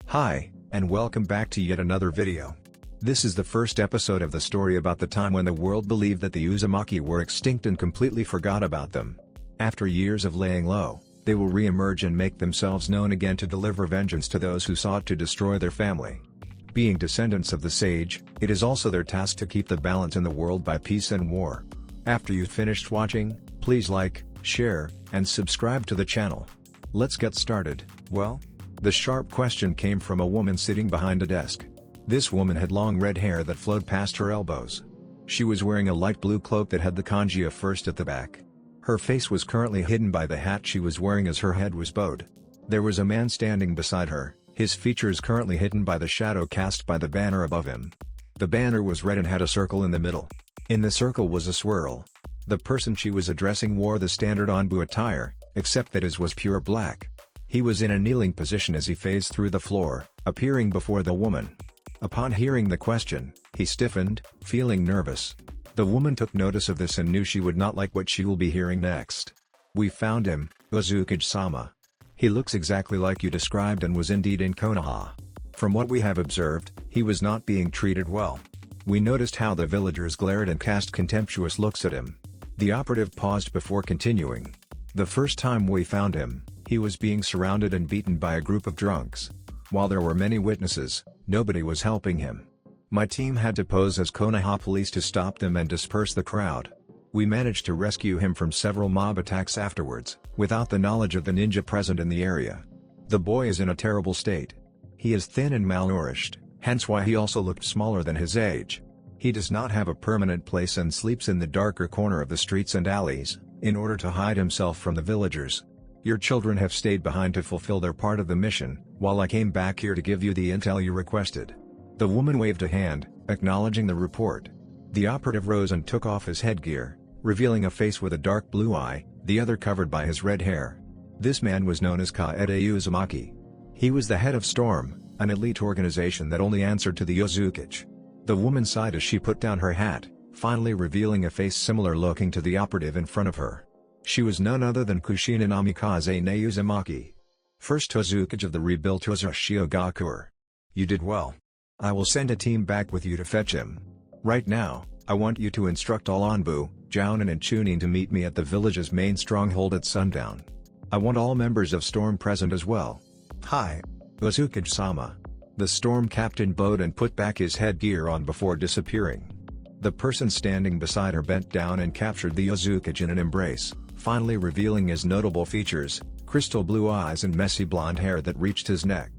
Hi, and welcome back to yet another video. This is the first episode of the story about the time when the world believed that the Uzumaki were extinct and completely forgot about them. After years of laying low, they will re-emerge and make themselves known again to deliver vengeance to those who sought to destroy their family. Being descendants of the sage, it is also their task to keep the balance in the world by peace and war. After you've finished watching, please like, share, and subscribe to the channel. Let's get started. Well, the sharp question came from a woman sitting behind a desk. This woman had long red hair that flowed past her elbows. She was wearing a light blue cloak that had the kanji of first at the back. Her face was currently hidden by the hat she was wearing as her head was bowed. There was a man standing beside her, his features currently hidden by the shadow cast by the banner above him. The banner was red and had a circle in the middle. In the circle was a swirl. The person she was addressing wore the standard Onbu attire, except that his was pure black. He was in a kneeling position as he phased through the floor, appearing before the woman. Upon hearing the question, he stiffened, feeling nervous. The woman took notice of this and knew she would not like what she will be hearing next. We found him, Uzumaki-sama. He looks exactly like you described and was indeed in Konoha. From what we have observed, he was not being treated well. We noticed how the villagers glared and cast contemptuous looks at him. The operative paused before continuing. The first time we found him, he was being surrounded and beaten by a group of drunks. While there were many witnesses, nobody was helping him. My team had to pose as Konoha police to stop them and disperse the crowd. We managed to rescue him from several mob attacks afterwards, without the knowledge of the ninja present in the area. The boy is in a terrible state. He is thin and malnourished, hence why he also looked smaller than his age. He does not have a permanent place and sleeps in the darker corner of the streets and alleys, in order to hide himself from the villagers. Your children have stayed behind to fulfill their part of the mission, while I came back here to give you the intel you requested. The woman waved a hand, acknowledging the report. The operative rose and took off his headgear, revealing a face with a dark blue eye, the other covered by his red hair. This man was known as Kaede Uzumaki. He was the head of Storm, an elite organization that only answered to the Uzumaki. The woman sighed as she put down her hat, finally revealing a face similar looking to the operative in front of her. She was none other than Kushina Namikaze ne Uzumaki. First Uzumaki of the rebuilt Uzashiogakur. You did well. I will send a team back with you to fetch him. Right now, I want you to instruct all Onbu, Jounin and Chunin to meet me at the village's main stronghold at sundown. I want all members of Storm present as well. Hi, Uzumaki-sama. The Storm captain bowed and put back his headgear on before disappearing. The person standing beside her bent down and captured the Uzumaki in an embrace, finally revealing his notable features, crystal blue eyes and messy blonde hair that reached his neck.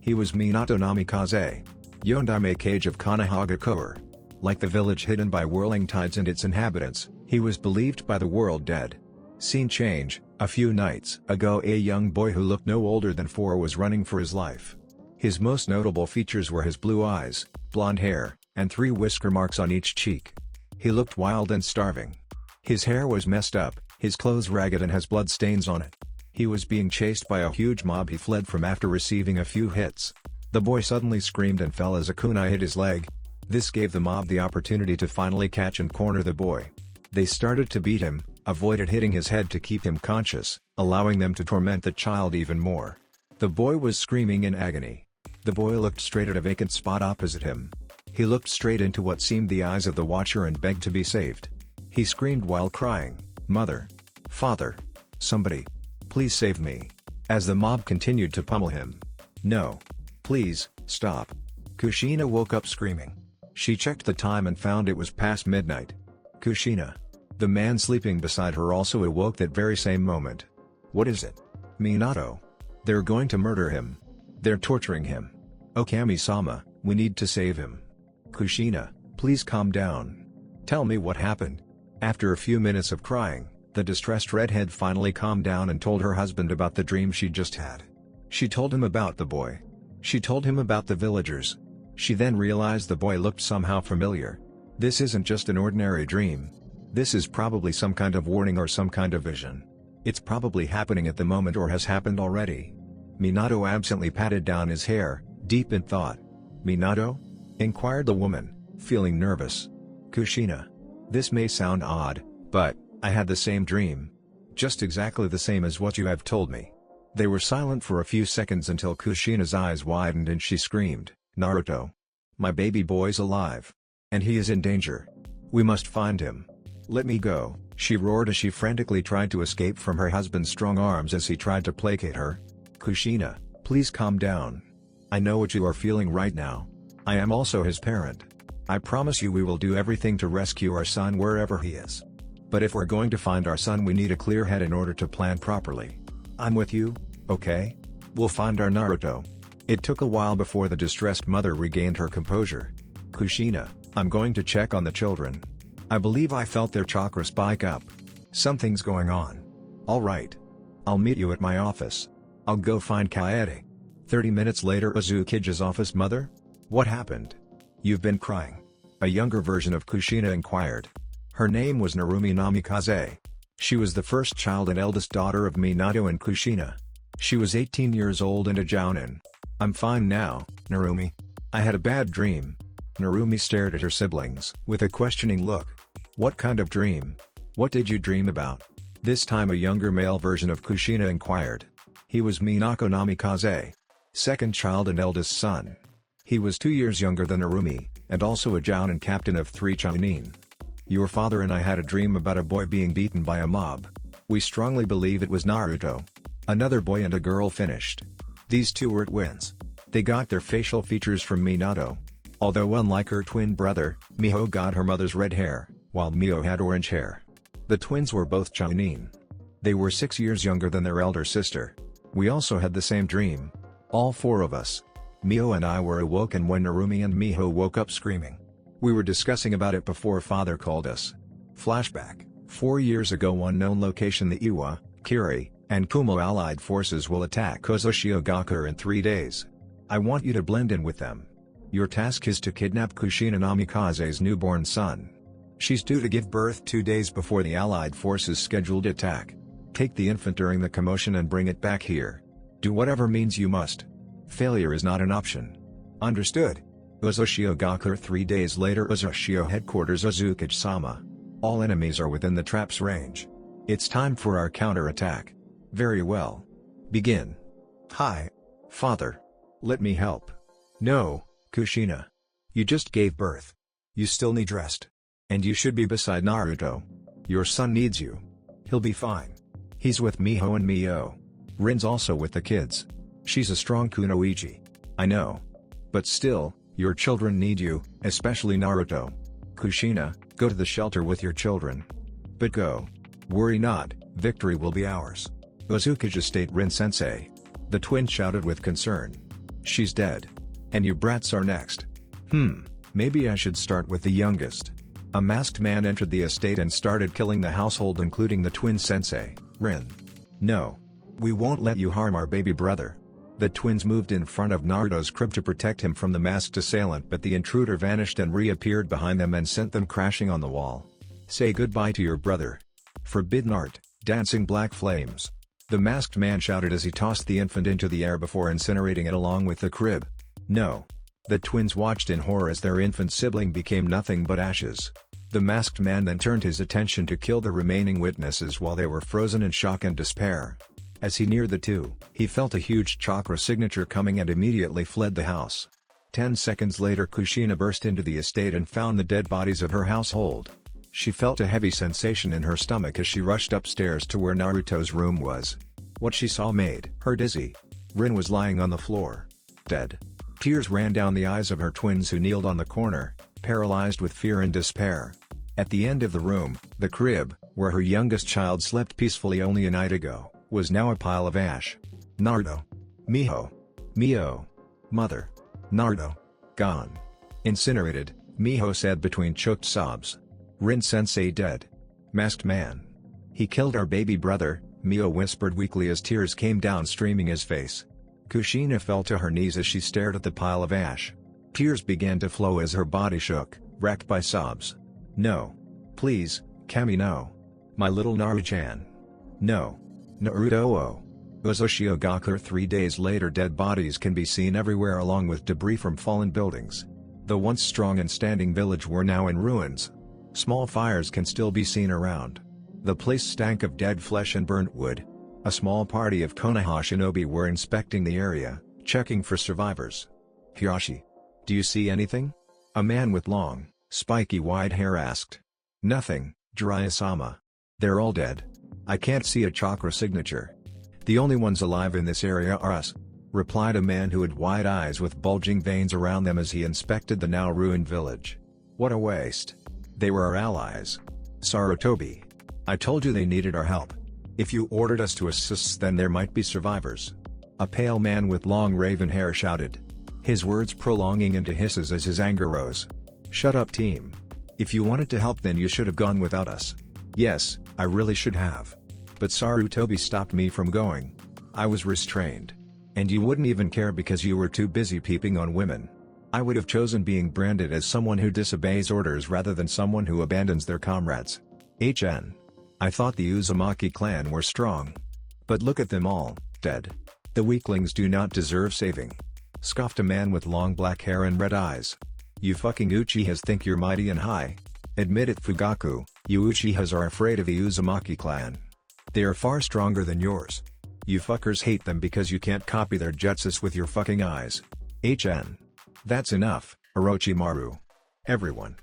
He was Minato Namikaze, Namikaze of Konohagakure. Like the village hidden by whirling tides and its inhabitants, he was believed by the world dead. Scene change: a few nights ago a young boy who looked no older than 4 was running for his life. His most notable features were his blue eyes, blonde hair, and 3 whisker marks on each cheek. He looked wild and starving. His hair was messed up, his clothes ragged and has blood stains on it. He was being chased by a huge mob he fled from after receiving a few hits. The boy suddenly screamed and fell as a kunai hit his leg. This gave the mob the opportunity to finally catch and corner the boy. They started to beat him, avoided hitting his head to keep him conscious, allowing them to torment the child even more. The boy was screaming in agony. The boy looked straight at a vacant spot opposite him. He looked straight into what seemed the eyes of the watcher and begged to be saved. He screamed while crying, "Mother! Father! Somebody! Please save me!" as the mob continued to pummel him. "No! Please, stop!" Kushina woke up screaming. She checked the time and found it was past midnight. Kushina. The man sleeping beside her also awoke that very same moment. "What is it?" "Minato. They're going to murder him. They're torturing him. Okami-sama, we need to save him." "Kushina, please calm down. Tell me what happened." After a few minutes of crying, the distressed redhead finally calmed down and told her husband about the dream she just had. She told him about the boy. She told him about the villagers. She then realized the boy looked somehow familiar. This isn't just an ordinary dream. This is probably some kind of warning or some kind of vision. It's probably happening at the moment or has happened already. Minato absently patted down his hair, deep in thought. "Minato?" inquired the woman, feeling nervous. "Kushina. This may sound odd, but I had the same dream. Just exactly the same as what you have told me." They were silent for a few seconds until Kushina's eyes widened and she screamed, "Naruto! My baby boy's alive. And he is in danger. We must find him. Let me go," she roared as she frantically tried to escape from her husband's strong arms as he tried to placate her. "Kushina, please calm down. I know what you are feeling right now. I am also his parent. I promise you we will do everything to rescue our son wherever he is. But if we're going to find our son we need a clear head in order to plan properly. I'm with you, okay? We'll find our Naruto." It took a while before the distressed mother regained her composure. "Kushina, I'm going to check on the children. I believe I felt their chakra spike up. Something's going on. Alright. I'll meet you at my office. I'll go find Kaede." 30 minutes later, Uzukage's office. "Mother? What happened? You've been crying?" a younger version of Kushina inquired. Her name was Namikaze. She was the first child and eldest daughter of Minato and Kushina. She was 18 years old and a jounin. "I'm fine now, Narumi. I had a bad dream." Narumi stared at her siblings with a questioning look. "What kind of dream? What did you dream about?" This time a younger male version of Kushina inquired. He was Minako Namikaze, second child and eldest son. He was 2 years younger than Narumi, and also a jounin captain of 3 Chunin. "Your father and I had a dream about a boy being beaten by a mob. We strongly believe it was Naruto." Another boy and a girl finished. These two were twins. They got their facial features from Minato. Although unlike her twin brother, Miho got her mother's red hair, while Mio had orange hair. The twins were both Chunin. They were 6 years younger than their elder sister. "We also had the same dream. All 4 of us. Mio and I were awoken when Narumi and Miho woke up screaming. We were discussing about it before father called us." Flashback: 4 years ago, unknown location. The Iwa, Kiri, and Kumo allied forces will attack Ozoshiogakure in 3 days. I want you to blend in with them. Your task is to kidnap Kushina Namikaze's newborn son. She's due to give birth 2 days before the allied forces' scheduled attack. Take the infant during the commotion and bring it back here. Do whatever means you must. Failure is not an option. Understood? Uzoshiogakure. 3 days later, Uzoshio headquarters. Uzukage-sama. All enemies are within the trap's range. It's time for our counter-attack. Very well. Begin. Hi. Father. Let me help. No, Kushina. You just gave birth. You still need rest. And you should be beside Naruto. Your son needs you. He'll be fine. He's with Miho and Mio. Rin's also with the kids. She's a strong kunoichi. I know. But still, your children need you, especially Naruto. Kushina, go to the shelter with your children. But go. Worry not, victory will be ours. Uzukage State. Rin-sensei. The twin shouted with concern. She's dead. And you brats are next. Maybe I should start with the youngest. A masked man entered the estate and started killing the household, including the twin sensei, Rin. No. We won't let you harm our baby brother. The twins moved in front of Naruto's crib to protect him from the masked assailant, but the intruder vanished and reappeared behind them and sent them crashing on the wall. Say goodbye to your brother. Forbidden art, dancing black flames. The masked man shouted as he tossed the infant into the air before incinerating it along with the crib. No. The twins watched in horror as their infant sibling became nothing but ashes. The masked man then turned his attention to kill the remaining witnesses while they were frozen in shock and despair. As he neared the two, he felt a huge chakra signature coming and immediately fled the house. 10 seconds later, Kushina burst into the estate and found the dead bodies of her household. She felt a heavy sensation in her stomach as she rushed upstairs to where Naruto's room was. What she saw made her dizzy. Rin was lying on the floor, dead. Tears ran down the eyes of her twins, who kneeled on the corner, paralyzed with fear and despair. At the end of the room, the crib, where her youngest child slept peacefully only a night ago, was now a pile of ash. Naruto. Miho. Mio. Mother. Naruto. Gone. Incinerated, Miho said between choked sobs. Rin-sensei dead. Masked man. He killed our baby brother, Mio whispered weakly as tears came down streaming his face. Kushina fell to her knees as she stared at the pile of ash. Tears began to flow as her body shook, racked by sobs. No. Please, Kami, no. My little Naru-chan. No. Naruto. Uzoshiogakure. 3 days later, dead bodies can be seen everywhere along with debris from fallen buildings. The once strong and standing village were now in ruins. Small fires can still be seen around. The place stank of dead flesh and burnt wood. A small party of Konoha shinobi were inspecting the area, checking for survivors. "Hiroshi, do you see anything?" a man with long, spiky white hair asked. "Nothing, Jiraiya-sama. They're all dead. I can't see a chakra signature. The only ones alive in this area are us," replied a man who had wide eyes with bulging veins around them as he inspected the now ruined village. "What a waste. They were our allies. Sarutobi. I told you they needed our help. If you ordered us to assist, then there might be survivors," a pale man with long raven hair shouted, his words prolonging into hisses as his anger rose. "Shut up, team. If you wanted to help, then you should have gone without us." "Yes, I really should have. But Sarutobi stopped me from going. I was restrained. And you wouldn't even care because you were too busy peeping on women. I would have chosen being branded as someone who disobeys orders rather than someone who abandons their comrades. I thought the Uzumaki clan were strong. But look at them all, dead. The weaklings do not deserve saving," scoffed a man with long black hair and red eyes. "You fucking Uchihas think you're mighty and high. Admit it, Fugaku, you Uchihas are afraid of the Uzumaki clan. They are far stronger than yours. You fuckers hate them because you can't copy their jutsus with your fucking eyes. That's enough, Orochimaru. Everyone.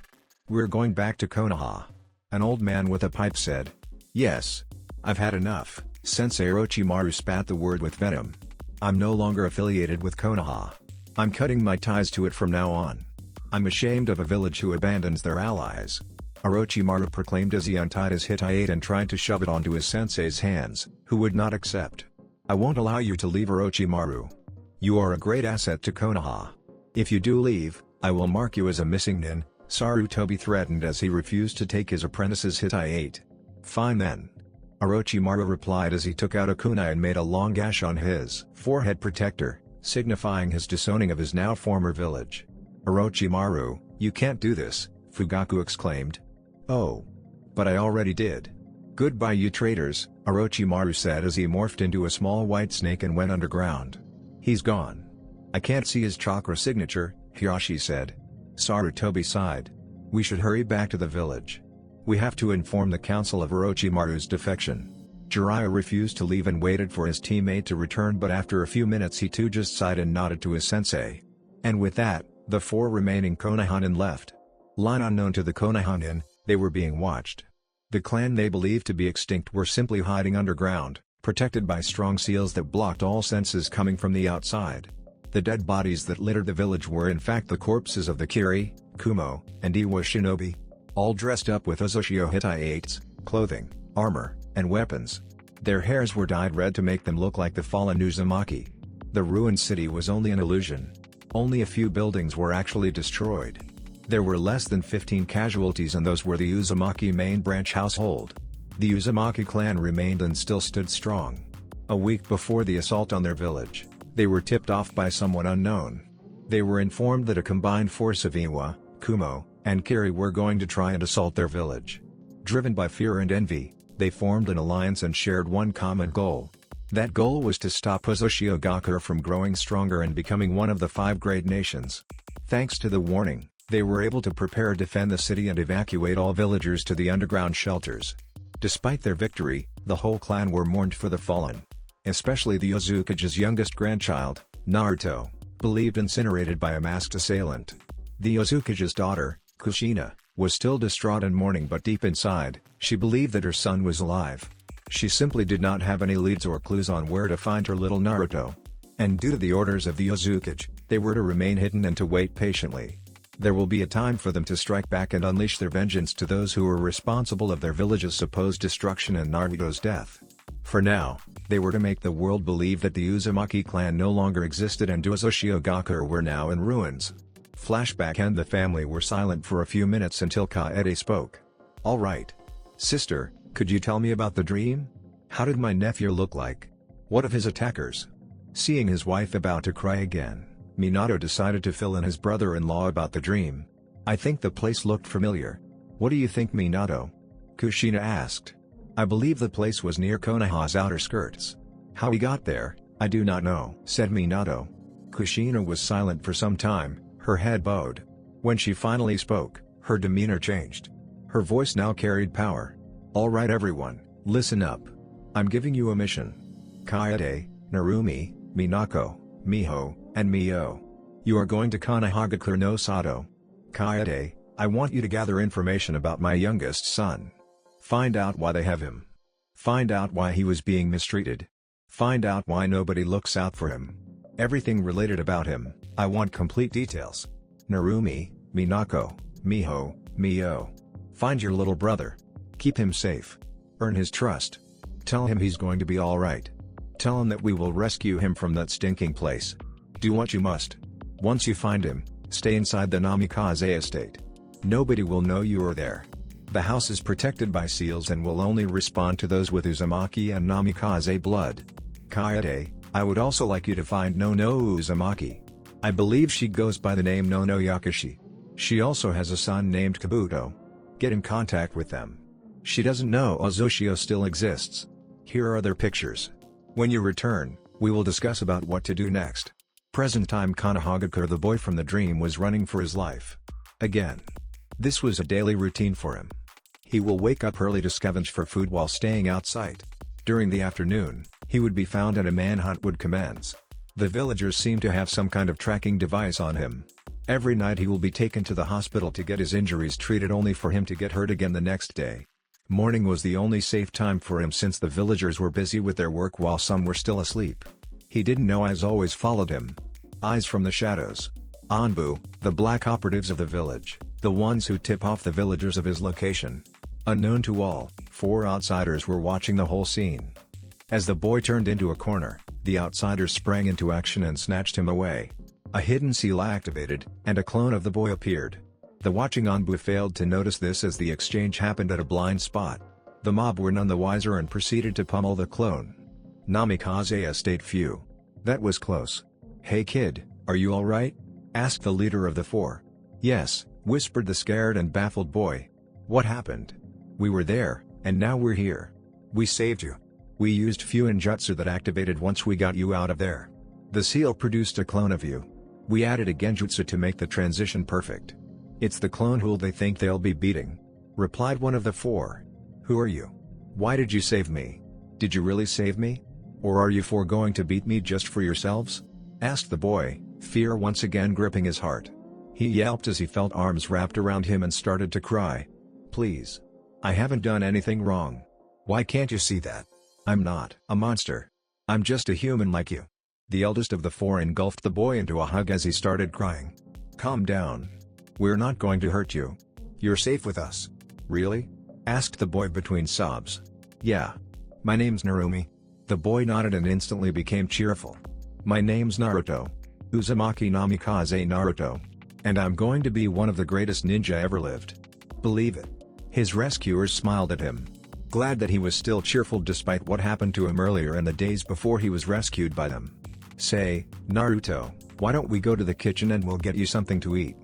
We're going back to Konoha," an old man with a pipe said. "Yes. I've had enough," Sensei Orochimaru spat the word with venom. "I'm no longer affiliated with Konoha. I'm cutting my ties to it from now on. I'm ashamed of a village who abandons their allies," Orochimaru proclaimed as he untied his Hittite and tried to shove it onto his sensei's hands, who would not accept. "I won't allow you to leave, Orochimaru. You are a great asset to Konoha. If you do leave, I will mark you as a missing nin," Sarutobi threatened as he refused to take his apprentice's Hittite. "Fine then," Orochimaru replied as he took out a kunai and made a long gash on his forehead protector, signifying his disowning of his now former village. "Orochimaru, you can't do this," Fugaku exclaimed. "Oh. But I already did. Goodbye, you traitors," Orochimaru said as he morphed into a small white snake and went underground. "He's gone. I can't see his chakra signature," Hiroshi said. Sarutobi sighed. "We should hurry back to the village. We have to inform the council of Orochimaru's defection." Jiraiya refused to leave and waited for his teammate to return, but after a few minutes he too just sighed and nodded to his sensei. And with that, the 4 remaining Konohanin left. Line unknown to the Konohanin, they were being watched. The clan they believed to be extinct were simply hiding underground, protected by strong seals that blocked all senses coming from the outside. The dead bodies that littered the village were in fact the corpses of the Kiri, Kumo, and Iwa shinobi, all dressed up with Uzushio Hittites, clothing, armor, and weapons. Their hairs were dyed red to make them look like the fallen Uzumaki. The ruined city was only an illusion. Only a few buildings were actually destroyed. There were less than 15 casualties, and those were the Uzumaki main branch household. The Uzumaki clan remained and still stood strong. A week before the assault on their village, they were tipped off by someone unknown. They were informed that a combined force of Iwa, Kumo, and Kiri were going to try and assault their village. Driven by fear and envy, they formed an alliance and shared one common goal. That goal was to stop Uzushio Gakure from growing stronger and becoming one of the 5 great nations. Thanks to the warning, they were able to prepare to defend the city and evacuate all villagers to the underground shelters. Despite their victory, the whole clan were mourned for the fallen. Especially the Uzukage's youngest grandchild, Naruto, believed incinerated by a masked assailant. The Uzukage's daughter, Kushina, was still distraught and mourning, but deep inside, she believed that her son was alive. She simply did not have any leads or clues on where to find her little Naruto. And due to the orders of the Uzukage, they were to remain hidden and to wait patiently. There will be a time for them to strike back and unleash their vengeance to those who were responsible of their village's supposed destruction and Naruto's death. For now, they were to make the world believe that the Uzumaki clan no longer existed and Uzushio Gakure were now in ruins. Flashback, and the family were silent for a few minutes until Kaede spoke. "All right. Sister, could you tell me about the dream? How did my nephew look like? What of his attackers?" Seeing his wife about to cry again, Minato decided to fill in his brother-in-law about the dream. "I think the place looked familiar. What do you think, Minato?" Kushina asked. "I believe the place was near Konoha's outer skirts. How he got there, I do not know," said Minato. Kushina was silent for some time, her head bowed. When she finally spoke, her demeanor changed. Her voice now carried power. "All right everyone, listen up. I'm giving you a mission. Kaede, Narumi, Minako, Miho, and Mio. You are going to Kanahagakure no Sato. Kaede, I want you to gather information about my youngest son. Find out why they have him. Find out why he was being mistreated. Find out why nobody looks out for him. Everything related about him, I want complete details. Narumi, Minako, Miho, Mio. Find your little brother. Keep him safe. Earn his trust. Tell him he's going to be alright. Tell him that we will rescue him from that stinking place. Do what you must. Once you find him, stay inside the Namikaze estate. Nobody will know you are there. The house is protected by seals and will only respond to those with Uzumaki and Namikaze blood. Kaede, I would also like you to find No Uzumaki. I believe she goes by the name No Yakushi. She also has a son named Kabuto. Get in contact with them. She doesn't know Ozoshio still exists. Here are their pictures. When you return, we will discuss about what to do next. Present time Kanahagakure, the boy from the dream, was running for his life. Again. This was a daily routine for him. He will wake up early to scavenge for food while staying outside. During the afternoon, he would be found and a manhunt would commence. The villagers seem to have some kind of tracking device on him. Every night he will be taken to the hospital to get his injuries treated, only for him to get hurt again the next day. Morning was the only safe time for him since the villagers were busy with their work while some were still asleep. He didn't know eyes always followed him. Eyes from the shadows. Anbu, the black operatives of the village, the ones who tip off the villagers of his location. Unknown to all, 4 outsiders were watching the whole scene. As the boy turned into a corner, the outsiders sprang into action and snatched him away. A hidden seal activated, and a clone of the boy appeared. The watching Anbu failed to notice this as the exchange happened at a blind spot. The mob were none the wiser and proceeded to pummel the clone. Namikaze estate few. That was close. Hey kid, are you alright? Asked the leader of the 4. Yes, whispered the scared and baffled boy. What happened? We were there, and now we're here. We saved you. We used Fuinjutsu that activated once we got you out of there. The seal produced a clone of you. We added a genjutsu to make the transition perfect. It's the clone who they think they'll be beating. Replied one of the 4. Who are you? Why did you save me? Did you really save me? Or are you 4 going to beat me just for yourselves? Asked the boy, fear once again gripping his heart. He yelped as he felt arms wrapped around him and started to cry. Please. I haven't done anything wrong. Why can't you see that? I'm not a monster. I'm just a human like you. The eldest of the 4 engulfed the boy into a hug as he started crying. Calm down. We're not going to hurt you. You're safe with us. Really? Asked the boy between sobs. Yeah. My name's Narumi. The boy nodded and instantly became cheerful. My name's Naruto. Uzumaki Namikaze Naruto. And I'm going to be one of the greatest ninja ever lived. Believe it. His rescuers smiled at him. Glad that he was still cheerful despite what happened to him earlier and the days before he was rescued by them. Say, Naruto, why don't we go to the kitchen and we'll get you something to eat?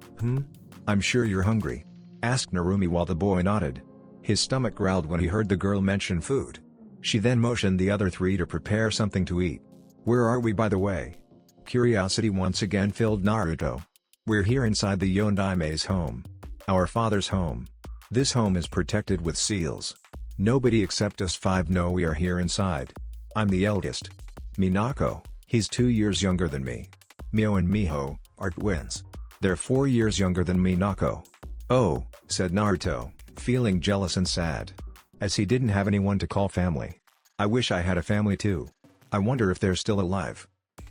I'm sure you're hungry. Asked Narumi while the boy nodded. His stomach growled when he heard the girl mention food. She then motioned the other 3 to prepare something to eat. Where are we, by the way? Curiosity once again filled Naruto. We're here inside the Yondaime's home. Our father's home. This home is protected with seals. Nobody except us 5 know we are here inside. I'm the eldest. Minako, he's 2 years younger than me. Mio and Miho are twins. They're 4 years younger than Minako. Oh, said Naruto, feeling jealous and sad. As he didn't have anyone to call family. I wish I had a family too. I wonder if they're still alive.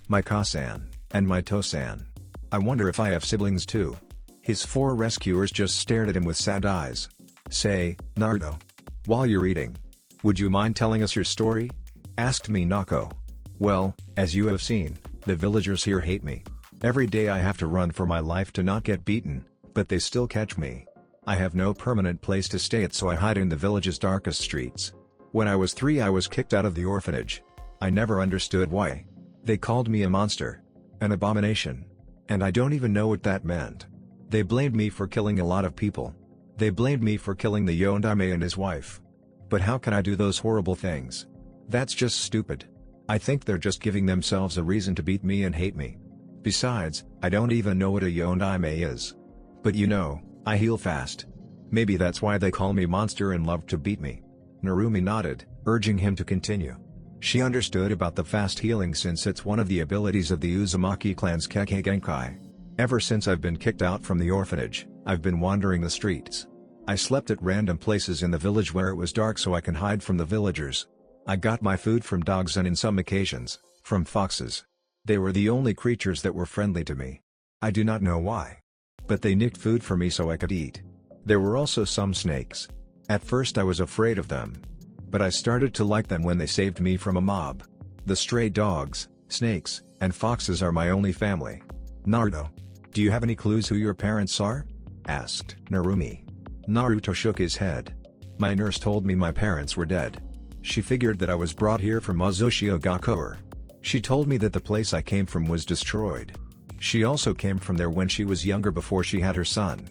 My Ka-san, and my To-san. I wonder if I have siblings too. His 4 rescuers just stared at him with sad eyes. Say, Naruto. While you're eating. Would you mind telling us your story? Asked Minako. Well, as you have seen, the villagers here hate me. Every day I have to run for my life to not get beaten, but they still catch me. I have no permanent place to stay at, so I hide in the village's darkest streets. When I was 3 I was kicked out of the orphanage. I never understood why. They called me a monster. An abomination. And I don't even know what that meant. They blamed me for killing a lot of people. They blamed me for killing the Yondaime and his wife. But how can I do those horrible things? That's just stupid. I think they're just giving themselves a reason to beat me and hate me. Besides, I don't even know what a Yondaime is. But you know, I heal fast. Maybe that's why they call me monster and love to beat me. Narumi nodded, urging him to continue. She understood about the fast healing since it's one of the abilities of the Uzumaki clan's Kekkei Genkai. Ever since I've been kicked out from the orphanage, I've been wandering the streets. I slept at random places in the village where it was dark so I can hide from the villagers. I got my food from dogs and in some occasions, from foxes. They were the only creatures that were friendly to me. I do not know why. But they nicked food for me so I could eat. There were also some snakes. At first I was afraid of them. But I started to like them when they saved me from a mob. The stray dogs, snakes, and foxes are my only family. Naruto. Do you have any clues who your parents are? Asked Narumi. Naruto shook his head. My nurse told me my parents were dead. She figured that I was brought here from Uzumaki. She told me that the place I came from was destroyed. She also came from there when she was younger before she had her son.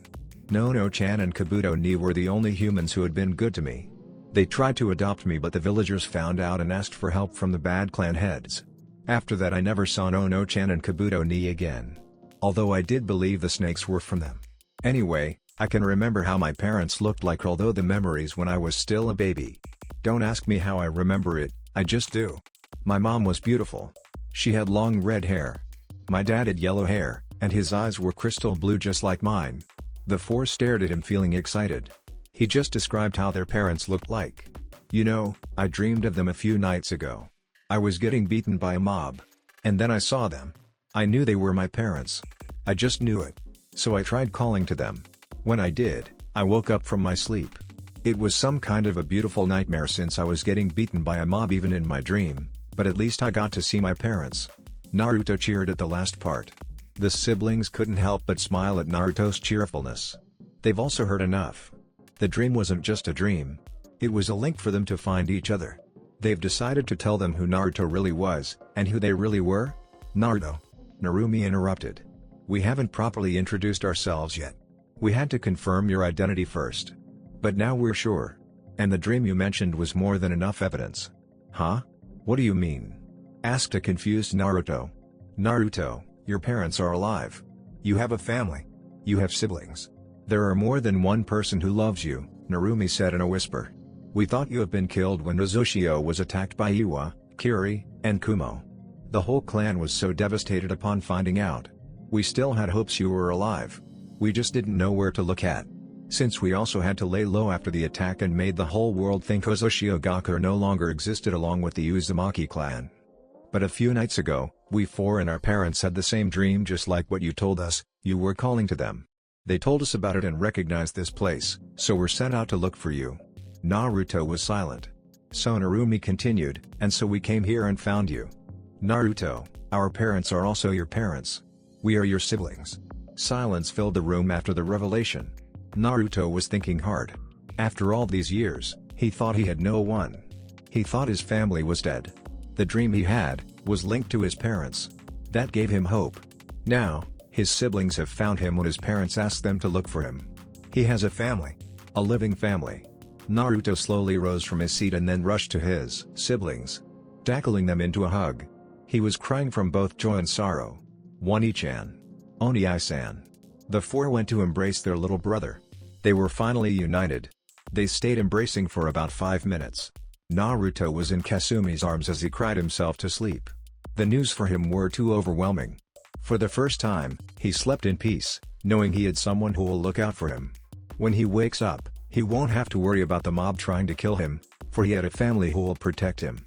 Nono-chan and Kabuto-ni were the only humans who had been good to me. They tried to adopt me but the villagers found out and asked for help from the bad clan heads. After that I never saw Nono-chan and Kabuto-ni again. Although I did believe the snakes were from them. Anyway, I can remember how my parents looked like although the memories when I was still a baby. Don't ask me how I remember it, I just do. My mom was beautiful. She had long red hair. My dad had yellow hair, and his eyes were crystal blue just like mine. The four stared at him feeling excited. He just described how their parents looked like. You know, I dreamed of them a few nights ago. I was getting beaten by a mob. And then I saw them. I knew they were my parents. I just knew it. So I tried calling to them. When I did, I woke up from my sleep. It was some kind of a beautiful nightmare since I was getting beaten by a mob even in my dream, but at least I got to see my parents. Naruto cheered at the last part. The siblings couldn't help but smile at Naruto's cheerfulness. They've also heard enough. The dream wasn't just a dream. It was a link for them to find each other. They've decided to tell them who Naruto really was, and who they really were? Naruto. Narumi interrupted. We haven't properly introduced ourselves yet. We had to confirm your identity first. But now we're sure. And the dream you mentioned was more than enough evidence. Huh? What do you mean? Asked a confused Naruto. Naruto, your parents are alive. You have a family. You have siblings. There are more than one person who loves you, Narumi said in a whisper. We thought you had been killed when Uzushio was attacked by Iwa, Kiri, and Kumo. The whole clan was so devastated upon finding out. We still had hopes you were alive. We just didn't know where to look at. Since we also had to lay low after the attack and made the whole world think Uzumaki no longer existed along with the Uzumaki clan. But a few nights ago, we four and our parents had the same dream just like what you told us, you were calling to them. They told us about it and recognized this place, so we're sent out to look for you. Naruto was silent. So Narumi continued, and so we came here and found you. Naruto, our parents are also your parents. We are your siblings. Silence filled the room after the revelation. Naruto was thinking hard. After all these years, he thought he had no one. He thought his family was dead. The dream he had was linked to his parents. That gave him hope. Now, his siblings have found him when his parents asked them to look for him. He has a family. A living family. Naruto slowly rose from his seat and then rushed to his siblings, tackling them into a hug. He was crying from both joy and sorrow. Wani-chan. Oni-san. The four went to embrace their little brother. They were finally united. They stayed embracing for about 5 minutes. Naruto was in Kasumi's arms as he cried himself to sleep. The news for him were too overwhelming. For the first time, he slept in peace, knowing he had someone who will look out for him. When he wakes up, he won't have to worry about the mob trying to kill him, for he had a family who will protect him.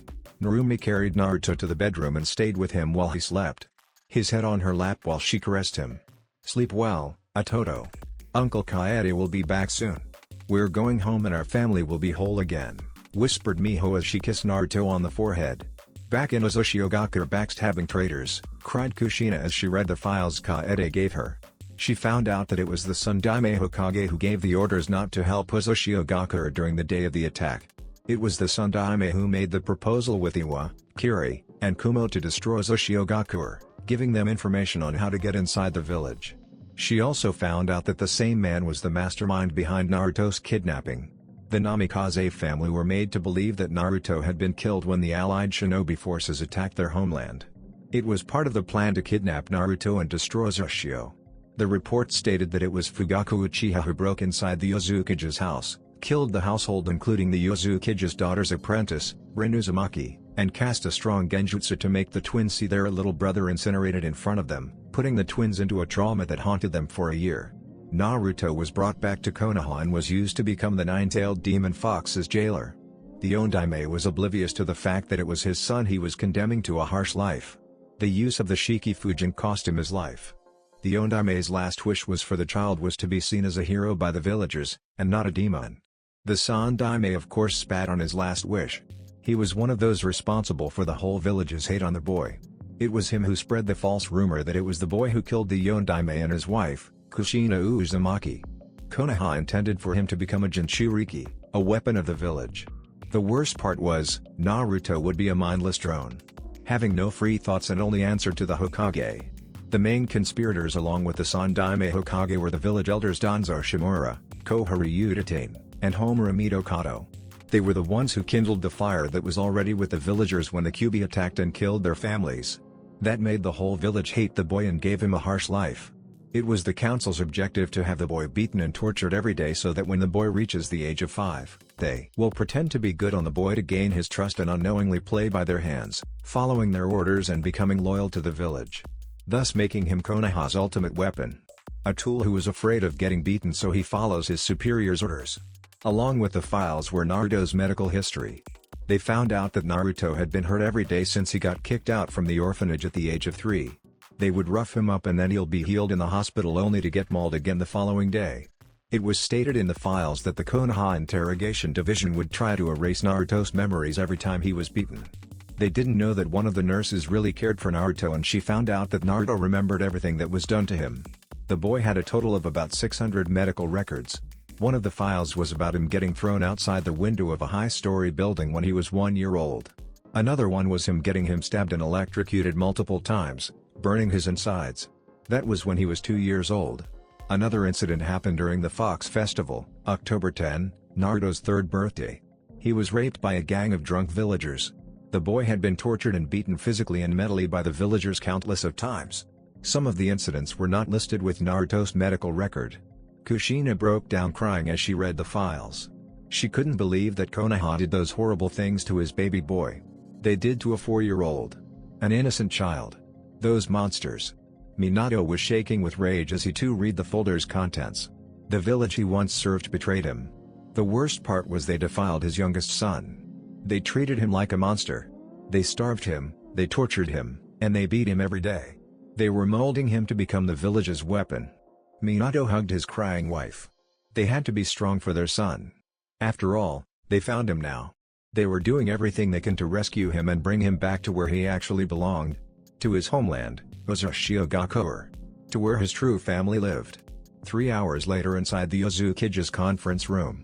Narumi carried Naruto to the bedroom and stayed with him while he slept. His head on her lap while she caressed him. Sleep well, Atoto. Uncle Kaede will be back soon. We're going home and our family will be whole again, whispered Miho as she kissed Naruto on the forehead. Back in Uzumaki backstabbing traitors, cried Kushina as she read the files Kaede gave her. She found out that it was the Sundaime Hokage who gave the orders not to help Uzumaki during the day of the attack. It was the Sundaime who made the proposal with Iwa, Kiri, and Kumo to destroy Uzumaki, giving them information on how to get inside the village. She also found out that the same man was the mastermind behind Naruto's kidnapping. The Namikaze family were made to believe that Naruto had been killed when the allied shinobi forces attacked their homeland. It was part of the plan to kidnap Naruto and destroy Uzushio. The report stated that it was Fugaku Uchiha who broke inside the Uzukage's house, killed the household including the Uzukage's daughter's apprentice, Rin Uzumaki, and cast a strong genjutsu to make the twins see their little brother incinerated in front of them, putting the twins into a trauma that haunted them for a year. Naruto was brought back to Konoha and was used to become the nine-tailed demon fox's jailer. The Ondaime was oblivious to the fact that it was his son he was condemning to a harsh life. The use of the Shiki Fujin cost him his life. The Ondaime's last wish was for the child was to be seen as a hero by the villagers, and not a demon. The Sandaime of course spat on his last wish. He was one of those responsible for the whole village's hate on the boy. It was him who spread the false rumor that it was the boy who killed the Ondaime and his wife, Kushina Uzumaki. Konoha intended for him to become a Jinchuriki, a weapon of the village. The worst part was, Naruto would be a mindless drone, having no free thoughts and only answered to the Hokage. The main conspirators along with the Sandaime Hokage were the village elders Danzo Shimura, Kohari Udatane, and Homer Amito Kato. They were the ones who kindled the fire that was already with the villagers when the Kyuubi attacked and killed their families. That made the whole village hate the boy and gave him a harsh life. It was the council's objective to have the boy beaten and tortured every day so that when the boy reaches the age of 5, they will pretend to be good on the boy to gain his trust and unknowingly play by their hands, following their orders and becoming loyal to the village. Thus making him Konoha's ultimate weapon. A tool who is afraid of getting beaten so he follows his superior's orders. Along with the files were Naruto's medical history. They found out that Naruto had been hurt every day since he got kicked out from the orphanage at the age of 3. They would rough him up and then he'll be healed in the hospital only to get mauled again the following day. It was stated in the files that the Konoha Interrogation Division would try to erase Naruto's memories every time he was beaten. They didn't know that one of the nurses really cared for Naruto and she found out that Naruto remembered everything that was done to him. The boy had a total of about 600 medical records. One of the files was about him getting thrown outside the window of a high-story building when he was 1 year old. Another one was him getting stabbed and electrocuted multiple times, burning his insides. That was when he was 2 years old. Another incident happened during the Fox Festival, October 10, Naruto's 3rd birthday. He was raped by a gang of drunk villagers. The boy had been tortured and beaten physically and mentally by the villagers countless of times. Some of the incidents were not listed with Naruto's medical record. Kushina broke down crying as she read the files. She couldn't believe that Konoha did those horrible things to his baby boy. They did to a 4-year-old. An innocent child. Those monsters. Minato was shaking with rage as he too read the folder's contents. The village he once served betrayed him. The worst part was they defiled his youngest son. They treated him like a monster. They starved him, they tortured him, and they beat him every day. They were molding him to become the village's weapon. Minato hugged his crying wife. They had to be strong for their son. After all, they found him now. They were doing everything they can to rescue him and bring him back to where he actually belonged. To his homeland, Uzumaki. To where his true family lived. 3 hours later inside the Uzukage's conference room.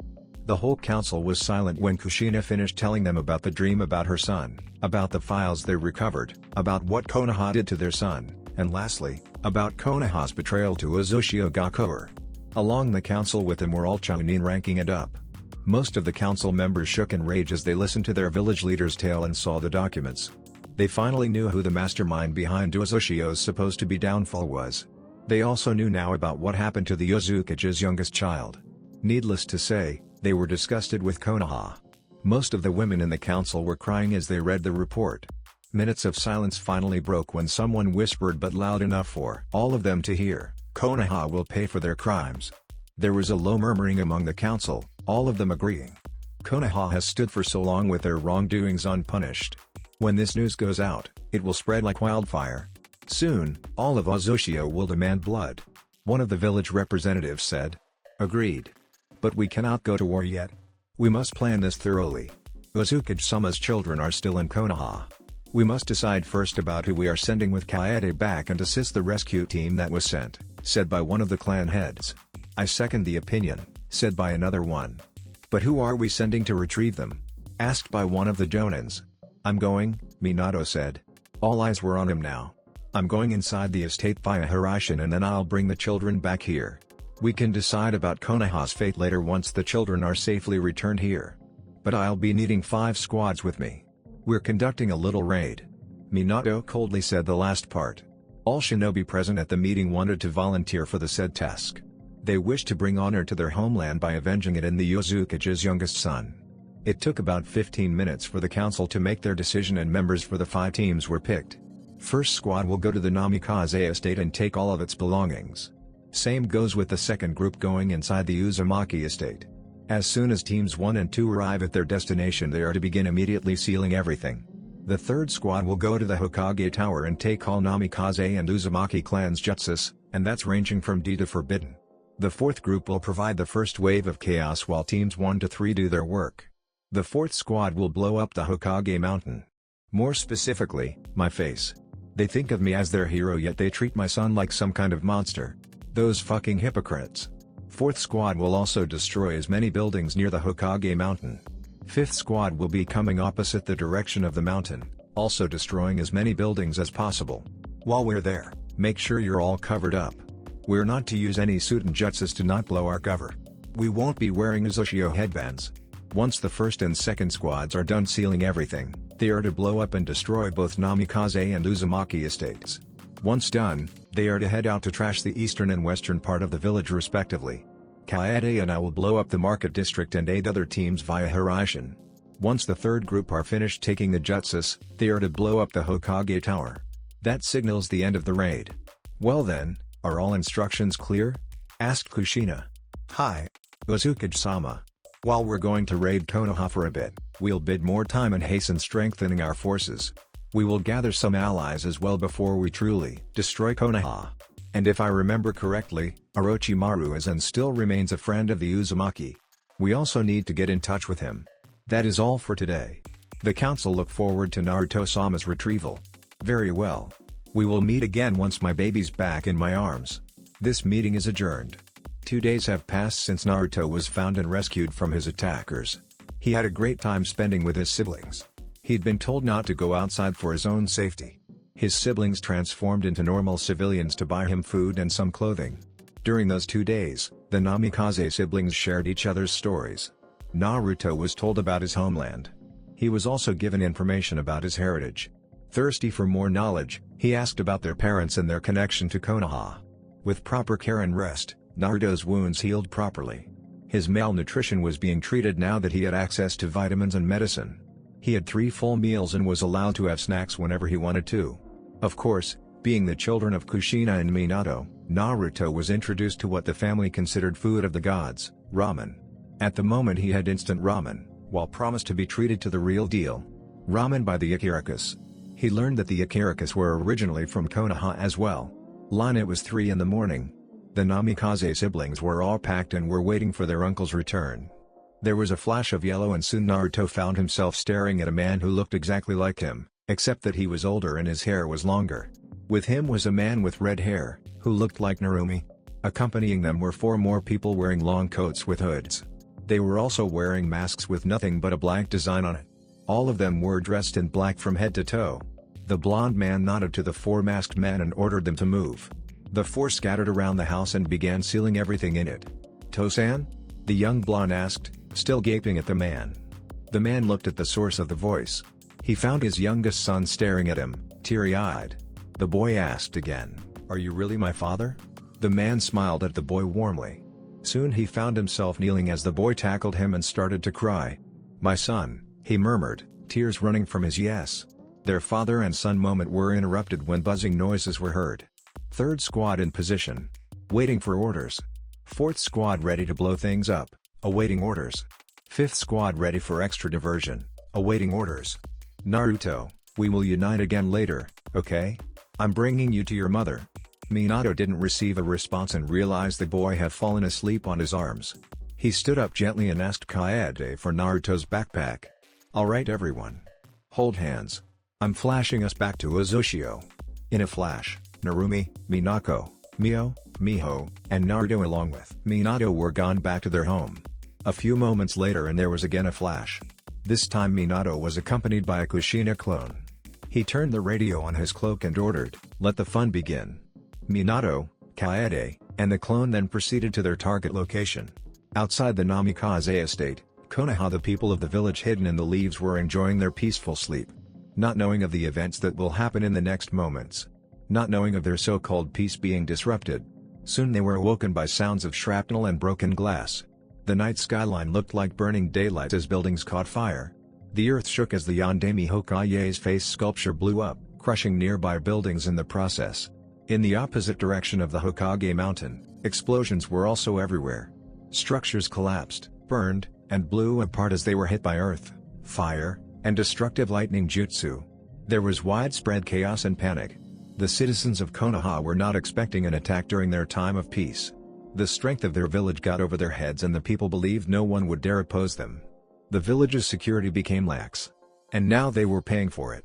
The whole council was silent when Kushina finished telling them about the dream about her son, about the files they recovered, about what Konoha did to their son, and lastly, about Konoha's betrayal to Uzumaki. Along the council with him were all Chunin ranking it up. Most of the council members shook in rage as they listened to their village leader's tale and saw the documents. They finally knew who the mastermind behind Uzushio's supposed-to-be downfall was. They also knew now about what happened to the Uzukage's youngest child. Needless to say, they were disgusted with Konoha. Most of the women in the council were crying as they read the report. Minutes of silence finally broke when someone whispered but loud enough for all of them to hear, "Konoha will pay for their crimes." There was a low murmuring among the council, all of them agreeing. Konoha has stood for so long with their wrongdoings unpunished. When this news goes out, it will spread like wildfire. Soon, all of Uzushio will demand blood. One of the village representatives said. Agreed. But we cannot go to war yet. We must plan this thoroughly. Uzukage-sama's children are still in Konoha. We must decide first about who we are sending with Kaede back and assist the rescue team that was sent, said by one of the clan heads. I second the opinion, said by another one. But who are we sending to retrieve them? Asked by one of the Jonins. I'm going, Minato said. All eyes were on him now. I'm going inside the estate via Hiraishin and then I'll bring the children back here. We can decide about Konoha's fate later once the children are safely returned here. But I'll be needing 5 squads with me. We're conducting a little raid. Minato coldly said the last part. All shinobi present at the meeting wanted to volunteer for the said task. They wished to bring honor to their homeland by avenging it in the Uzukage's youngest son. It took about 15 minutes for the council to make their decision and members for the 5 teams were picked. First squad will go to the Namikaze estate and take all of its belongings. Same goes with the second group going inside the Uzumaki estate. As soon as teams 1 and 2 arrive at their destination, they are to begin immediately sealing everything. The third squad will go to the Hokage tower and take all Namikaze and Uzumaki clans jutsus, and that's ranging from D to forbidden. The fourth group will provide the first wave of chaos while teams 1 to 3 do their work. The fourth squad will blow up the Hokage mountain. More specifically, my face. They think of me as their hero, yet they treat my son like some kind of monster. Those fucking hypocrites. Fourth squad will also destroy as many buildings near the Hokage mountain. Fifth squad will be coming opposite the direction of the mountain, also destroying as many buildings as possible. While we're there, make sure you're all covered up. We're not to use any suit and jutsus to not blow our cover. We won't be wearing Uzushio headbands. Once the first and second squads are done sealing everything, they are to blow up and destroy both Namikaze and Uzumaki estates. Once done, they are to head out to trash the eastern and western part of the village respectively. Kaede and I will blow up the market district and aid other teams via Hiraishin. Once the third group are finished taking the jutsus, they are to blow up the Hokage tower. That signals the end of the raid. Well then, are all instructions clear? Asked Kushina. Hi. Uzukage-sama. While we're going to raid Konoha for a bit, we'll bid more time and hasten strengthening our forces. We will gather some allies as well before we truly destroy Konoha. And if I remember correctly, Orochimaru is and still remains a friend of the Uzumaki. We also need to get in touch with him. That is all for today. The council look forward to Naruto-sama's retrieval. Very well. We will meet again once my baby's back in my arms. This meeting is adjourned. 2 days have passed since Naruto was found and rescued from his attackers. He had a great time spending with his siblings. He'd been told not to go outside for his own safety. His siblings transformed into normal civilians to buy him food and some clothing. During those 2 days, the Namikaze siblings shared each other's stories. Naruto was told about his homeland. He was also given information about his heritage. Thirsty for more knowledge, he asked about their parents and their connection to Konoha. With proper care and rest, Naruto's wounds healed properly. His malnutrition was being treated now that he had access to vitamins and medicine. He had 3 full meals and was allowed to have snacks whenever he wanted to. Of course, being the children of Kushina and Minato, Naruto was introduced to what the family considered food of the gods, ramen. At the moment he had instant ramen, while promised to be treated to the real deal. Ramen by the Ikirakas. He learned that the Ikirakas were originally from Konoha as well. Line it was 3 in the morning. The Namikaze siblings were all packed and were waiting for their uncle's return. There was a flash of yellow and soon Naruto found himself staring at a man who looked exactly like him, except that he was older and his hair was longer. With him was a man with red hair, who looked like Narumi. Accompanying them were 4 more people wearing long coats with hoods. They were also wearing masks with nothing but a blank design on it. All of them were dressed in black from head to toe. The blonde man nodded to the 4 masked men and ordered them to move. The 4 scattered around the house and began sealing everything in it. "Tosan?" the young blonde asked, still gaping at the man. The man looked at the source of the voice. He found his youngest son staring at him, teary-eyed. The boy asked again, "Are you really my father?" The man smiled at the boy warmly. Soon he found himself kneeling as the boy tackled him and started to cry. "My son," he murmured, tears running from his eyes. Their father and son moment were interrupted when buzzing noises were heard. Third squad in position. Waiting for orders. Fourth squad ready to blow things up, awaiting orders. Fifth squad ready for extra diversion, awaiting orders. "Naruto, we will unite again later, okay? I'm bringing you to your mother." Minato didn't receive a response and realized the boy had fallen asleep on his arms. He stood up gently and asked Kaede for Naruto's backpack. "Alright everyone. Hold hands. I'm flashing us back to Uzushio." In a flash, Narumi, Minako, Mio, Miho, and Naruto along with Minato were gone back to their home. A few moments later and there was again a flash. This time Minato was accompanied by a Kushina clone. He turned the radio on his cloak and ordered, "Let the fun begin." Minato, Kaede, and the clone then proceeded to their target location. Outside the Namikaze estate, Konoha, the people of the village hidden in the leaves were enjoying their peaceful sleep. Not knowing of the events that will happen in the next moments. Not knowing of their so-called peace being disrupted. Soon they were awoken by sounds of shrapnel and broken glass. The night skyline looked like burning daylight as buildings caught fire. The earth shook as the Yandemi Hokage's face sculpture blew up, crushing nearby buildings in the process. In the opposite direction of the Hokage mountain, explosions were also everywhere. Structures collapsed, burned, and blew apart as they were hit by earth, fire, and destructive lightning jutsu. There was widespread chaos and panic. The citizens of Konoha were not expecting an attack during their time of peace. The strength of their village got over their heads and the people believed no one would dare oppose them. The village's security became lax. And now they were paying for it.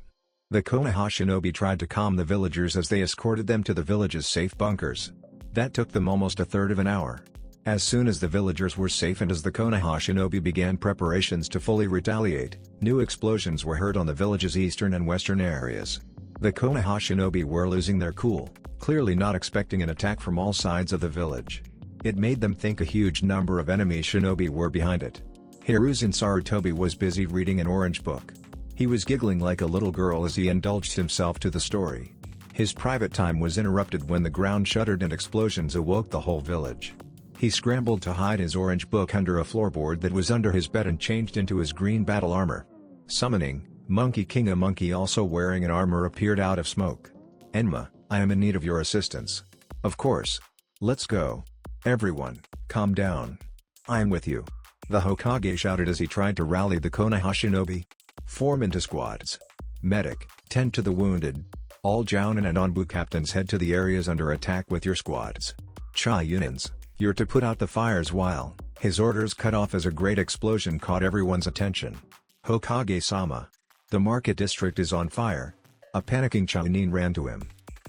The Konoha shinobi tried to calm the villagers as they escorted them to the village's safe bunkers. That took them almost a third of an hour. As soon as the villagers were safe and as the Konoha shinobi began preparations to fully retaliate, new explosions were heard on the village's eastern and western areas. The Konoha shinobi were losing their cool, clearly not expecting an attack from all sides of the village. It made them think a huge number of enemy shinobi were behind it. Hiruzen Sarutobi was busy reading an orange book. He was giggling like a little girl as he indulged himself to the story. His private time was interrupted when the ground shuddered and explosions awoke the whole village. He scrambled to hide his orange book under a floorboard that was under his bed and changed into his green battle armor. Summoning, Monkey King, a monkey also wearing an armor, appeared out of smoke. "Enma, I am in need of your assistance." "Of course. Let's go. Everyone, calm down. I am with you," the Hokage shouted as he tried to rally the Konoha shinobi. "Form into squads. Medic, tend to the wounded. All Jounin and Anbu captains head to the areas under attack with your squads. Chayunins, you're to put out the fires while..." His orders cut off as a great explosion caught everyone's attention. "Hokage-sama. The market district is on fire." A panicking Chunin ran to him.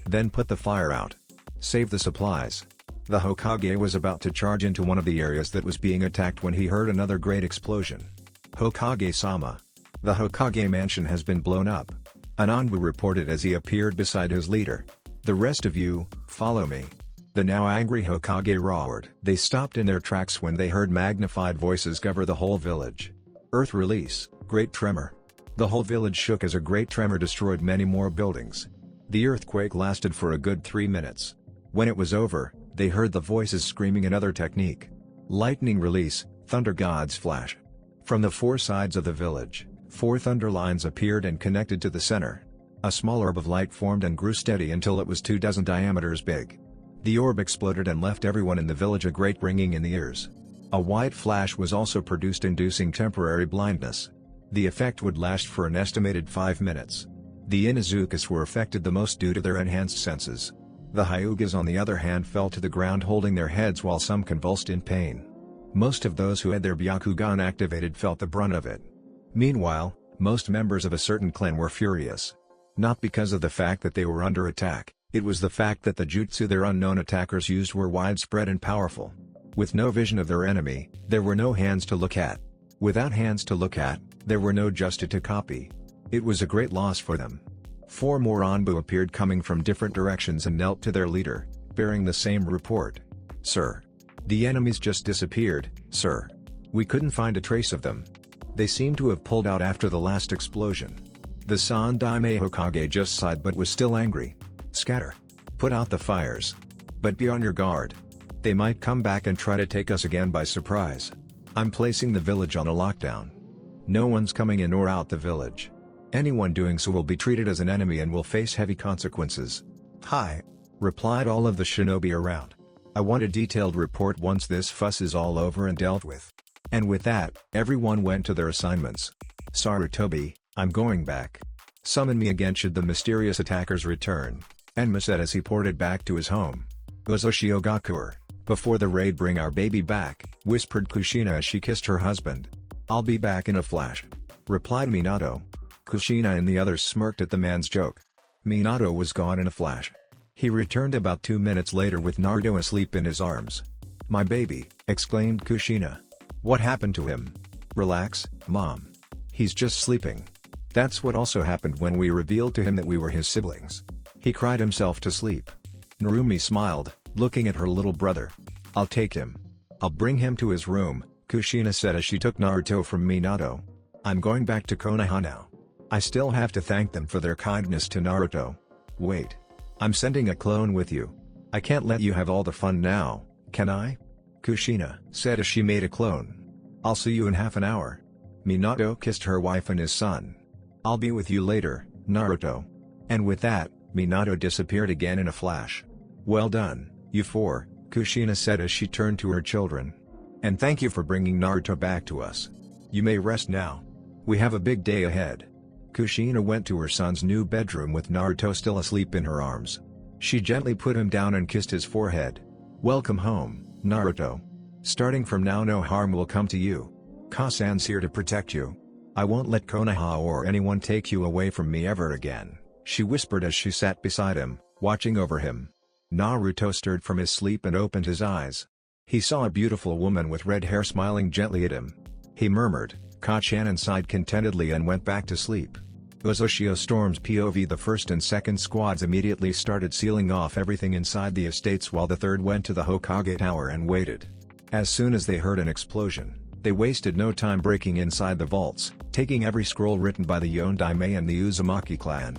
"Then put the fire out. Save the supplies." The Hokage was about to charge into one of the areas that was being attacked when he heard another great explosion. "Hokage-sama. The Hokage mansion has been blown up," an Anbu reported as he appeared beside his leader. "The rest of you, follow me." The now angry Hokage roared. They stopped in their tracks when they heard magnified voices cover the whole village. "Earth release, great tremor." The whole village shook as a great tremor destroyed many more buildings. The earthquake lasted for a good 3 minutes. When it was over, they heard the voices screaming another technique. "Lightning release, thunder gods flash." From the 4 sides of the village, 4 thunder lines appeared and connected to the center. A small orb of light formed and grew steady until it was 24 diameters big. The orb exploded and left everyone in the village a great ringing in the ears. A white flash was also produced, inducing temporary blindness. The effect would last for an estimated 5 minutes. The Inuzukas were affected the most due to their enhanced senses. The Hyugas on the other hand fell to the ground holding their heads while some convulsed in pain. Most of those who had their Byakugan activated felt the brunt of it. Meanwhile, most members of a certain clan were furious. Not because of the fact that they were under attack, it was the fact that the jutsu their unknown attackers used were widespread and powerful. With no vision of their enemy, there were no hands to look at. Without hands to look at, there were no justi to copy. It was a great loss for them. 4 more Anbu appeared coming from different directions and knelt to their leader, bearing the same report. "Sir. The enemies just disappeared, sir. We couldn't find a trace of them. They seem to have pulled out after the last explosion." The Sandaime Hokage just sighed but was still angry. "Scatter. Put out the fires. But be on your guard. They might come back and try to take us again by surprise. I'm placing the village on a lockdown. No one's coming in or out the village. Anyone doing so will be treated as an enemy and will face heavy consequences." "Hi," replied all of the shinobi around. "I want a detailed report once this fuss is all over and dealt with." And with that, everyone went to their assignments. "Sarutobi, I'm going back. Summon me again should the mysterious attackers return," Enma said as he ported back to his home. "Uzoshiogakur, before the raid bring our baby back," whispered Kushina as she kissed her husband. "I'll be back in a flash," replied Minato. Kushina and the others smirked at the man's joke. Minato was gone in a flash. He returned about 2 minutes later with Naruto asleep in his arms. "My baby," exclaimed Kushina. "What happened to him?" "Relax, Mom. He's just sleeping. That's what also happened when we revealed to him that we were his siblings. He cried himself to sleep." Narumi smiled, looking at her little brother. "I'll take him. I'll bring him to his room," Kushina said as she took Naruto from Minato. "I'm going back to Konoha now. I still have to thank them for their kindness to Naruto. Wait. I'm sending a clone with you. I can't let you have all the fun now, can I?" Kushina said as she made a clone. "I'll see you in half an hour." Minato kissed her wife and his son. "I'll be with you later, Naruto." And with that, Minato disappeared again in a flash. "Well done, you four," Kushina said as she turned to her children. "And thank you for bringing Naruto back to us. You may rest now. We have a big day ahead." Kushina went to her son's new bedroom with Naruto still asleep in her arms. She gently put him down and kissed his forehead. "Welcome home, Naruto. Starting from now no harm will come to you. Kasan's here to protect you. I won't let Konoha or anyone take you away from me ever again," she whispered as she sat beside him, watching over him. Naruto stirred from his sleep and opened his eyes. He saw a beautiful woman with red hair smiling gently at him. He murmured, "Kachan," and sighed contentedly and went back to sleep. Uzushio Storm's POV. The first and second squads immediately started sealing off everything inside the estates while the third went to the Hokage tower and waited. As soon as they heard an explosion, they wasted no time breaking inside the vaults, taking every scroll written by the Yondaime and the Uzumaki clan.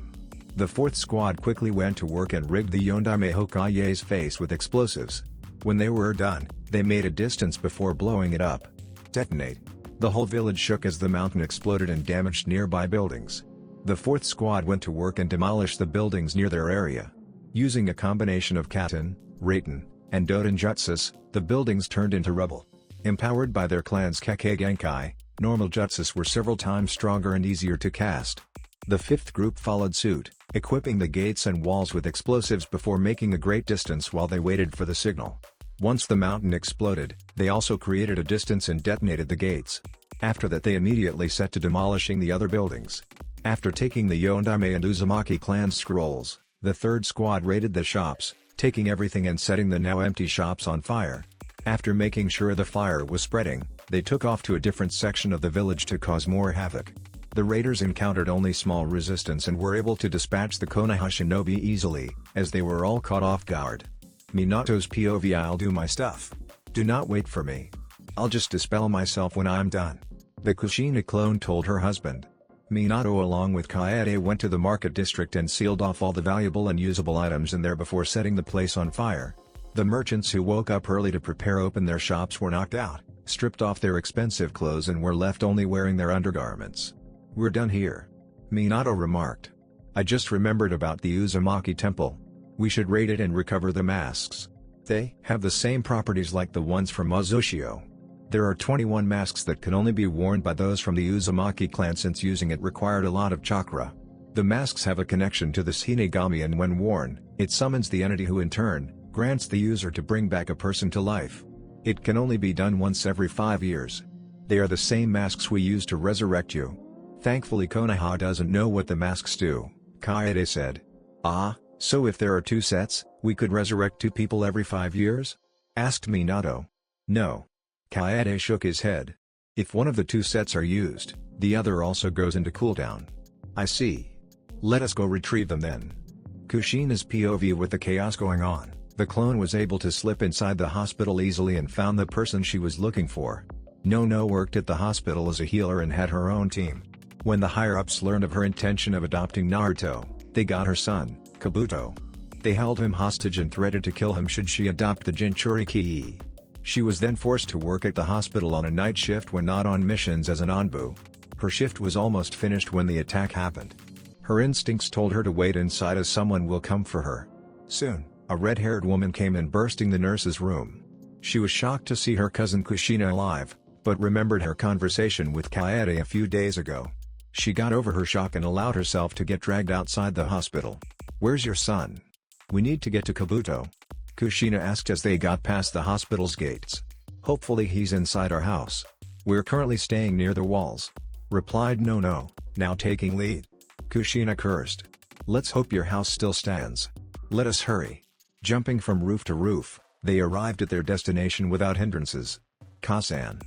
The fourth squad quickly went to work and rigged the Yondaime Hokage's face with explosives. When they were done, they made a distance before blowing it up. Detonate. The whole village shook as the mountain exploded and damaged nearby buildings. The fourth squad went to work and demolished the buildings near their area. Using a combination of Katen, Raiten, and Doden jutsus, the buildings turned into rubble. Empowered by their clan's Kekkei Genkai, normal jutsus were several times stronger and easier to cast. The fifth group followed suit, equipping the gates and walls with explosives before making a great distance while they waited for the signal. Once the mountain exploded, they also created a distance and detonated the gates. After that they immediately set to demolishing the other buildings. After taking the Yondaime and Uzumaki clan's scrolls, the third squad raided the shops, taking everything and setting the now empty shops on fire. After making sure the fire was spreading, they took off to a different section of the village to cause more havoc. The raiders encountered only small resistance and were able to dispatch the Konoha Shinobi easily, as they were all caught off guard. Minato's POV. "I'll do my stuff. Do not wait for me. I'll just dispel myself when I'm done," the Kushina clone told her husband. Minato along with Kaede went to the market district and sealed off all the valuable and usable items in there before setting the place on fire. The merchants who woke up early to prepare open their shops were knocked out, stripped off their expensive clothes and were left only wearing their undergarments. "We're done here," Minato remarked. "I just remembered about the Uzumaki temple. We should raid it and recover the masks. They have the same properties like the ones from Uzushio. There are 21 masks that can only be worn by those from the Uzumaki clan since using it required a lot of chakra. The masks have a connection to the Shinigami and when worn, it summons the entity who in turn, grants the user to bring back a person to life. It can only be done once every 5 years. They are the same masks we use to resurrect you." "Thankfully Konoha doesn't know what the masks do," Kaede said. "Ah, so if there are 2 sets, we could resurrect 2 people every 5 years? Asked Minato. "No." Kaede shook his head. "If one of the 2 sets are used, the other also goes into cooldown." "I see. Let us go retrieve them then." Kushina's POV. With the chaos going on, the clone was able to slip inside the hospital easily and found the person she was looking for. Nono worked at the hospital as a healer and had her own team. When the higher-ups learned of her intention of adopting Naruto, they got her son, Kabuto. They held him hostage and threatened to kill him should she adopt the Jinchuriki. She was then forced to work at the hospital on a night shift when not on missions as an Anbu. Her shift was almost finished when the attack happened. Her instincts told her to wait inside as someone will come for her. Soon, a red-haired woman came in bursting the nurse's room. She was shocked to see her cousin Kushina alive, but remembered her conversation with Kaede a few days ago. She got over her shock and allowed herself to get dragged outside the hospital. "Where's your son? We need to get to Kabuto," Kushina asked as they got past the hospital's gates. "Hopefully he's inside our house. We're currently staying near the walls," replied Nono, now taking lead. Kushina cursed. "Let's hope your house still stands. Let us hurry." Jumping from roof to roof, they arrived at their destination without hindrances. "Kasan.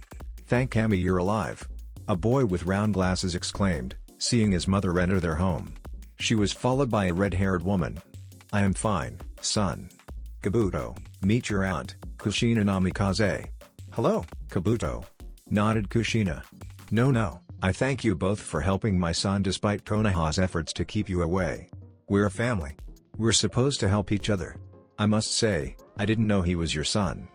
Thank Kami you're alive," a boy with round glasses exclaimed, seeing his mother enter their home. She was followed by a red-haired woman. "I am fine, son. Kabuto, meet your aunt, Kushina Namikaze." "Hello, Kabuto," nodded Kushina. No, I thank you both for helping my son despite Konoha's efforts to keep you away. We're a family. We're supposed to help each other. I must say, I didn't know he was your son."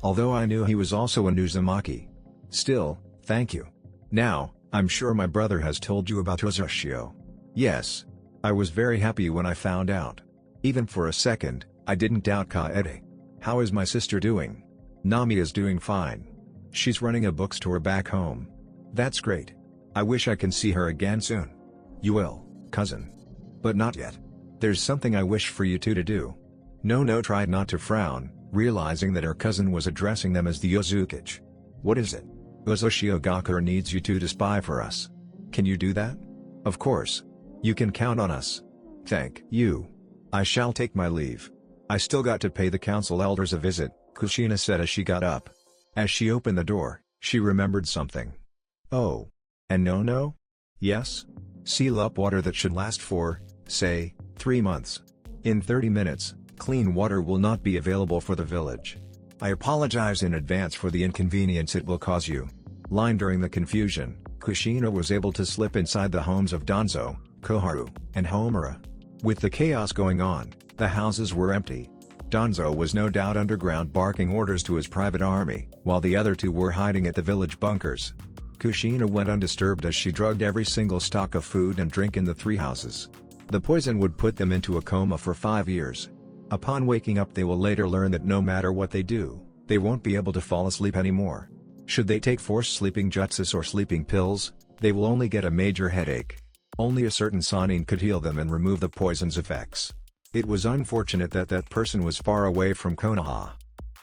although I knew he was also an Uzumaki. Still, thank you. Now, I'm sure my brother has told you about Uzushio. Yes. I was very happy when I found out. Even for a second, I didn't doubt Kaede. How is my sister doing? Nami is doing fine. She's running a bookstore back home. That's great. I wish I can see her again soon. You will, cousin. But not yet. There's something I wish for you two to do. No tried not to frown, realizing that her cousin was addressing them as the Uzukage. What is it? Uzushio Gakure needs you two to spy for us. Can you do that? Of course. You can count on us. Thank you. I shall take my leave. I still got to pay the council elders a visit, Kushina said as she got up. As she opened the door, she remembered something. Oh. And no? Yes? Seal up water that should last for, say, 3 months. In 30 minutes, clean water will not be available for the village. I apologize in advance for the inconvenience it will cause you. Line during the confusion, Kushina was able to slip inside the homes of Danzo, Koharu, and Homura. With the chaos going on, the houses were empty. Danzo was no doubt underground barking orders to his private army, while the other two were hiding at the village bunkers. Kushina went undisturbed as she drugged every single stock of food and drink in the 3 houses. The poison would put them into a coma for 5 years. Upon waking up they will later learn that no matter what they do, they won't be able to fall asleep anymore. Should they take forced sleeping jutsus or sleeping pills, they will only get a major headache. Only a certain sanin could heal them and remove the poison's effects. It was unfortunate that that person was far away from Konoha.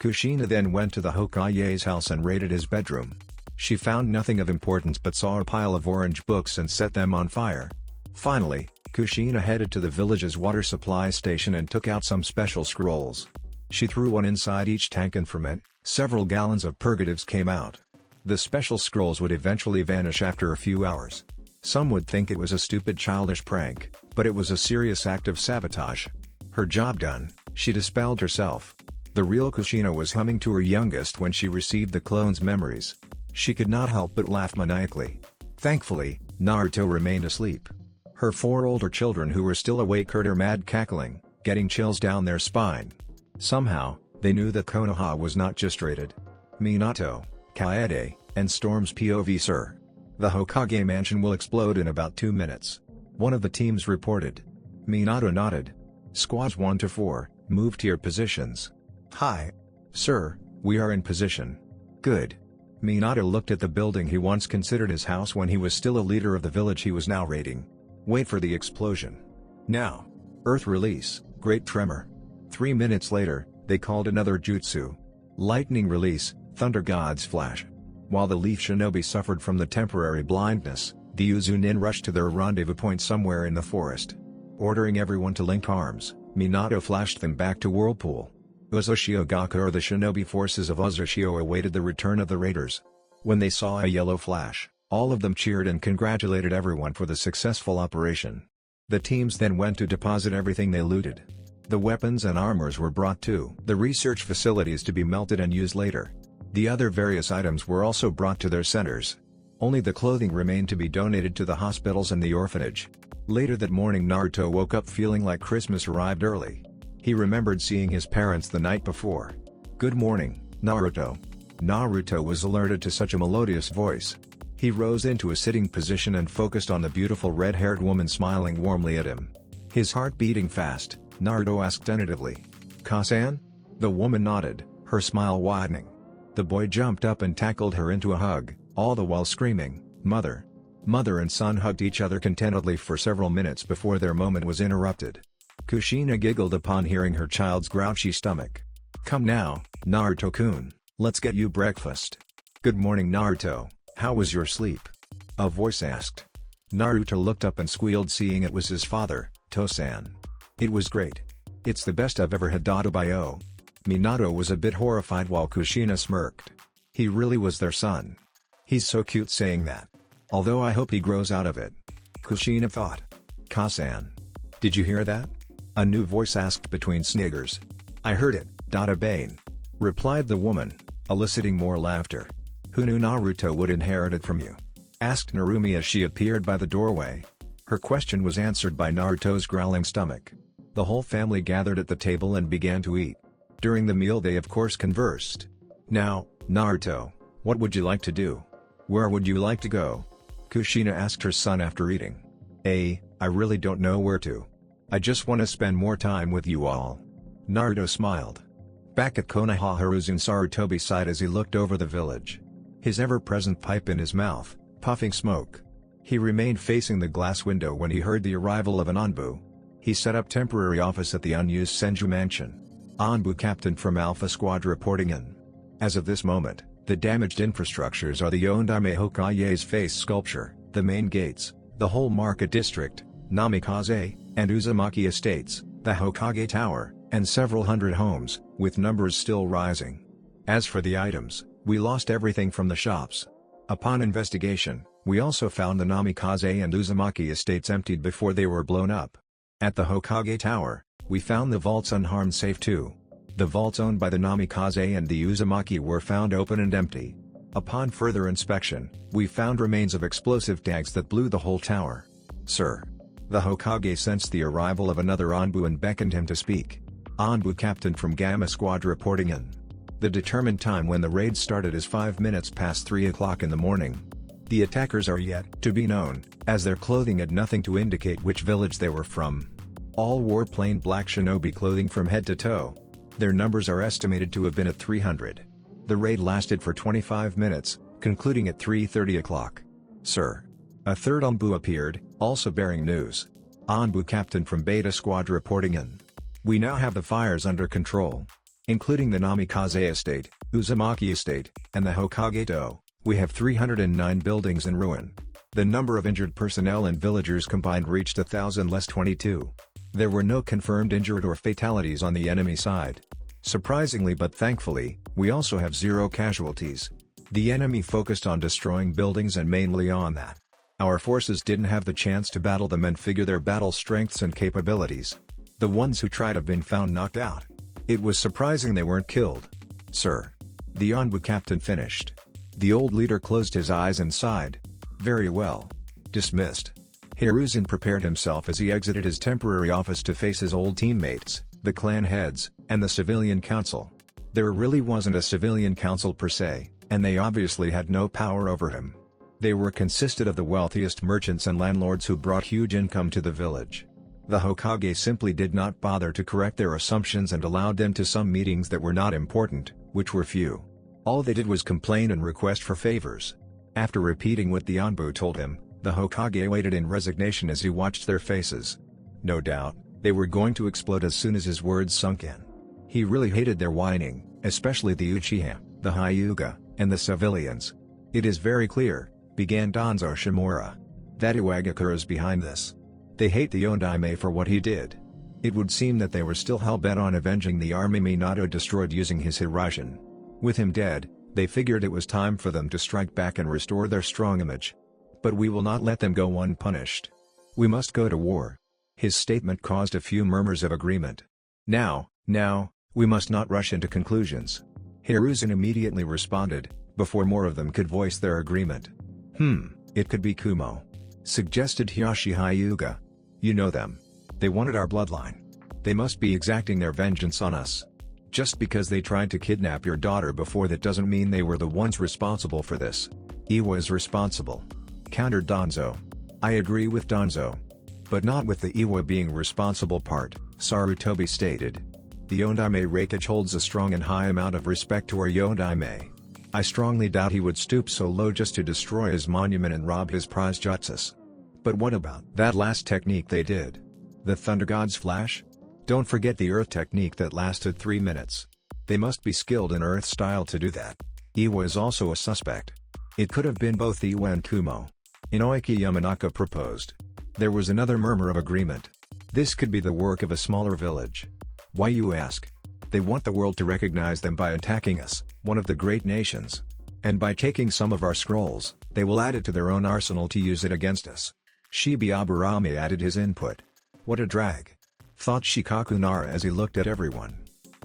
Kushina then went to the Hokage's house and raided his bedroom. She found nothing of importance but saw a pile of orange books and set them on fire. Finally, Kushina headed to the village's water supply station and took out some special scrolls. She threw one inside each tank and from it, several gallons of purgatives came out. The special scrolls would eventually vanish after a few hours. Some would think it was a stupid childish prank, but it was a serious act of sabotage. Her job done, she dispelled herself. The real Kushina was humming to her youngest when she received the clone's memories. She could not help but laugh maniacally. Thankfully, Naruto remained asleep. Her 4 older children who were still awake heard her mad cackling, getting chills down their spine. Somehow, they knew that Konoha was not just raided. Minato, Kaede, and Storm's POV sir. The Hokage mansion will explode in about 2 minutes. One of the teams reported. Minato nodded. Squads 1 to 4, move to your positions. Hi. Sir, we are in position. Good. Minato looked at the building he once considered his house when he was still a leader of the village he was now raiding. Wait for the explosion. Now. Earth release, great tremor. 3 minutes later, they called another jutsu. Lightning release, thunder god's flash. While the leaf shinobi suffered from the temporary blindness, the Uzunin rushed to their rendezvous point somewhere in the forest. Ordering everyone to link arms, Minato flashed them back to Whirlpool. Uzushio Gakure, the shinobi forces of Uzushio, awaited the return of the raiders. When they saw a yellow flash, all of them cheered and congratulated everyone for the successful operation. The teams then went to deposit everything they looted. The weapons and armors were brought to the research facilities to be melted and used later. The other various items were also brought to their centers. Only the clothing remained to be donated to the hospitals and the orphanage. Later that morning, Naruto woke up feeling like Christmas arrived early. He remembered seeing his parents the night before. Good morning, Naruto. Naruto was alerted to such a melodious voice. He rose into a sitting position and focused on the beautiful red-haired woman smiling warmly at him. His heart beating fast, Naruto asked tentatively. "Kasan?" The woman nodded, her smile widening. The boy jumped up and tackled her into a hug, all the while screaming, "Mother!" Mother and son hugged each other contentedly for several minutes before their moment was interrupted. Kushina giggled upon hearing her child's grouchy stomach. "Come now, Naruto-kun, let's get you breakfast." "Good morning, Naruto, how was your sleep?" a voice asked. Naruto looked up and squealed, seeing it was his father, Tosan. "It was great. It's the best I've ever had, Dadabayo." Minato was a bit horrified while Kushina smirked. He really was their son. He's so cute saying that. Although I hope he grows out of it. Kushina thought. "Kasan. Did you hear that?" a new voice asked between sniggers. "I heard it, Dadabain," replied the woman, eliciting more laughter. "Who knew Naruto would inherit it from you?" asked Narumi as she appeared by the doorway. Her question was answered by Naruto's growling stomach. The whole family gathered at the table and began to eat. During the meal they of course conversed. Now, Naruto, what would you like to do? Where would you like to go? Kushina asked her son after eating. I really don't know where to. I just want to spend more time with you all. Naruto smiled. Back at Konoha, Hiruzen Sarutobi sighed as he looked over the village. His ever-present pipe in his mouth, puffing smoke. He remained facing the glass window when he heard the arrival of an Anbu. He set up temporary office at the unused Senju mansion. Anbu captain from Alpha Squad reporting in. As of this moment, the damaged infrastructures are the Yondaime Hokage's face sculpture, the main gates, the whole market district, Namikaze, and Uzumaki estates, the Hokage Tower, and several hundred homes, with numbers still rising. As for the items, we lost everything from the shops. Upon investigation, we also found the Namikaze and Uzumaki estates emptied before they were blown up. At the Hokage Tower, we found the vaults unharmed safe too. The vaults owned by the Namikaze and the Uzumaki were found open and empty. Upon further inspection, we found remains of explosive tags that blew the whole tower. Sir. The Hokage sensed the arrival of another Anbu and beckoned him to speak. Anbu captain from Gamma Squad reporting in. The determined time when the raid started is 5 minutes past 3 o'clock in the morning. The attackers are yet to be known, as their clothing had nothing to indicate which village they were from. All wore plain black shinobi clothing from head to toe. Their numbers are estimated to have been at 300. The raid lasted for 25 minutes, concluding at 3:30 o'clock. Sir. A third Anbu appeared, also bearing news. Anbu captain from Beta Squad reporting in. We now have the fires under control. Including the Namikaze estate, Uzumaki estate, and the Hokage-do, we have 309 buildings in ruin. The number of injured personnel and villagers combined reached 1,000 less 22. There were no confirmed injured or fatalities on the enemy side. Surprisingly but thankfully, we also have 0 casualties. The enemy focused on destroying buildings and mainly on that. Our forces didn't have the chance to battle them and figure their battle strengths and capabilities. The ones who tried have been found knocked out. It was surprising they weren't killed. Sir. The Anbu captain finished. The old leader closed his eyes and sighed. Very well. Dismissed. Hiruzen prepared himself as he exited his temporary office to face his old teammates, the clan heads, and the civilian council. There really wasn't a civilian council per se, and they obviously had no power over him. They were consisted of the wealthiest merchants and landlords who brought huge income to the village. The Hokage simply did not bother to correct their assumptions and allowed them to some meetings that were not important, which were few. All they did was complain and request for favors. After repeating what the Anbu told him, the Hokage waited in resignation as he watched their faces. No doubt, they were going to explode as soon as his words sunk in. He really hated their whining, especially the Uchiha, the Hyuga, and the civilians. It is very clear, began Danzo Shimura, that Iwagakure is behind this. They hate the Yondaime for what he did. It would seem that they were still hell-bent on avenging the army Minato destroyed using his Hiraishin. With him dead, they figured it was time for them to strike back and restore their strong image. But we will not let them go unpunished. We must go to war. His statement caused a few murmurs of agreement. Now, we must not rush into conclusions. Hiruzen immediately responded, before more of them could voice their agreement. It could be Kumo. Suggested Hiyashi Hyuga. You know them. They wanted our bloodline. They must be exacting their vengeance on us. Just because they tried to kidnap your daughter before that doesn't mean they were the ones responsible for this. Iwa is responsible. Countered Danzo. I agree with Danzo. But not with the Iwa being responsible part, Sarutobi stated. The Yondaime Reikage holds a strong and high amount of respect to our Yondaime. I strongly doubt he would stoop so low just to destroy his monument and rob his prize jutsus. But what about that last technique they did? The Thunder God's Flash? Don't forget the Earth technique that lasted 3 minutes. They must be skilled in Earth style to do that. Iwa is also a suspect. It could have been both Iwa and Kumo. Inoiki Yamanaka proposed. There was another murmur of agreement. This could be the work of a smaller village. Why, you ask? They want the world to recognize them by attacking us, one of the great nations. And by taking some of our scrolls, they will add it to their own arsenal to use it against us. Shibi Aburame added his input. What a drag. Thought Shikaku Nara as he looked at everyone.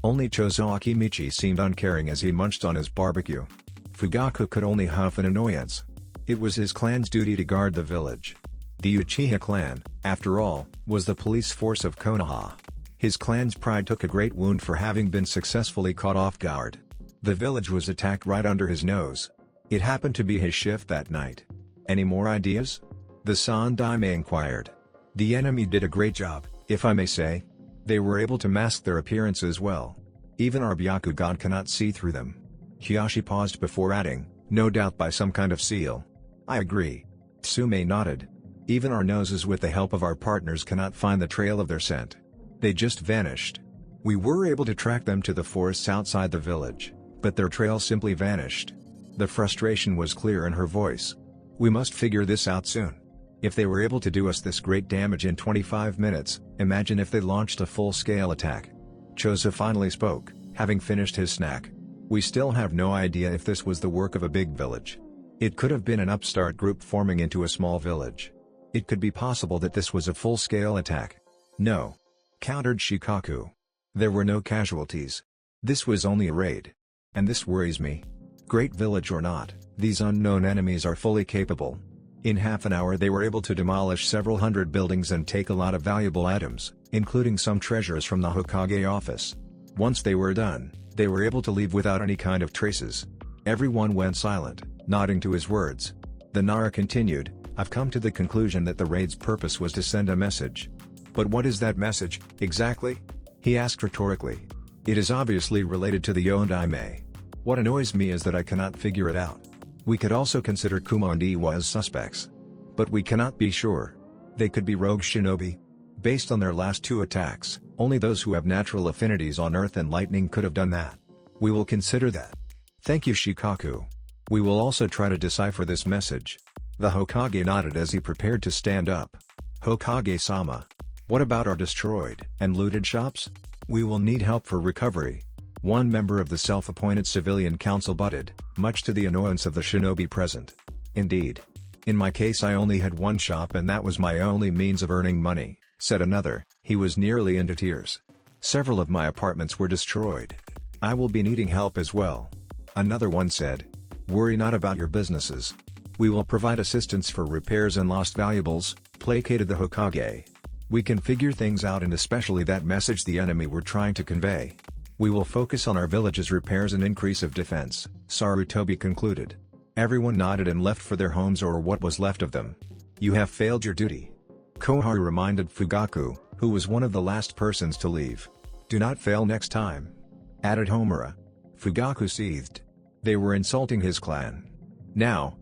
Only Chozo Akimichi seemed uncaring as he munched on his barbecue. Fugaku could only huff in annoyance. It was his clan's duty to guard the village. The Uchiha clan, after all, was the police force of Konoha. His clan's pride took a great wound for having been successfully caught off guard. The village was attacked right under his nose. It happened to be his shift that night. Any more ideas? The Sandaime inquired. The enemy did a great job, if I may say. They were able to mask their appearances well. Even our Byakugan cannot see through them. Hiyashi paused before adding, no doubt by some kind of seal. I agree. Tsume nodded. Even our noses with the help of our partners cannot find the trail of their scent. They just vanished. We were able to track them to the forests outside the village, but their trail simply vanished. The frustration was clear in her voice. We must figure this out soon. If they were able to do us this great damage in 25 minutes, imagine if they launched a full-scale attack. Chosa finally spoke, having finished his snack. We still have no idea if this was the work of a big village. It could have been an upstart group forming into a small village. It could be possible that this was a full-scale attack. No. Countered Shikaku. There were no casualties. This was only a raid. And this worries me. Great village or not, these unknown enemies are fully capable. In half an hour they were able to demolish several hundred buildings and take a lot of valuable items, including some treasures from the Hokage office. Once they were done, they were able to leave without any kind of traces. Everyone went silent, nodding to his words. The Nara continued, I've come to the conclusion that the raid's purpose was to send a message. But what is that message, exactly? He asked rhetorically. It is obviously related to the Yondaime. What annoys me is that I cannot figure it out. We could also consider Kuma and Iwa as suspects. But we cannot be sure. They could be rogue shinobi. Based on their last two attacks, only those who have natural affinities on earth and lightning could have done that. We will consider that. Thank you, Shikaku. We will also try to decipher this message. The Hokage nodded as he prepared to stand up. Hokage-sama. What about our destroyed and looted shops? We will need help for recovery. One member of the self-appointed civilian council butted, much to the annoyance of the shinobi present. Indeed. In my case I only had one shop and that was my only means of earning money, said another. He was nearly into tears. Several of my apartments were destroyed. I will be needing help as well. Another one said. Worry not about your businesses. We will provide assistance for repairs and lost valuables, placated the Hokage. We can figure things out and especially that message the enemy were trying to convey. We will focus on our village's repairs and increase of defense, Sarutobi concluded. Everyone nodded and left for their homes or what was left of them. You have failed your duty. Koharu reminded Fugaku, who was one of the last persons to leave. Do not fail next time. Added Homura. Fugaku seethed. They were insulting his clan. Now,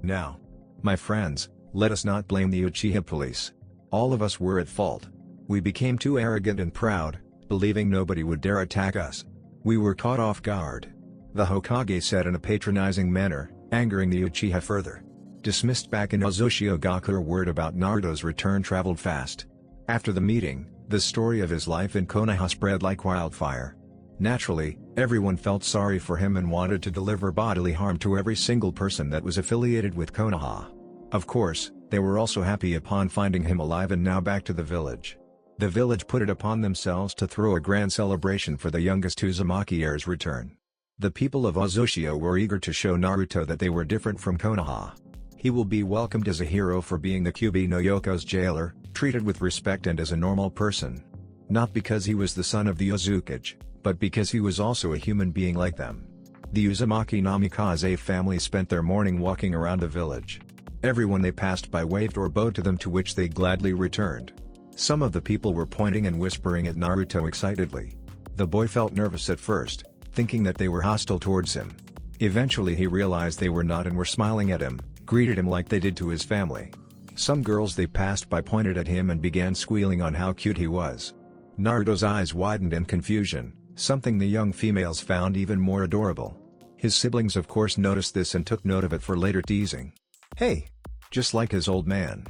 my friends, let us not blame the Uchiha police. All of us were at fault. We became too arrogant and proud, believing nobody would dare attack us. We were caught off guard. The Hokage said in a patronizing manner, angering the Uchiha further. Dismissed back in Uzumaki, word about Naruto's return traveled fast. After the meeting, the story of his life in Konoha spread like wildfire. Naturally, everyone felt sorry for him and wanted to deliver bodily harm to every single person that was affiliated with Konoha. Of course, they were also happy upon finding him alive and now back to the village. The village put it upon themselves to throw a grand celebration for the youngest Uzumaki heir's return. The people of Uzushio were eager to show Naruto that they were different from Konoha. He will be welcomed as a hero for being the Kyubi no Yoko's jailer, treated with respect and as a normal person. Not because he was the son of the Uzukage, but because he was also a human being like them. The Uzumaki Namikaze family spent their morning walking around the village. Everyone they passed by waved or bowed to them, to which they gladly returned. Some of the people were pointing and whispering at Naruto excitedly. The boy felt nervous at first, thinking that they were hostile towards him. Eventually he realized they were not and were smiling at him, greeted him like they did to his family. Some girls they passed by pointed at him and began squealing on how cute he was. Naruto's eyes widened in confusion, something the young females found even more adorable. His siblings of course noticed this and took note of it for later teasing. Hey! Just like his old man.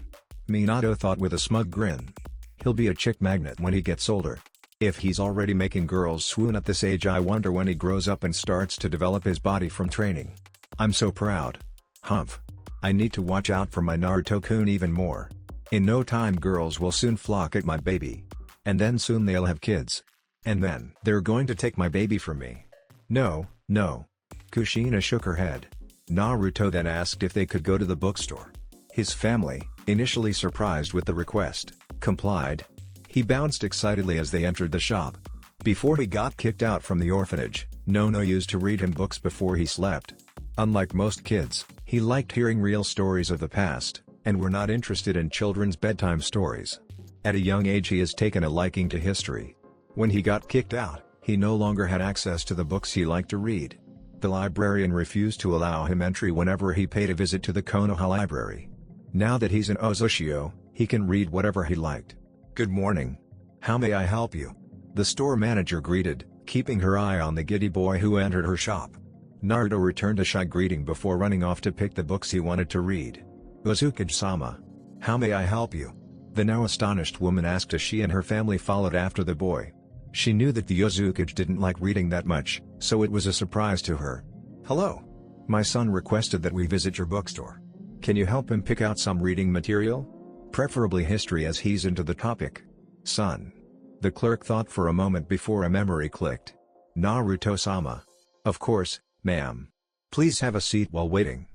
Minato thought with a smug grin. He'll be a chick magnet when he gets older. If he's already making girls swoon at this age, I wonder when he grows up and starts to develop his body from training. I'm so proud. Humph. I need to watch out for my Naruto-kun even more. In no time girls will soon flock at my baby. And then soon they'll have kids. And then they're going to take my baby from me. No. Kushina shook her head. Naruto then asked if they could go to the bookstore. His family, initially surprised with the request, complied. He bounced excitedly as they entered the shop. Before he got kicked out from the orphanage, Nono used to read him books before he slept. Unlike most kids, he liked hearing real stories of the past, and were not interested in children's bedtime stories. At a young age he has taken a liking to history. When he got kicked out, he no longer had access to the books he liked to read. The librarian refused to allow him entry whenever he paid a visit to the Konoha library. Now that he's in Ozushio, he can read whatever he liked. "Good morning. How may I help you?" the store manager greeted, keeping her eye on the giddy boy who entered her shop. Naruto returned a shy greeting before running off to pick the books he wanted to read. "Uzukage-sama. How may I help you?" the now astonished woman asked as she and her family followed after the boy. She knew that the Uzukage didn't like reading that much, so it was a surprise to her. "Hello. My son requested that we visit your bookstore. Can you help him pick out some reading material? Preferably history as he's into the topic." "Son." The clerk thought for a moment before a memory clicked. "Naruto-sama. Of course, ma'am. Please have a seat while waiting.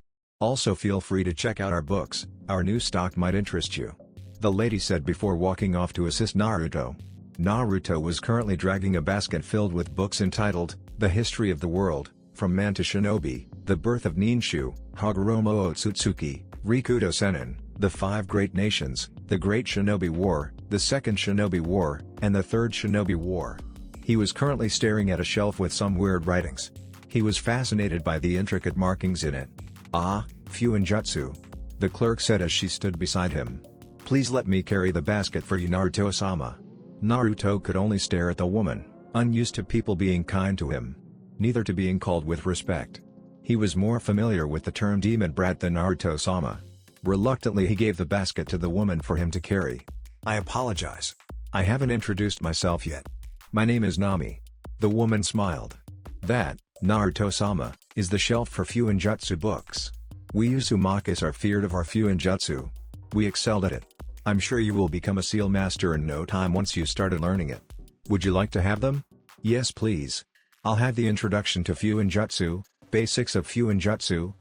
Also feel free to check out our books, our new stock might interest you," the lady said before walking off to assist Naruto. Naruto was currently dragging a basket filled with books entitled, The History of the World, From Man to Shinobi, The Birth of Ninshu, Hagoromo Otsutsuki, Rikudo Senin, The Five Great Nations, The Great Shinobi War, The Second Shinobi War, and The Third Shinobi War. He was currently staring at a shelf with some weird writings. He was fascinated by the intricate markings in it. "Ah, Fuinjutsu," the clerk said as she stood beside him. "Please let me carry the basket for you, Naruto-sama." Naruto could only stare at the woman, unused to people being kind to him. Neither to being called with respect. He was more familiar with the term demon brat than Naruto-sama. Reluctantly he gave the basket to the woman for him to carry. "I apologize. I haven't introduced myself yet. My name is Nami." The woman smiled. "That, Naruto-sama, is the shelf for Fuinjutsu books. We Uzumakis are feared of our Fuinjutsu. We excelled at it. I'm sure you will become a seal master in no time once you started learning it. Would you like to have them?" "Yes please. I'll have the introduction to Fuinjutsu, basics of Fuinjutsu,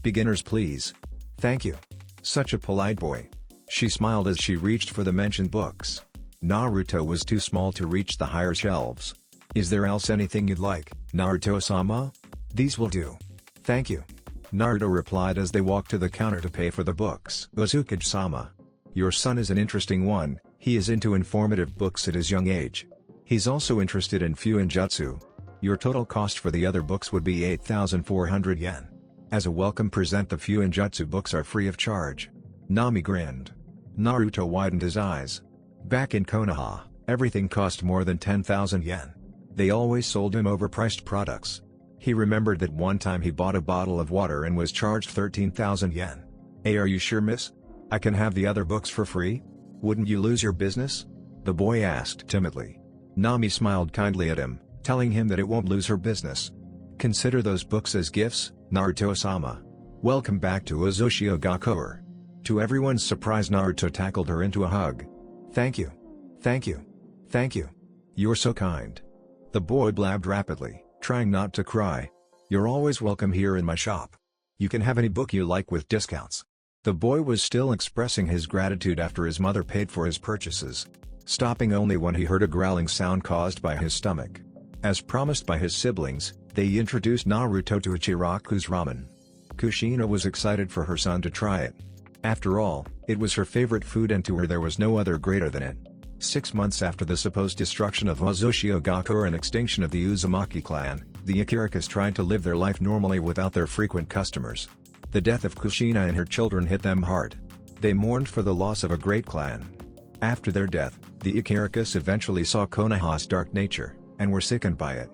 beginners please." "Thank you. Such a polite boy." She smiled as she reached for the mentioned books. Naruto was too small to reach the higher shelves. "Is there else anything you'd like, Naruto-sama?" "These will do. Thank you." Naruto replied as they walked to the counter to pay for the books. "Uzukage-sama. Your son is an interesting one, he is into informative books at his young age. He's also interested in Fuinjutsu. Your total cost for the other books would be 8,400 yen. As a welcome present the Fuinjutsu books are free of charge." Nami grinned. Naruto widened his eyes. Back in Konoha, everything cost more than 10,000 yen. They always sold him overpriced products. He remembered that one time he bought a bottle of water and was charged 13,000 yen. "Hey, are you sure, miss? I can have the other books for free? Wouldn't you lose your business?" the boy asked timidly. Nami smiled kindly at him, telling him that it won't lose her business. "Consider those books as gifts, Naruto-sama. Welcome back to Uzushio Gakure." To everyone's surprise Naruto tackled her into a hug. "Thank you. Thank you. Thank you. You're so kind." The boy blabbed rapidly, trying not to cry. "You're always welcome here in my shop. You can have any book you like with discounts." The boy was still expressing his gratitude after his mother paid for his purchases, stopping only when he heard a growling sound caused by his stomach. As promised by his siblings, they introduced Naruto to Ichiraku's ramen. Kushina was excited for her son to try it. After all, it was her favorite food and to her there was no other greater than it. 6 months after the supposed destruction of Uzushio Gakure and extinction of the Uzumaki clan, the Ikirakas tried to live their life normally without their frequent customers. The death of Kushina and her children hit them hard. They mourned for the loss of a great clan. After their death, the Ikirakas eventually saw Konoha's dark nature, and were sickened by it.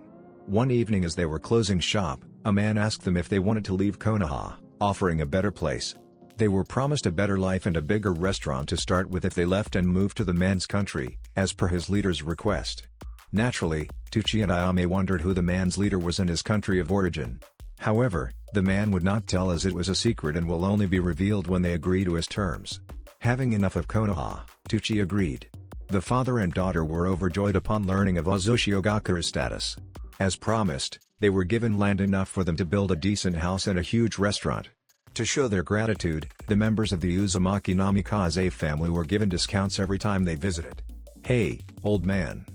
One evening as they were closing shop, a man asked them if they wanted to leave Konoha, offering a better place. They were promised a better life and a bigger restaurant to start with if they left and moved to the man's country, as per his leader's request. Naturally, Tucci and Ayame wondered who the man's leader was and his country of origin. However, the man would not tell as it was a secret and will only be revealed when they agree to his terms. Having enough of Konoha, Tucci agreed. The father and daughter were overjoyed upon learning of Uzushio Gakure's status. As promised, they were given land enough for them to build a decent house and a huge restaurant. To show their gratitude, the members of the Uzumaki Namikaze family were given discounts every time they visited. "Hey, old man.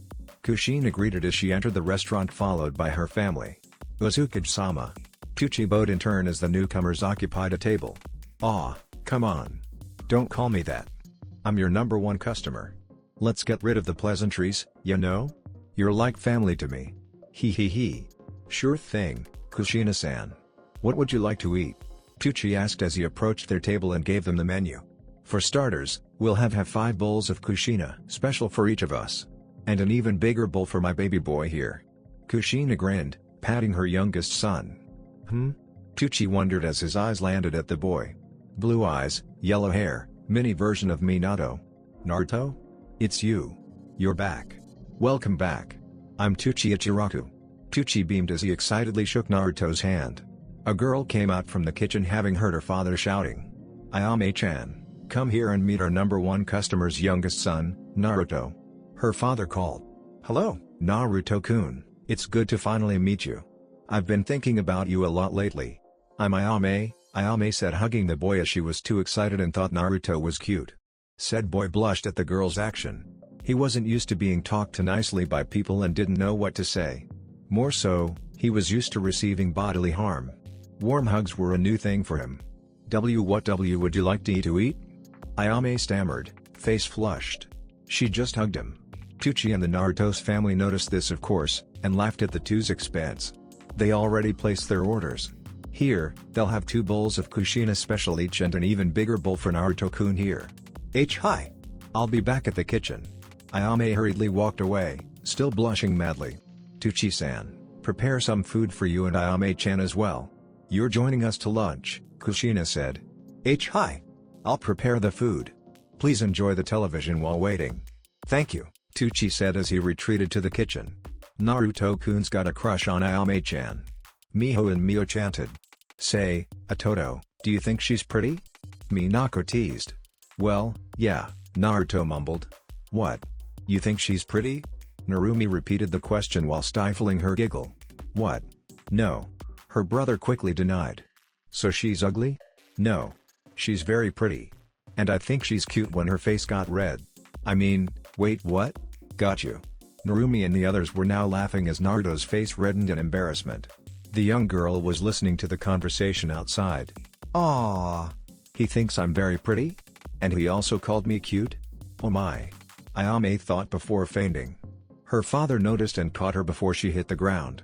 Kushina greeted as she entered the restaurant followed by her family. Uzumaki-sama. Tucci bowed in turn as the newcomers occupied a table. Aw, come on. Don't call me that. I'm your #1 customer. Let's get rid of the pleasantries, you know? You're like family to me. Hee hee hee. Sure thing, Kushina-san. What would you like to eat? Tucci asked as he approached their table and gave them the menu. For starters, we'll have 5 bowls of Kushina, special for each of us. And an even bigger bowl for my baby boy here. Kushina grinned, patting her youngest son. Tucci wondered as his eyes landed at the boy. Blue eyes, yellow hair, mini version of Minato. Naruto? It's you. You're back. Welcome back. I'm Tucci Ichiraku. Tucci beamed as he excitedly shook Naruto's hand. A girl came out from the kitchen having heard her father shouting. Ayame-chan, come here and meet our #1 customer's youngest son, Naruto. Her father called. Hello, Naruto-kun, it's good to finally meet you. I've been thinking about you a lot lately. I'm Ayame, Ayame said hugging the boy as she was too excited and thought Naruto was cute. Said boy blushed at the girl's action. He wasn't used to being talked to nicely by people and didn't know what to say. More so, he was used to receiving bodily harm. Warm hugs were a new thing for him. What would you like to eat? Ayame stammered, face flushed. She just hugged him. Tucci and the Naruto's family noticed this of course, and laughed at the two's expense. They already placed their orders. Here, they'll have 2 bowls of Kushina special each and an even bigger bowl for Naruto-kun here. Hi. I'll be back at the kitchen. Ayame hurriedly walked away, still blushing madly. Tucci-san, prepare some food for you and Ayame-chan as well. You're joining us to lunch, Kushina said. Hi. I'll prepare the food. Please enjoy the television while waiting. Thank you, Tucci said as he retreated to the kitchen. Naruto-kun's got a crush on Ayame-chan. Miho and Mio chanted. Say, Atoto, do you think she's pretty? Minako teased. Well, yeah, Naruto mumbled. What? You think she's pretty? Narumi repeated the question while stifling her giggle. What? No. Her brother quickly denied. So she's ugly? No. She's very pretty. And I think she's cute when her face got red. I mean, wait what? Got you. Narumi and the others were now laughing as Naruto's face reddened in embarrassment. The young girl was listening to the conversation outside. Aww. He thinks I'm very pretty? And he also called me cute? Oh my. Ayame thought before fainting. Her father noticed and caught her before she hit the ground.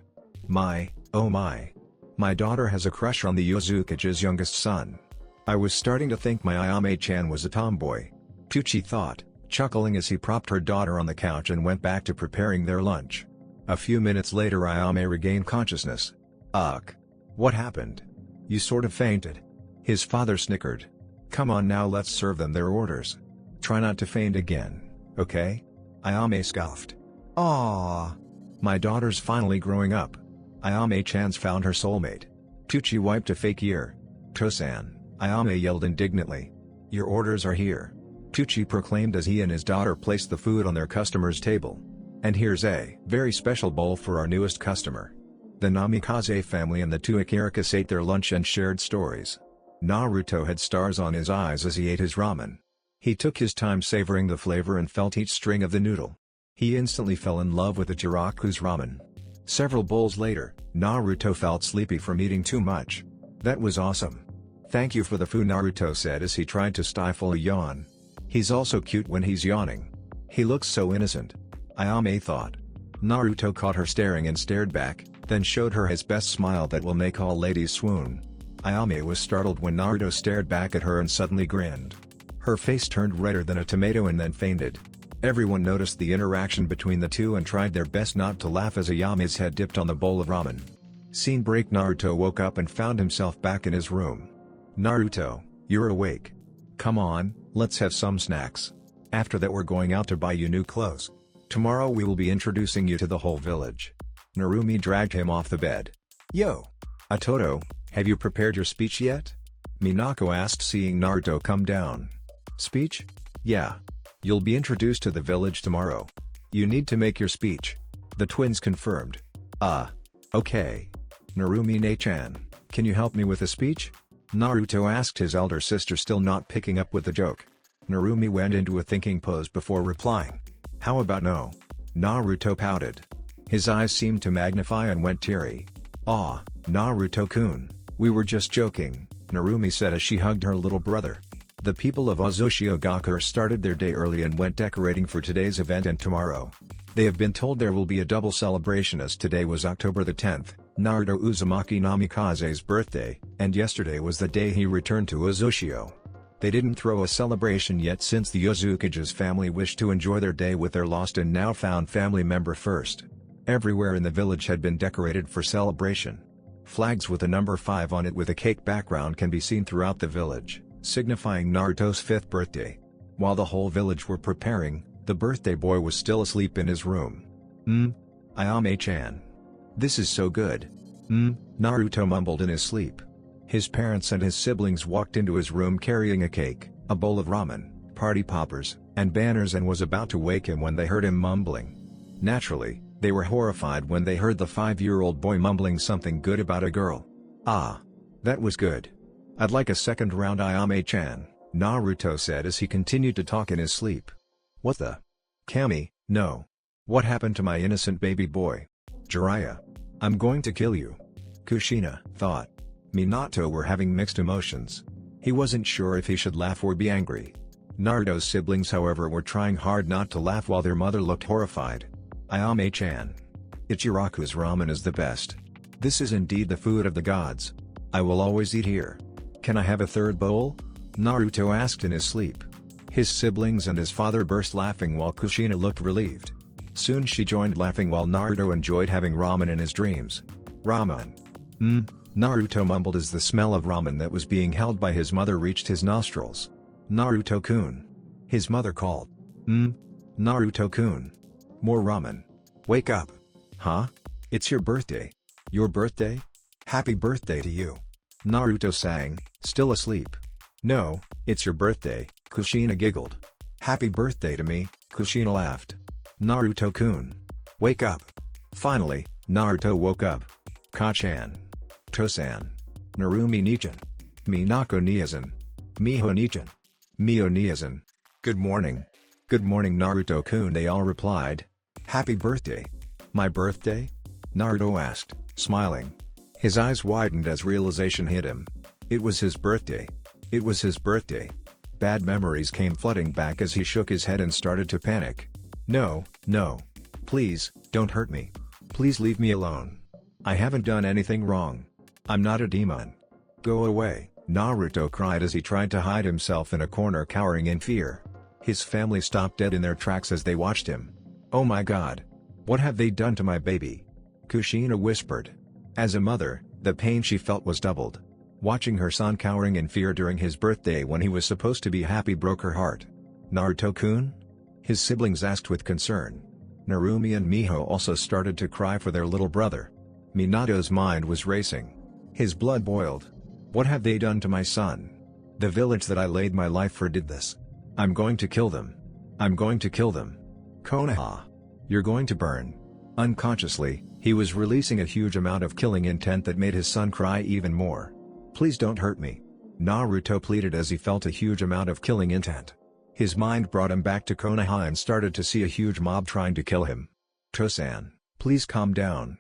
Oh my. My daughter has a crush on the Uzukage's youngest son. I was starting to think my Ayame-chan was a tomboy. Tucci thought, chuckling as he propped her daughter on the couch and went back to preparing their lunch. A few minutes later Ayame regained consciousness. Ugh. What happened? You sort of fainted. His father snickered. Come on now, let's serve them their orders. Try not to faint again, okay? Ayame scoffed. Aww. My daughter's finally growing up. Ayame-chan's found her soulmate. Tucci wiped a fake ear. Tosan, Ayame yelled indignantly. Your orders are here. Tucci proclaimed as he and his daughter placed the food on their customer's table. And here's a very special bowl for our newest customer. The Namikaze family and the two Ikarikas ate their lunch and shared stories. Naruto had stars on his eyes as he ate his ramen. He took his time savoring the flavor and felt each string of the noodle. He instantly fell in love with Ichiraku's ramen. Several bowls later, Naruto felt sleepy from eating too much. That was awesome. Thank you for the food, Naruto said as he tried to stifle a yawn. He's also cute when he's yawning. He looks so innocent. Ayame thought. Naruto caught her staring and stared back, then showed her his best smile that will make all ladies swoon. Ayame was startled when Naruto stared back at her and suddenly grinned. Her face turned redder than a tomato and then fainted. Everyone noticed the interaction between the two and tried their best not to laugh as Ayame's head dipped on the bowl of ramen. Scene break. Naruto woke up and found himself back in his room. Naruto, you're awake. Come on, let's have some snacks. After that we're going out to buy you new clothes. Tomorrow we will be introducing you to the whole village. Narumi dragged him off the bed. Yo! Atoto, have you prepared your speech yet? Minako asked seeing Naruto come down. Speech? Yeah. You'll be introduced to the village tomorrow. You need to make your speech. The twins confirmed. Okay. Narumi-ne-chan, can you help me with a speech? Naruto asked his elder sister, still not picking up with the joke. Narumi went into a thinking pose before replying. How about no? Naruto pouted. His eyes seemed to magnify and went teary. "Ah, Naruto-kun, we were just joking," Narumi said as she hugged her little brother. The people of Uzumaki started their day early and went decorating for today's event and tomorrow. They have been told there will be a double celebration as today was October the 10th, Naruto Uzumaki Namikaze's birthday, and yesterday was the day he returned to Uzumaki. They didn't throw a celebration yet since the Uzukage's family wished to enjoy their day with their lost and now found family member first. Everywhere in the village had been decorated for celebration. Flags with the number 5 on it with a cake background can be seen throughout the village, signifying Naruto's 5th birthday. While the whole village were preparing, the birthday boy was still asleep in his room. Ayame-chan. This is so good. Naruto mumbled in his sleep. His parents and his siblings walked into his room carrying a cake, a bowl of ramen, party poppers, and banners and was about to wake him when they heard him mumbling. Naturally, they were horrified when they heard the 5-year-old boy mumbling something good about a girl. "Ah. That was good. I'd like a second round, Ayame-chan," Naruto said as he continued to talk in his sleep. "What the? Kami, no. What happened to my innocent baby boy? Jiraiya. I'm going to kill you." Kushina thought. Minato were having mixed emotions. He wasn't sure if he should laugh or be angry. Naruto's siblings however were trying hard not to laugh while their mother looked horrified. "Ayame-chan. Ichiraku's ramen is the best. This is indeed the food of the gods. I will always eat here. Can I have a third bowl?" Naruto asked in his sleep. His siblings and his father burst laughing while Kushina looked relieved. Soon she joined laughing while Naruto enjoyed having ramen in his dreams. "Ramen. Naruto mumbled as the smell of ramen that was being held by his mother reached his nostrils. "Naruto-kun." His mother called. Naruto-kun. More ramen. Wake up." "Huh? It's your birthday." "Your birthday? Happy birthday to you." Naruto sang, still asleep. "No, it's your birthday," Kushina giggled. "Happy birthday to me," Kushina laughed. "Naruto-kun. Wake up." Finally, Naruto woke up. "Ka-chan. To-san. Narumi-nichan. Minako-nichan. Miho-nichan. Mio-nichan. Good morning." "Good morning, Naruto-kun," they all replied. "Happy birthday." "My birthday?" Naruto asked, smiling. His eyes widened as realization hit him. It was his birthday. It was his birthday. Bad memories came flooding back as he shook his head and started to panic. No. Please, don't hurt me. Please leave me alone. I haven't done anything wrong. I'm not a demon. Go away," Naruto cried as he tried to hide himself in a corner cowering in fear. His family stopped dead in their tracks as they watched him. "Oh my god. What have they done to my baby?" Kushina whispered. As a mother, the pain she felt was doubled. Watching her son cowering in fear during his birthday when he was supposed to be happy broke her heart. "Naruto-kun?" his siblings asked with concern. Narumi and Miho also started to cry for their little brother. Minato's mind was racing. His blood boiled. What have they done to my son? The village that I laid my life for did this. I'm going to kill them. I'm going to kill them. Konoha. You're going to burn. Unconsciously, he was releasing a huge amount of killing intent that made his son cry even more. Please don't hurt me. Naruto pleaded as he felt a huge amount of killing intent. His mind brought him back to Konoha and started to see a huge mob trying to kill him. To-san, please calm down.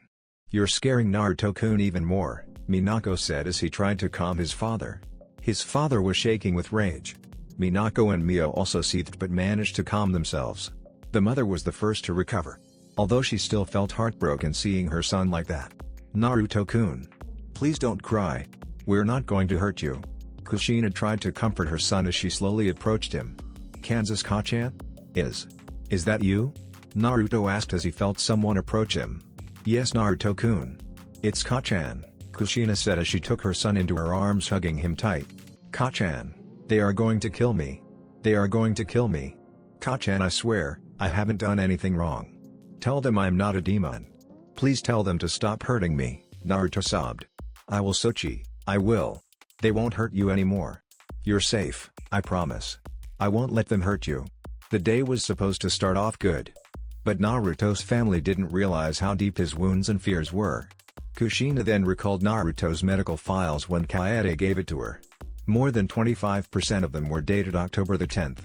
You're scaring Naruto-kun even more, Minako said as he tried to calm his father. His father was shaking with rage. Minako and Mio also seethed but managed to calm themselves. The mother was the first to recover. Although she still felt heartbroken seeing her son like that. Naruto-kun. Please don't cry. We're not going to hurt you. Kushina tried to comfort her son as she slowly approached him. Kansas Ka-chan? Is that you? Naruto asked as he felt someone approach him. Yes, Naruto-kun. It's Ka-chan, Kushina said as she took her son into her arms, hugging him tight. Ka-chan, they are going to kill me. They are going to kill me. Ka-chan, I swear, I haven't done anything wrong. Tell them I'm not a demon. Please tell them to stop hurting me, Naruto sobbed. I will, Sochi, I will. They won't hurt you anymore. You're safe, I promise. I won't let them hurt you. The day was supposed to start off good. But Naruto's family didn't realize how deep his wounds and fears were. Kushina then recalled Naruto's medical files when Kaede gave it to her. More than 25% of them were dated October the 10th.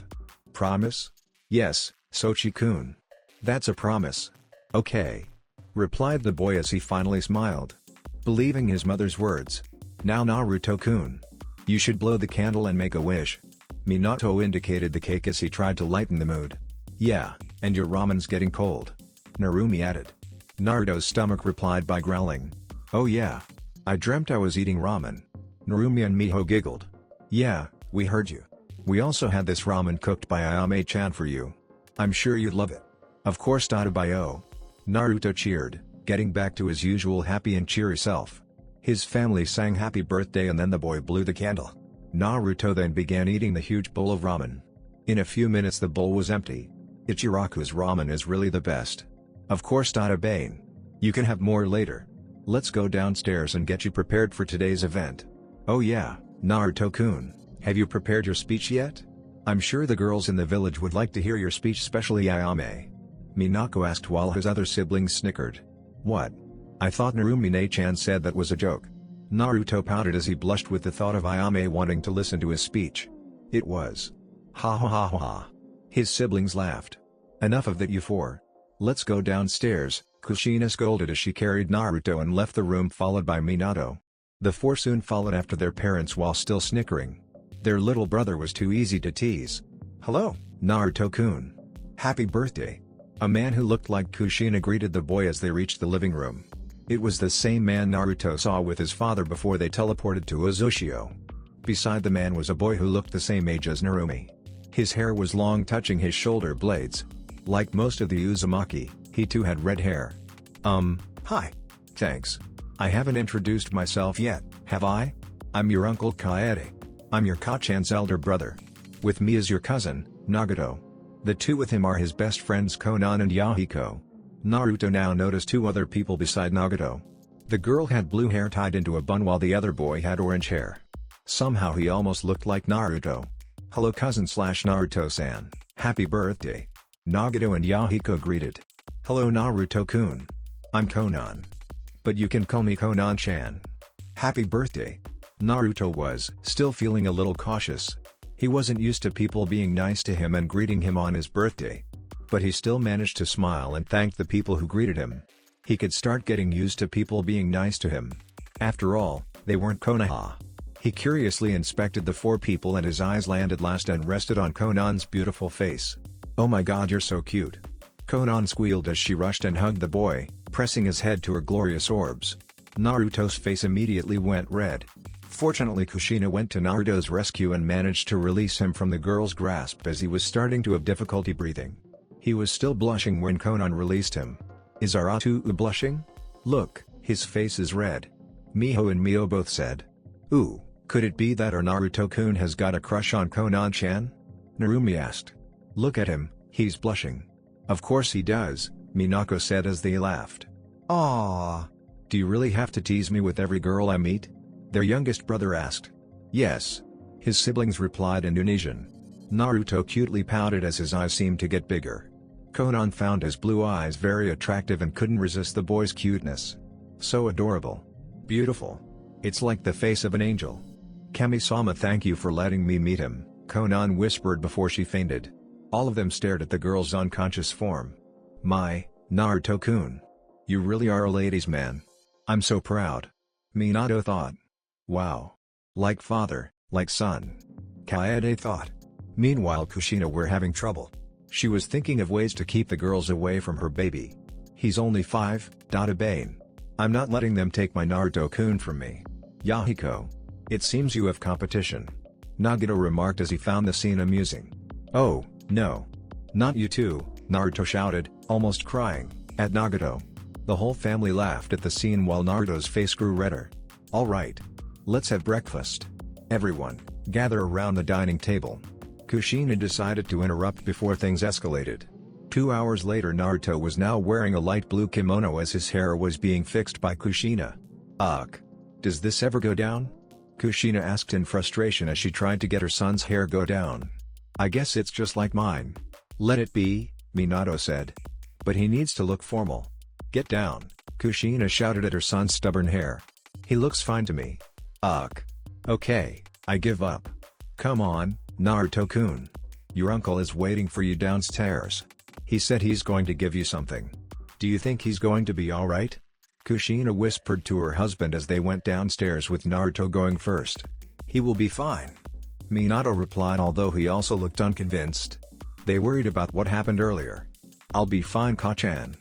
Promise? Yes, Sochi-kun. That's a promise. Okay. Replied the boy as he finally smiled, believing his mother's words. Now Naruto-kun. You should blow the candle and make a wish. Minato indicated the cake as he tried to lighten the mood. Yeah, and your ramen's getting cold. Narumi added. Naruto's stomach replied by growling. Oh yeah. I dreamt I was eating ramen. Narumi and Miho giggled. Yeah, we heard you. We also had this ramen cooked by Ayame-chan for you. I'm sure you'd love it. Of course. Bio. Naruto cheered, getting back to his usual happy and cheery self. His family sang happy birthday and then the boy blew the candle. Naruto then began eating the huge bowl of ramen. In a few minutes the bowl was empty. Ichiraku's ramen is really the best. Of course. Bane. You can have more later. Let's go downstairs and get you prepared for today's event. Oh yeah, Naruto-kun, have you prepared your speech yet? I'm sure the girls in the village would like to hear your speech, especially Ayame. Minako asked while his other siblings snickered. What? I thought Narumi-chan said that was a joke. Naruto pouted as he blushed with the thought of Ayame wanting to listen to his speech. It was. Ha ha ha ha. His siblings laughed. Enough of that, you four. Let's go downstairs, Kushina scolded as she carried Naruto and left the room followed by Minato. The four soon followed after their parents while still snickering. Their little brother was too easy to tease. Hello, Naruto-kun. Happy birthday. A man who looked like Kushina greeted the boy as they reached the living room. It was the same man Naruto saw with his father before they teleported to Uzushio. Beside the man was a boy who looked the same age as Narumi. His hair was long, touching his shoulder blades. Like most of the Uzumaki, he too had red hair. Hi. Thanks. I haven't introduced myself yet, have I? I'm your uncle Kaede. I'm your Kachan's elder brother. With me is your cousin, Nagato. The two with him are his best friends Konan and Yahiko. Naruto now noticed two other people beside Nagato. The girl had blue hair tied into a bun while the other boy had orange hair. Somehow he almost looked like Naruto. Hello cousin/Naruto-san, happy birthday. Nagato and Yahiko greeted. Hello Naruto-kun. I'm Konan. But you can call me Konan-chan. Happy birthday. Naruto was still feeling a little cautious. He wasn't used to people being nice to him and greeting him on his birthday. But he still managed to smile and thank the people who greeted him. He could start getting used to people being nice to him. After all, they weren't Konoha. He curiously inspected the four people and his eyes landed last and rested on Konan's beautiful face. Oh my god, you're so cute. Konan squealed as she rushed and hugged the boy, pressing his head to her glorious orbs. Naruto's face immediately went red. Fortunately Kushina went to Naruto's rescue and managed to release him from the girl's grasp as he was starting to have difficulty breathing. He was still blushing when Konan released him. Is Aratu blushing? Look, his face is red. Miho and Mio both said. Ooh, could it be that our Naruto-kun has got a crush on Konan-chan? Narumi asked. Look at him, he's blushing. Of course he does, Minako said as they laughed. Aww. Do you really have to tease me with every girl I meet? Their youngest brother asked. Yes. His siblings replied in Indonesian. Naruto cutely pouted as his eyes seemed to get bigger. Konan found his blue eyes very attractive and couldn't resist the boy's cuteness. So adorable. Beautiful. It's like the face of an angel. Kami-sama, thank you for letting me meet him, Konan whispered before she fainted. All of them stared at the girl's unconscious form. My, Naruto-kun. You really are a ladies' man. I'm so proud. Minato thought. Wow. Like father, like son. Kaede thought. Meanwhile Kushina were having trouble. She was thinking of ways to keep the girls away from her baby. He's only 5, Bane. I'm not letting them take my Naruto-kun from me. Yahiko. It seems you have competition. Nagato remarked as he found the scene amusing. Oh, no. Not you too, Naruto shouted, almost crying, at Nagato. The whole family laughed at the scene while Naruto's face grew redder. Alright. Let's have breakfast. Everyone, gather around the dining table. Kushina decided to interrupt before things escalated. 2 hours later Naruto was now wearing a light blue kimono as his hair was being fixed by Kushina. Ugh. Does this ever go down? Kushina asked in frustration as she tried to get her son's hair go down. I guess it's just like mine. Let it be, Minato said. But he needs to look formal. Get down, Kushina shouted at her son's stubborn hair. He looks fine to me. Ugh. Okay, I give up. Come on, Naruto-kun. Your uncle is waiting for you downstairs. He said he's going to give you something. Do you think he's going to be alright? Kushina whispered to her husband as they went downstairs with Naruto going first. He will be fine. Minato replied, although he also looked unconvinced. They worried about what happened earlier. I'll be fine, Ko-chan.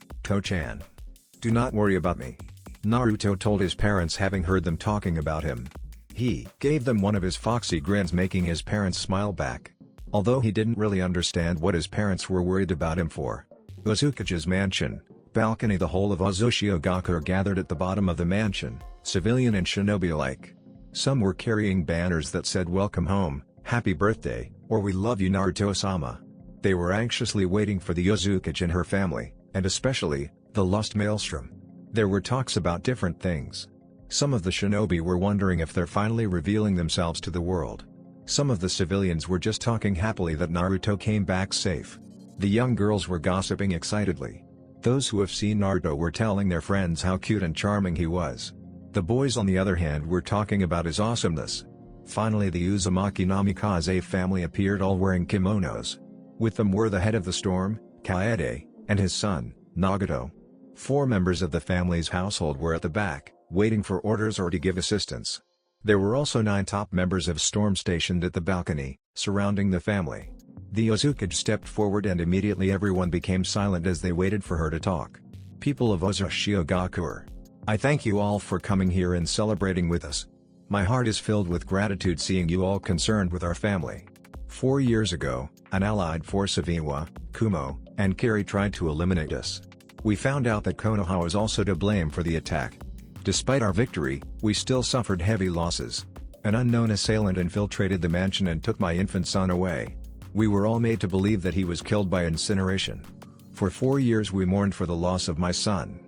Do not worry about me. Naruto told his parents, having heard them talking about him. He gave them one of his foxy grins, making his parents smile back. Although he didn't really understand what his parents were worried about him for. Uzukage's mansion, balcony. The whole of Uzumaki gathered at the bottom of the mansion, civilian and shinobi alike. Some were carrying banners that said "Welcome home, Happy Birthday," or "We love you, Naruto-sama." They were anxiously waiting for the Uzumaki and her family, and especially, the lost maelstrom. There were talks about different things. Some of the shinobi were wondering if they're finally revealing themselves to the world. Some of the civilians were just talking happily that Naruto came back safe. The young girls were gossiping excitedly. Those who have seen Naruto were telling their friends how cute and charming he was. The boys, on the other hand, were talking about his awesomeness. Finally, the Uzumaki Namikaze family appeared, all wearing kimonos. With them were the head of the storm, Kaede, and his son, Nagato. 4 members of the family's household were at the back, waiting for orders or to give assistance. There were also 9 top members of Storm stationed at the balcony, surrounding the family. The Uzumaki stepped forward and immediately everyone became silent as they waited for her to talk. People of Uzumaki, I thank you all for coming here and celebrating with us. My heart is filled with gratitude seeing you all concerned with our family. 4 years ago, an allied force of Iwa, Kumo, and Kari tried to eliminate us. We found out that Konoha was also to blame for the attack. Despite our victory, we still suffered heavy losses. An unknown assailant infiltrated the mansion and took my infant son away. We were all made to believe that he was killed by incineration. For 4 years we mourned for the loss of my son.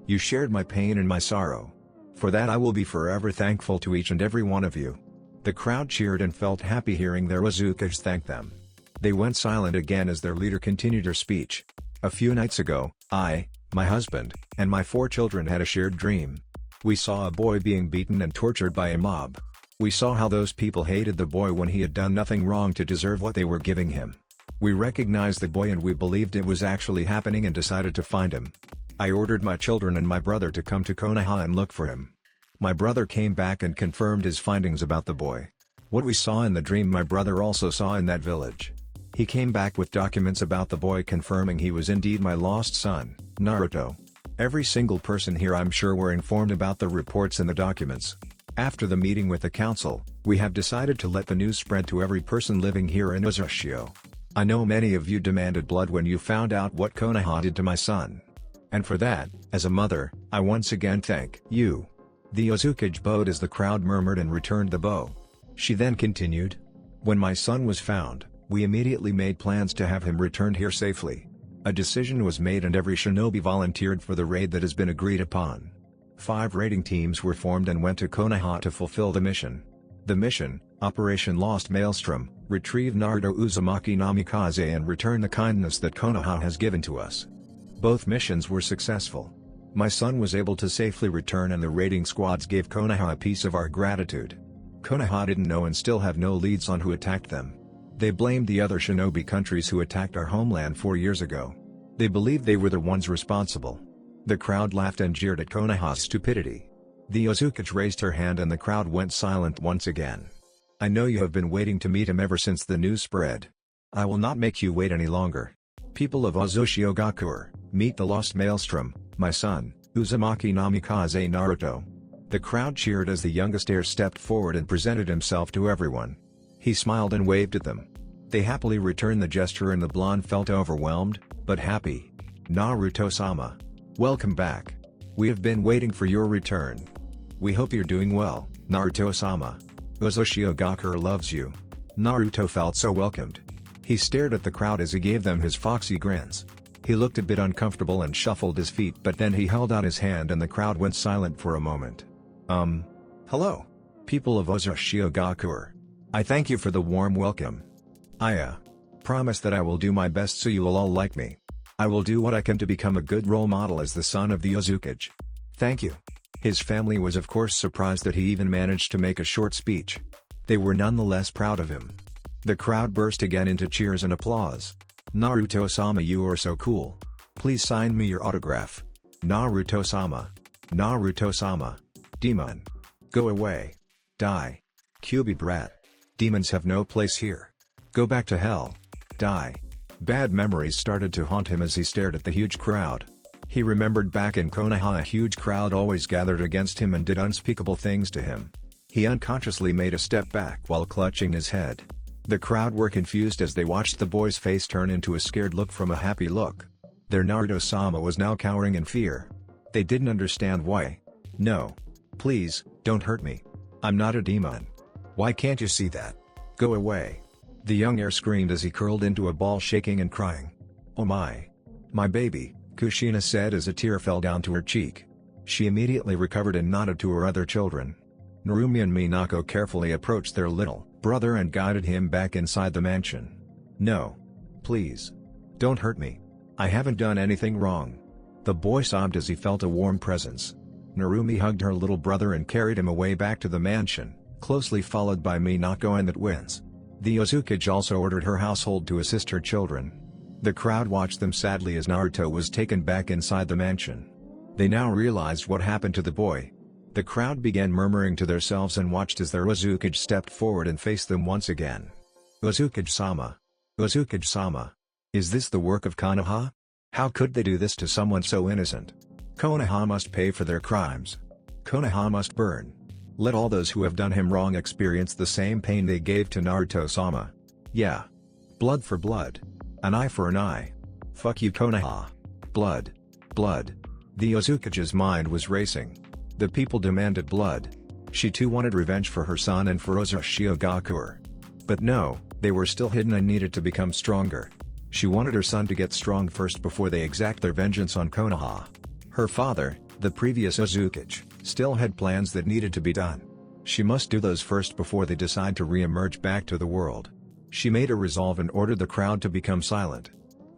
You shared my pain and my sorrow. For that I will be forever thankful to each and every one of you. The crowd cheered and felt happy hearing their Uzumaki thank them. They went silent again as their leader continued her speech. A few nights ago, I, my husband, and my 4 children had a shared dream. We saw a boy being beaten and tortured by a mob. We saw how those people hated the boy when he had done nothing wrong to deserve what they were giving him. We recognized the boy and we believed it was actually happening and decided to find him. I ordered my children and my brother to come to Konoha and look for him. My brother came back and confirmed his findings about the boy. What we saw in the dream my brother also saw in that village. He came back with documents about the boy confirming he was indeed my lost son, Naruto. Every single person here, I'm sure, were informed about the reports and the documents. After the meeting with the council, we have decided to let the news spread to every person living here in Uzumaki. I know many of you demanded blood when you found out what Konoha did to my son. And for that, as a mother, I once again thank you. The Uzumaki bowed as the crowd murmured and returned the bow. She then continued. When my son was found, we immediately made plans to have him returned here safely. A decision was made and every shinobi volunteered for the raid that has been agreed upon. 5 raiding teams were formed and went to Konoha to fulfill the mission. The mission, Operation Lost Maelstrom, retrieve Naruto Uzumaki Namikaze and return the kindness that Konoha has given to us. Both missions were successful. My son was able to safely return and the raiding squads gave Konoha a piece of our gratitude. Konoha didn't know and still have no leads on who attacked them. They blamed the other shinobi countries who attacked our homeland 4 years ago. They believed they were the ones responsible. The crowd laughed and jeered at Konoha's stupidity. The Uzumaki raised her hand and the crowd went silent once again. I know you have been waiting to meet him ever since the news spread. I will not make you wait any longer. People of Uzumaki, meet the lost maelstrom, my son, Uzumaki Namikaze Naruto. The crowd cheered as the youngest heir stepped forward and presented himself to everyone. He smiled and waved at them. They happily returned the gesture and the blonde felt overwhelmed, but happy. Naruto-sama. Welcome back. We have been waiting for your return. We hope you're doing well, Naruto-sama. Uzumaki loves you. Naruto felt so welcomed. He stared at the crowd as he gave them his foxy grins. He looked a bit uncomfortable and shuffled his feet, but then he held out his hand and the crowd went silent for a moment. Hello. People of Uzumaki. I thank you for the warm welcome. I promise that I will do my best so you will all like me. I will do what I can to become a good role model as the son of the Uzumaki. Thank you. His family was of course surprised that he even managed to make a short speech. They were nonetheless proud of him. The crowd burst again into cheers and applause. Naruto-sama, you are so cool. Please sign me your autograph. Naruto-sama. Naruto-sama. Demon. Go away. Die. Kyuubi brat. Demons have no place here. Go back to hell. Die. Bad memories started to haunt him as he stared at the huge crowd. He remembered back in Konoha a huge crowd always gathered against him and did unspeakable things to him. He unconsciously made a step back while clutching his head. The crowd were confused as they watched the boy's face turn into a scared look from a happy look. Their Naruto-sama was now cowering in fear. They didn't understand why. No. Please, don't hurt me. I'm not a demon. Why can't you see that? Go away. The young heir screamed as he curled into a ball, shaking and crying. Oh my. My baby, Kushina said as a tear fell down to her cheek. She immediately recovered and nodded to her other children. Narumi and Minako carefully approached their little brother and guided him back inside the mansion. No. Please. Don't hurt me. I haven't done anything wrong. The boy sobbed as he felt a warm presence. Narumi hugged her little brother and carried him away back to the mansion, closely followed by Minako and the twins. The Uzumaki also ordered her household to assist her children. The crowd watched them sadly as Naruto was taken back inside the mansion. They now realized what happened to the boy. The crowd began murmuring to themselves and watched as their Uzumaki stepped forward and faced them once again. Uzumaki-sama. Uzumaki-sama. Is this the work of Konoha? How could they do this to someone so innocent? Konoha must pay for their crimes. Konoha must burn. Let all those who have done him wrong experience the same pain they gave to Naruto-sama. Yeah. Blood for blood. An eye for an eye. Fuck you Konoha. Blood. Blood. The Uzukage's mind was racing. The people demanded blood. She too wanted revenge for her son and for Uzumaki. But no, they were still hidden and needed to become stronger. She wanted her son to get strong first before they exact their vengeance on Konoha. Her father, the previous Uzumaki, still had plans that needed to be done. She must do those first before they decide to re-emerge back to the world. She made a resolve and ordered the crowd to become silent.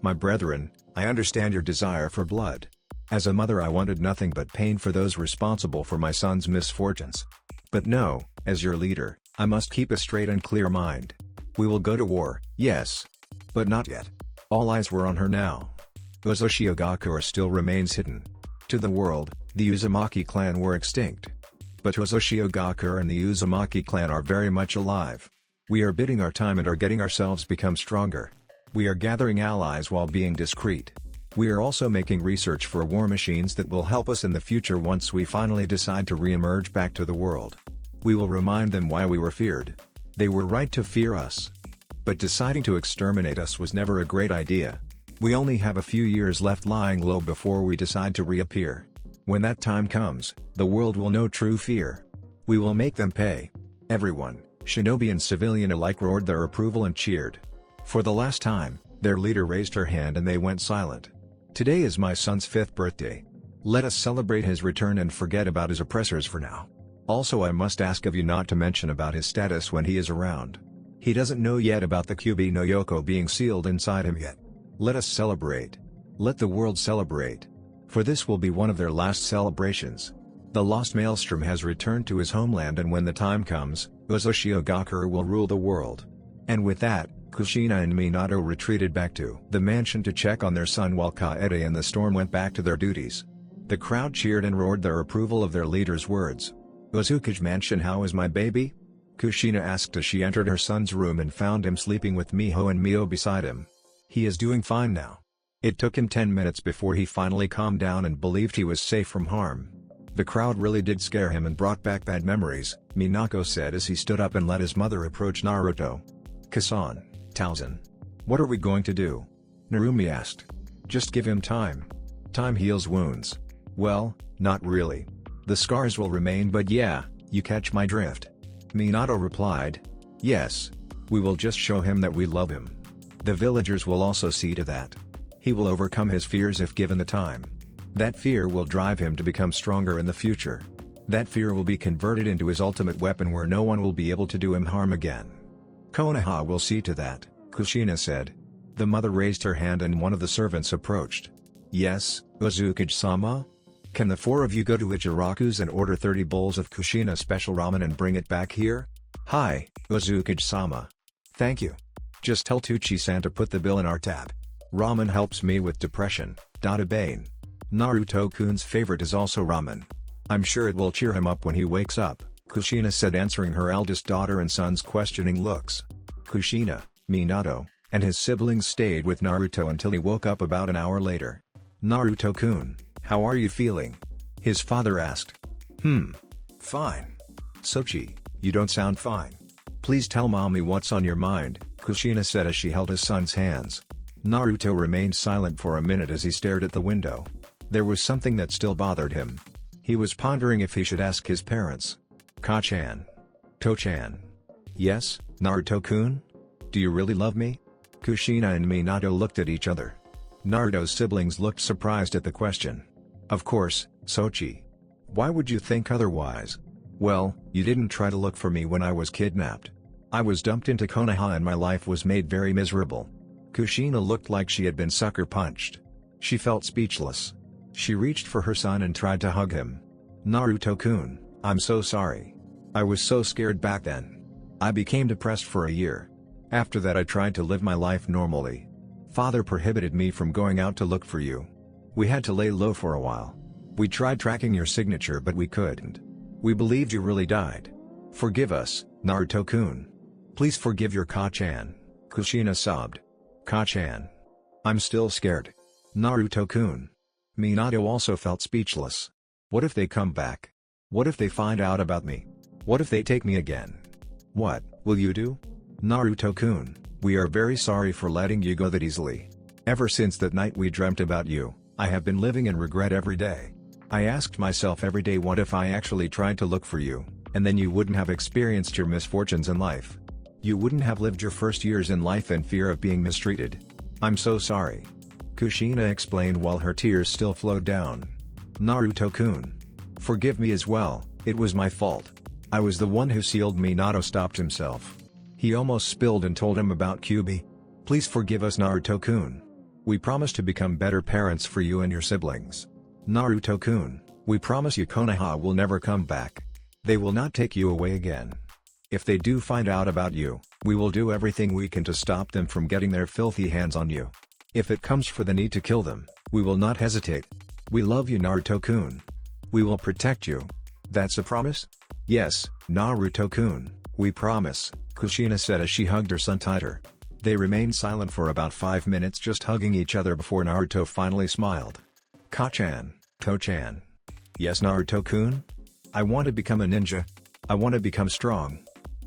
My brethren, I understand your desire for blood. As a mother I wanted nothing but pain for those responsible for my son's misfortunes. But no, as your leader, I must keep a straight and clear mind. We will go to war, yes. But not yet. All eyes were on her now. Uzumaki still remains hidden. To the world, the Uzumaki clan were extinct. But Uzumaki and the Uzumaki clan are very much alive. We are biding our time and are getting ourselves become stronger. We are gathering allies while being discreet. We are also making research for war machines that will help us in the future once we finally decide to re-emerge back to the world. We will remind them why we were feared. They were right to fear us. But deciding to exterminate us was never a great idea. We only have a few years left lying low before we decide to reappear. When that time comes, the world will know true fear. We will make them pay. Everyone, Shinobi and civilian alike, roared their approval and cheered. For the last time, their leader raised her hand and they went silent. Today is my son's 5th birthday. Let us celebrate his return and forget about his oppressors for now. Also, I must ask of you not to mention about his status when he is around. He doesn't know yet about the Kyuubi no Yoko being sealed inside him yet. Let us celebrate. Let the world celebrate. For this will be one of their last celebrations. The lost Maelstrom has returned to his homeland, and when the time comes, Uzumaki will rule the world. And with that, Kushina and Minato retreated back to the mansion to check on their son while Kaede and the Storm went back to their duties. The crowd cheered and roared their approval of their leader's words. Uzumaki mansion, how is my baby? Kushina asked as she entered her son's room and found him sleeping with Miho and Mio beside him. He is doing fine now. It took him 10 minutes before he finally calmed down and believed he was safe from harm. The crowd really did scare him and brought back bad memories, Minako said as he stood up and let his mother approach Naruto. Kasan, Tauzan. What are we going to do? Narumi asked. Just give him time. Time heals wounds. Well, not really. The scars will remain, but yeah, you catch my drift. Minato replied. Yes. We will just show him that we love him. The villagers will also see to that. He will overcome his fears if given the time. That fear will drive him to become stronger in the future. That fear will be converted into his ultimate weapon where no one will be able to do him harm again. Konoha will see to that, Kushina said. The mother raised her hand and one of the servants approached. Yes, Uzumaki-sama? Can the 4 of you go to Ichiraku's and order 30 bowls of Kushina special ramen and bring it back here? Hi, Uzumaki-sama. Thank you. Just tell Tucci-san to put the bill in our tab. Ramen helps me with depression. Bane. Naruto-kun's favorite is also ramen. I'm sure it will cheer him up when he wakes up, Kushina said, answering her eldest daughter and son's questioning looks. Kushina, Minato, and his siblings stayed with Naruto until he woke up about an hour later. Naruto-kun, how are you feeling? His father asked. Fine. Sochi, you don't sound fine. Please tell mommy what's on your mind, Kushina said as she held his son's hands. Naruto remained silent for a minute as he stared at the window. There was something that still bothered him. He was pondering if he should ask his parents. Ka-chan. To-chan. Yes, Naruto-kun? Do you really love me? Kushina and Minato looked at each other. Naruto's siblings looked surprised at the question. Of course, Sochi. Why would you think otherwise? Well, you didn't try to look for me when I was kidnapped. I was dumped into Konoha and my life was made very miserable. Kushina looked like she had been sucker punched. She felt speechless. She reached for her son and tried to hug him. Naruto-kun, I'm so sorry. I was so scared back then. I became depressed for a year. After that I tried to live my life normally. Father prohibited me from going out to look for you. We had to lay low for a while. We tried tracking your signature but we couldn't. We believed you really died. Forgive us, Naruto-kun. Please forgive your Ka-chan. Kushina sobbed. Ka-chan. I'm still scared. Naruto-kun. Minato also felt speechless. What if they come back? What if they find out about me? What if they take me again? What will you do? Naruto-kun, we are very sorry for letting you go that easily. Ever since that night we dreamt about you, I have been living in regret every day. I asked myself every day, what if I actually tried to look for you, and then you wouldn't have experienced your misfortunes in life. You wouldn't have lived your first years in life in fear of being mistreated. I'm so sorry. Kushina explained while her tears still flowed down. Naruto-kun. Forgive me as well, it was my fault. I was the one who sealed. Minato stopped himself. He almost spilled and told him about Kyubi. Please forgive us, Naruto-kun. We promise to become better parents for you and your siblings. Naruto-kun, we promise you Konoha will never come back. They will not take you away again. If they do find out about you, we will do everything we can to stop them from getting their filthy hands on you. If it comes for the need to kill them, we will not hesitate. We love you, Naruto-kun. We will protect you. That's a promise? Yes, Naruto-kun, we promise, Kushina said as she hugged her son tighter. They remained silent for about 5 minutes, just hugging each other before Naruto finally smiled. Ka-chan, To-chan. Yes, Naruto-kun? I want to become a ninja. I want to become strong.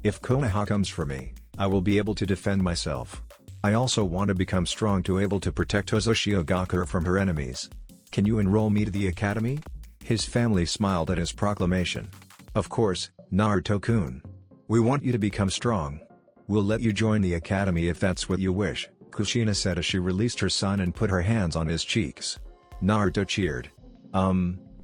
If Konoha comes for me, I will be able to defend myself. I also want to become strong to able to protect Uzumaki from her enemies. Can you enroll me to the academy? His family smiled at his proclamation. Of course, Naruto-kun. We want you to become strong. We'll let you join the academy if that's what you wish, Kushina said as she released her son and put her hands on his cheeks. Naruto cheered.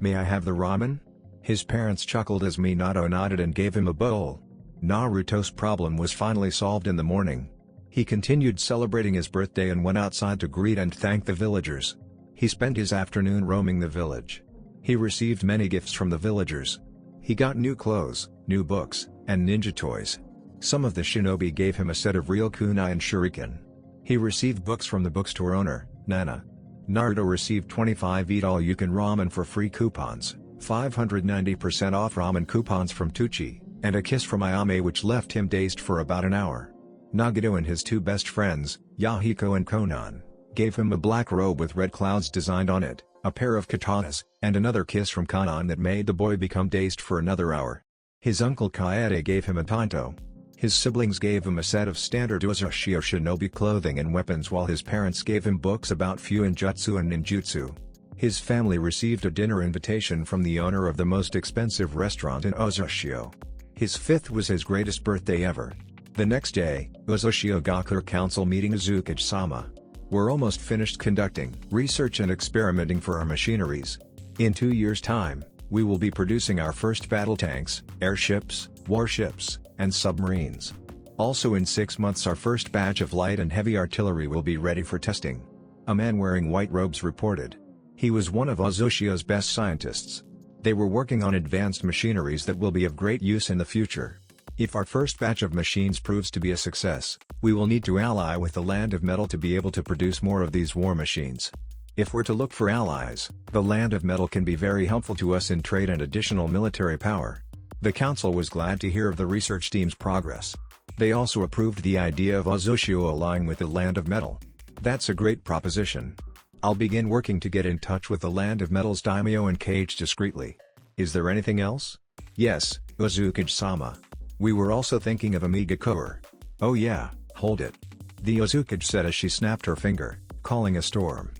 May I have the ramen? His parents chuckled as Minato nodded and gave him a bowl. Naruto's problem was finally solved in the morning. He continued celebrating his birthday and went outside to greet and thank the villagers. He spent his afternoon roaming the village. He received many gifts from the villagers. He got new clothes, new books, and ninja toys. Some of the shinobi gave him a set of real kunai and shuriken. He received books from the bookstore owner, Nana. Naruto received 25 eat-all-you-can ramen for free coupons, 590% off ramen coupons from Tucci, and a kiss from Ayame which left him dazed for about an hour. Nagito and his two best friends, Yahiko and Konan, gave him a black robe with red clouds designed on it, a pair of katanas, and another kiss from Konan that made the boy become dazed for another hour. His uncle Kaede gave him a tanto. His siblings gave him a set of standard Uzumaki shinobi clothing and weapons while his parents gave him books about Fuinjutsu and ninjutsu. His family received a dinner invitation from the owner of the most expensive restaurant in Uzumaki. His 5th was his greatest birthday ever. The next day, Uzumaki Council meeting. Uzukage-sama. We're almost finished conducting research and experimenting for our machineries. In 2 years' time, we will be producing our first battle tanks, airships, warships, and submarines. Also in 6 months our first batch of light and heavy artillery will be ready for testing. A man wearing white robes reported. He was one of Uzushio's best scientists. They were working on advanced machineries that will be of great use in the future. If our first batch of machines proves to be a success, We will need to ally with the Land of Metal to be able to produce more of these war machines. If we're to look for allies, the Land of Metal can be very helpful to us in trade and additional military power. The council was glad to hear of the research team's progress. They also approved the idea of Uzushio allying with the Land of Metal. That's a great proposition. I'll begin working to get in touch with the Land of Metal's daimyo and cage discreetly. Is there anything else? Yes, Uzukage-sama. We were also thinking of Amigakure. Oh yeah, hold it. The Uzukage said as she snapped her finger, calling a storm.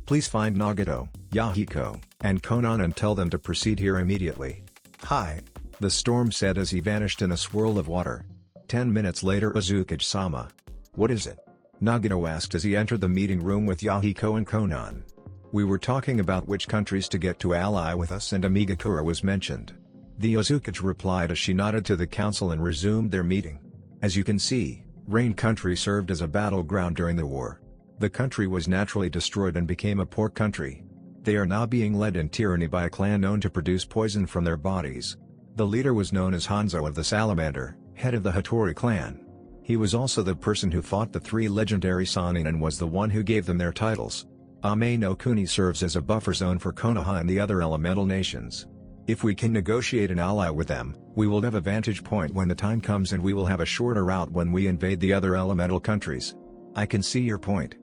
Please find Nagato, Yahiko, and Konan and tell them to proceed here immediately. Hi. The storm said as he vanished in a swirl of water. 10 minutes later, Uzukage-sama. What is it? Nagato asked as he entered the meeting room with Yahiko and Konan. We were talking about which countries to get to ally with us and Amigakure was mentioned. The Uzukage replied as she nodded to the council and resumed their meeting. As you can see, Rain Country served as a battleground during the war. The country was naturally destroyed and became a poor country. They are now being led in tyranny by a clan known to produce poison from their bodies. The leader was known as Hanzo of the Salamander, head of the Hattori clan. He was also the person who fought the 3 legendary Sannin and was the one who gave them their titles. Ame no Kuni serves as a buffer zone for Konoha and the other elemental nations. If we can negotiate an ally with them, we will have a vantage point when the time comes and we will have a shorter route when we invade the other elemental countries. I can see your point.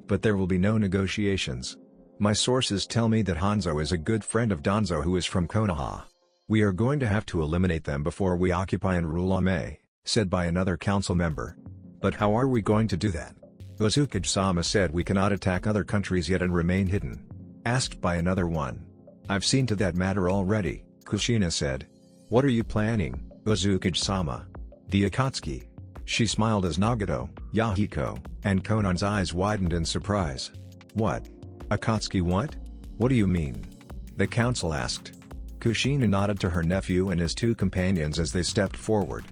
But there will be no negotiations. My sources tell me that Hanzo is a good friend of Danzo who is from Konoha. We are going to have to eliminate them before we occupy and rule Ame, said by another council member. But how are we going to do that? Uzukage-sama said we cannot attack other countries yet and remain hidden. Asked by another one. I've seen to that matter already, Kushina said. What are you planning, Uzukage-sama? The Akatsuki. She smiled as Nagato, Yahiko, and Konan's eyes widened in surprise. What? Akatsuki what? What do you mean? The council asked. Kushina nodded to her nephew and his 2 companions as they stepped forward.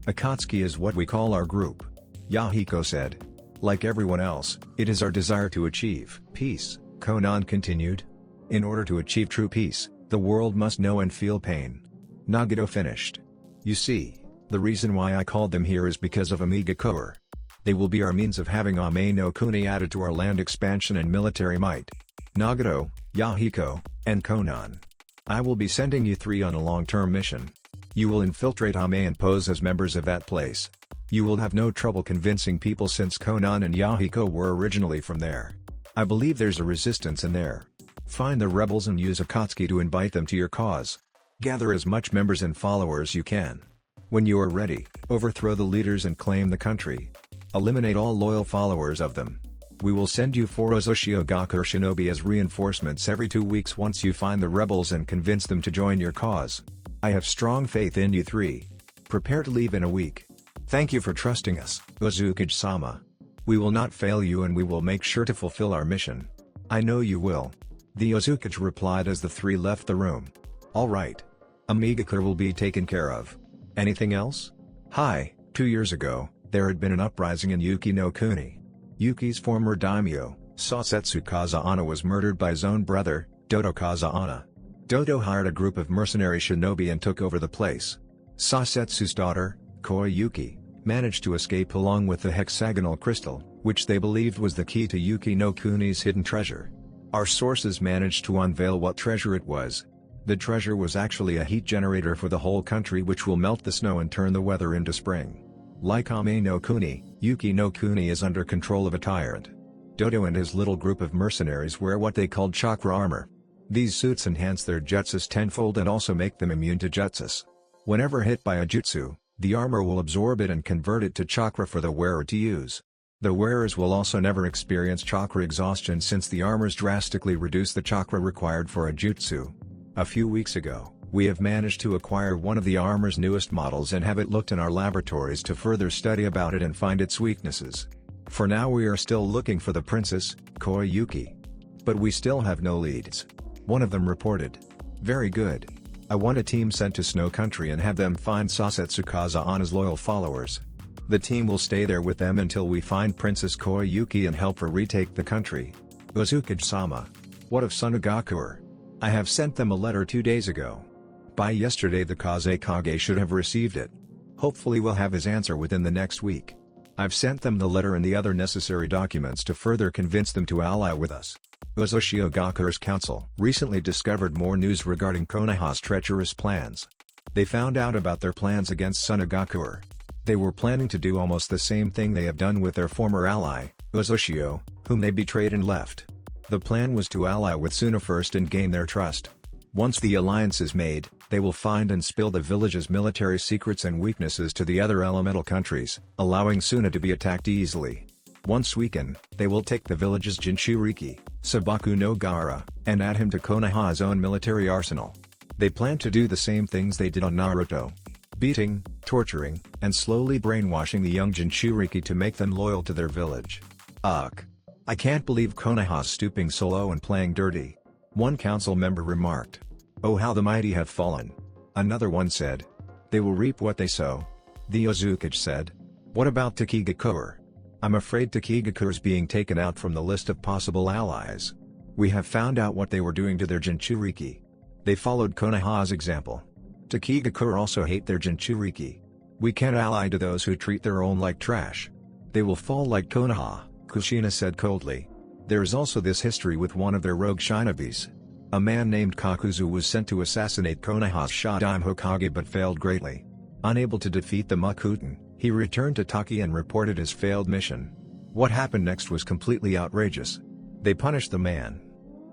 Akatsuki is what we call our group. Yahiko said. Like everyone else, it is our desire to achieve peace, Konan continued. In order to achieve true peace, the world must know and feel pain. Nagato finished. You see, the reason why I called them here is because of Amigakure. They will be our means of having Ame no Kuni added to our land expansion and military might. Nagato, Yahiko, and Konan. I will be sending you 3 on a long-term mission. You will infiltrate Ame and pose as members of that place. You will have no trouble convincing people since Konan and Yahiko were originally from there. I believe there's a resistance in there. Find the rebels and use Akatsuki to invite them to your cause. Gather as much members and followers you can. When you are ready, overthrow the leaders and claim the country. Eliminate all loyal followers of them. We will send you 4 Uzushio Gakure Shinobi as reinforcements every 2 weeks once you find the rebels and convince them to join your cause. I have strong faith in you 3. Prepare to leave in a week. Thank you for trusting us, Uzukage-sama. We will not fail you and we will make sure to fulfill our mission. I know you will. The Uzukage replied as the 3 left the room. Alright. Amigakure will be taken care of. Anything else? Hi, 2 years ago, there had been an uprising in Yuki no Kuni. Yuki's former daimyo, Sasetsu Kazaana was murdered by his own brother, Dodo Kazaana. Dodo hired a group of mercenary shinobi and took over the place. Sasetsu's daughter, Koyuki, managed to escape along with the hexagonal crystal, which they believed was the key to Yuki no Kuni's hidden treasure. Our sources managed to unveil what treasure it was. The treasure was actually a heat generator for the whole country which will melt the snow and turn the weather into spring. Like Ame no Kuni, Yuki no Kuni is under control of a tyrant. Dodo and his little group of mercenaries wear what they called chakra armor. These suits enhance their jutsus tenfold and also make them immune to jutsus. Whenever hit by a jutsu, the armor will absorb it and convert it to chakra for the wearer to use. The wearers will also never experience chakra exhaustion since the armors drastically reduce the chakra required for a jutsu. A few weeks ago, we have managed to acquire one of the armor's newest models and have it looked in our laboratories to further study about it and find its weaknesses. For now we are still looking for the princess, Koyuki. But we still have no leads. One of them reported. Very good. I want a team sent to Snow Country and have them find Sasetsu Kazaana's loyal followers. The team will stay there with them until we find Princess Koyuki and help her retake the country. Uzukage-sama. What of Sunagakure? I have sent them a letter 2 days ago. By yesterday the Kazekage should have received it. Hopefully we'll have his answer within the next week. I've sent them the letter and the other necessary documents to further convince them to ally with us. Uzumaki Council recently discovered more news regarding Konoha's treacherous plans. They found out about their plans against Sunagakuer. They were planning to do almost the same thing they have done with their former ally, Uzushio, whom they betrayed and left. The plan was to ally with Suna first and gain their trust. Once the alliance is made, they will find and spill the village's military secrets and weaknesses to the other elemental countries, allowing Suna to be attacked easily. Once weakened, they will take the village's Jinchuriki, Sabaku no Gaara, and add him to Konoha's own military arsenal. They plan to do the same things they did on Naruto. Beating, torturing, and slowly brainwashing the young Jinchuriki to make them loyal to their village. Ugh. I can't believe Konoha's stooping so low and playing dirty. One council member remarked. Oh, how the mighty have fallen. Another one said. They will reap what they sow. The Uzumaki said. What about Takigakuer? I'm afraid Takigakuer's being taken out from the list of possible allies. We have found out what they were doing to their Jinchuriki. They followed Konoha's example. Takigakuer also hate their Jinchuriki. We can't ally to those who treat their own like trash. They will fall like Konoha, Kushina said coldly. There is also this history with one of their rogue Shinobis. A man named Kakuzu was sent to assassinate Konoha's Shodan Hokage but failed greatly. Unable to defeat the Makuten, he returned to Taki and reported his failed mission. What happened next was completely outrageous. They punished the man.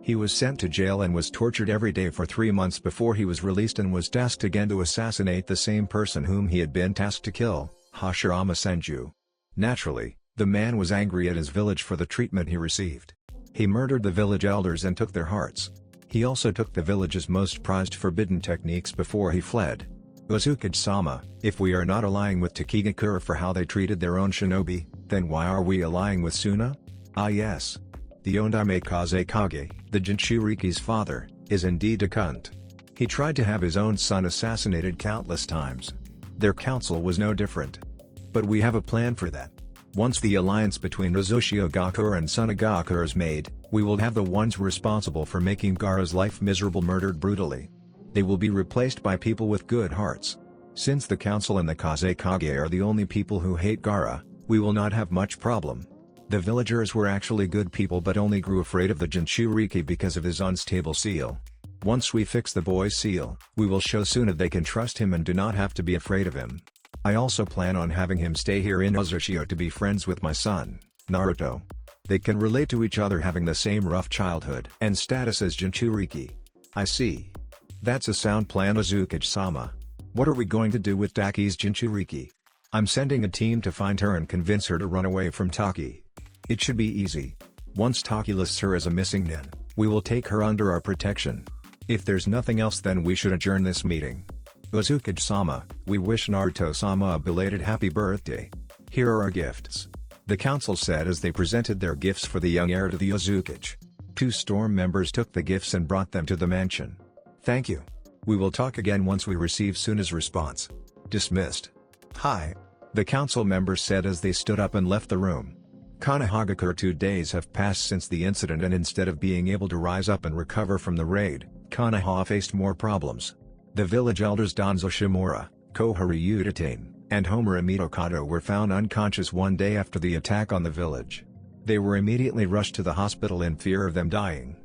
He was sent to jail and was tortured every day for 3 months before he was released and was tasked again to assassinate the same person whom he had been tasked to kill, Hashirama Senju. Naturally, the man was angry at his village for the treatment he received. He murdered the village elders and took their hearts. He also took the village's most prized forbidden techniques before he fled. Uzumaki-sama, if we are not allying with Takigakuer for how they treated their own shinobi, then why are we allying with Suna? Ah yes. The Namikaze Kage, the Jinchuriki's father, is indeed a cunt. He tried to have his own son assassinated countless times. Their council was no different. But we have a plan for that. Once the alliance between Uzumaki and Sunagakuer is made, we will have the ones responsible for making Gaara's life miserable murdered brutally. They will be replaced by people with good hearts. Since the council and the Kazekage are the only people who hate Gaara, we will not have much problem. The villagers were actually good people but only grew afraid of the Jinchuriki because of his unstable seal. Once we fix the boy's seal, we will show Suna they can trust him and do not have to be afraid of him. I also plan on having him stay here in Uzushio to be friends with my son, Naruto. They can relate to each other having the same rough childhood and status as Jinchuriki. I see. That's a sound plan, Uzumaki-sama. What are we going to do with Taki's Jinchuriki? I'm sending a team to find her and convince her to run away from Taki. It should be easy. Once Taki lists her as a missing nin, we will take her under our protection. If there's nothing else, then we should adjourn this meeting. Uzumaki-sama, we wish Naruto-sama a belated happy birthday. Here are our gifts. The council said as they presented their gifts for the young heir to the Uzumaki. 2 storm members took the gifts and brought them to the mansion. Thank you. We will talk again once we receive Suna's response. Dismissed. Hi. The council members said as they stood up and left the room. Konohagakure 2 days have passed since the incident, and instead of being able to rise up and recover from the raid, Konoha faced more problems. The village elders Danzo Shimura, Kohari Udatane, and Homura Mitokado were found unconscious one day after the attack on the village. They were immediately rushed to the hospital in fear of them dying.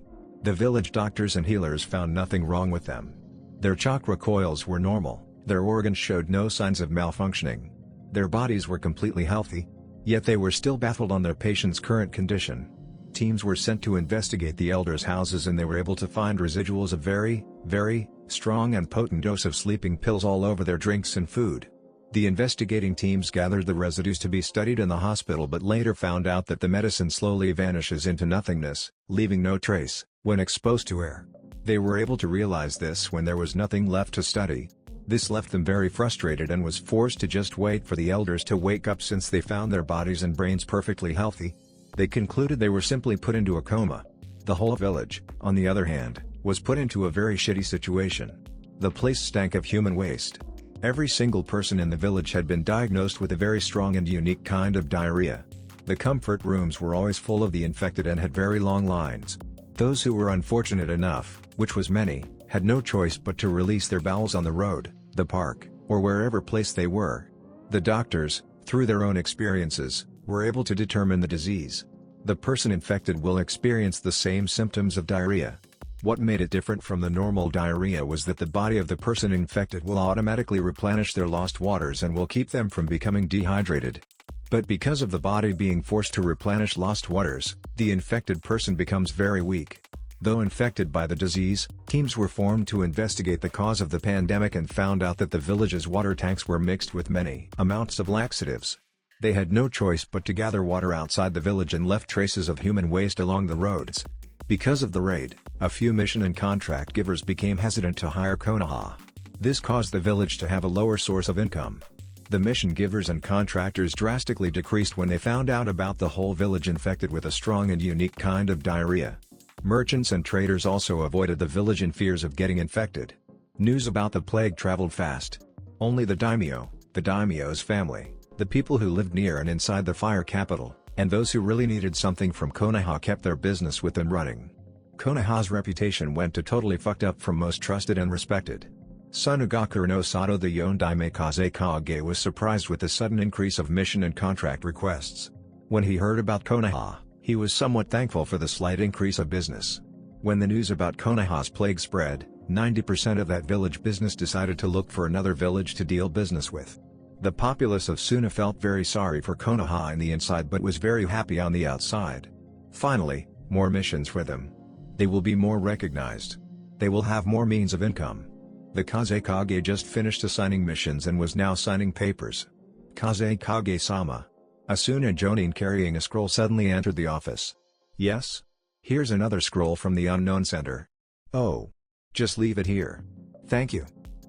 The village doctors and healers found nothing wrong with them. Their chakra coils were normal, their organs showed no signs of malfunctioning. Their bodies were completely healthy. Yet they were still baffled on their patient's current condition. Teams were sent to investigate the elders' houses and they were able to find residuals of very, very strong and potent dose of sleeping pills all over their drinks and food. The investigating teams gathered the residues to be studied in the hospital but later found out that the medicine slowly vanishes into nothingness, leaving no trace, when exposed to air. They were able to realize this when there was nothing left to study. This left them very frustrated and was forced to just wait for the elders to wake up since they found their bodies and brains perfectly healthy. They concluded they were simply put into a coma. The whole village, on the other hand, was put into a very shitty situation. The place stank of human waste. Every single person in the village had been diagnosed with a very strong and unique kind of diarrhea. The comfort rooms were always full of the infected and had very long lines. Those who were unfortunate enough, which was many, had no choice but to release their bowels on the road, the park, or wherever place they were. The doctors, through their own experiences, were able to determine the disease. The person infected will experience the same symptoms of diarrhea. What made it different from the normal diarrhea was that the body of the person infected will automatically replenish their lost waters and will keep them from becoming dehydrated. But because of the body being forced to replenish lost waters, the infected person becomes very weak. Though infected by the disease, teams were formed to investigate the cause of the pandemic and found out that the village's water tanks were mixed with many amounts of laxatives. They had no choice but to gather water outside the village and left traces of human waste along the roads. Because of the raid, a few mission and contract givers became hesitant to hire Konoha. This caused the village to have a lower source of income. The mission givers and contractors drastically decreased when they found out about the whole village infected with a strong and unique kind of diarrhea. Merchants and traders also avoided the village in fears of getting infected. News about the plague traveled fast. Only the daimyo's family, the people who lived near and inside the fire capital, and those who really needed something from Konoha kept their business with them running. Konoha's reputation went to totally fucked up from most trusted and respected. Tsunagaku no Sato, the Yon Namikaze Kage, was surprised with the sudden increase of mission and contract requests. When he heard about Konoha, he was somewhat thankful for the slight increase of business. When the news about Konoha's plague spread, 90% of that village business decided to look for another village to deal business with. The populace of Suna felt very sorry for Konoha on the inside but was very happy on the outside. Finally, more missions for them. They will be more recognized. They will have more means of income. The Kazekage just finished assigning missions and was now signing papers. Kazekage-sama. Asuna Jonin carrying a scroll suddenly entered the office. Yes? Here's another scroll from the unknown center. Oh. Just leave it here. Thank you.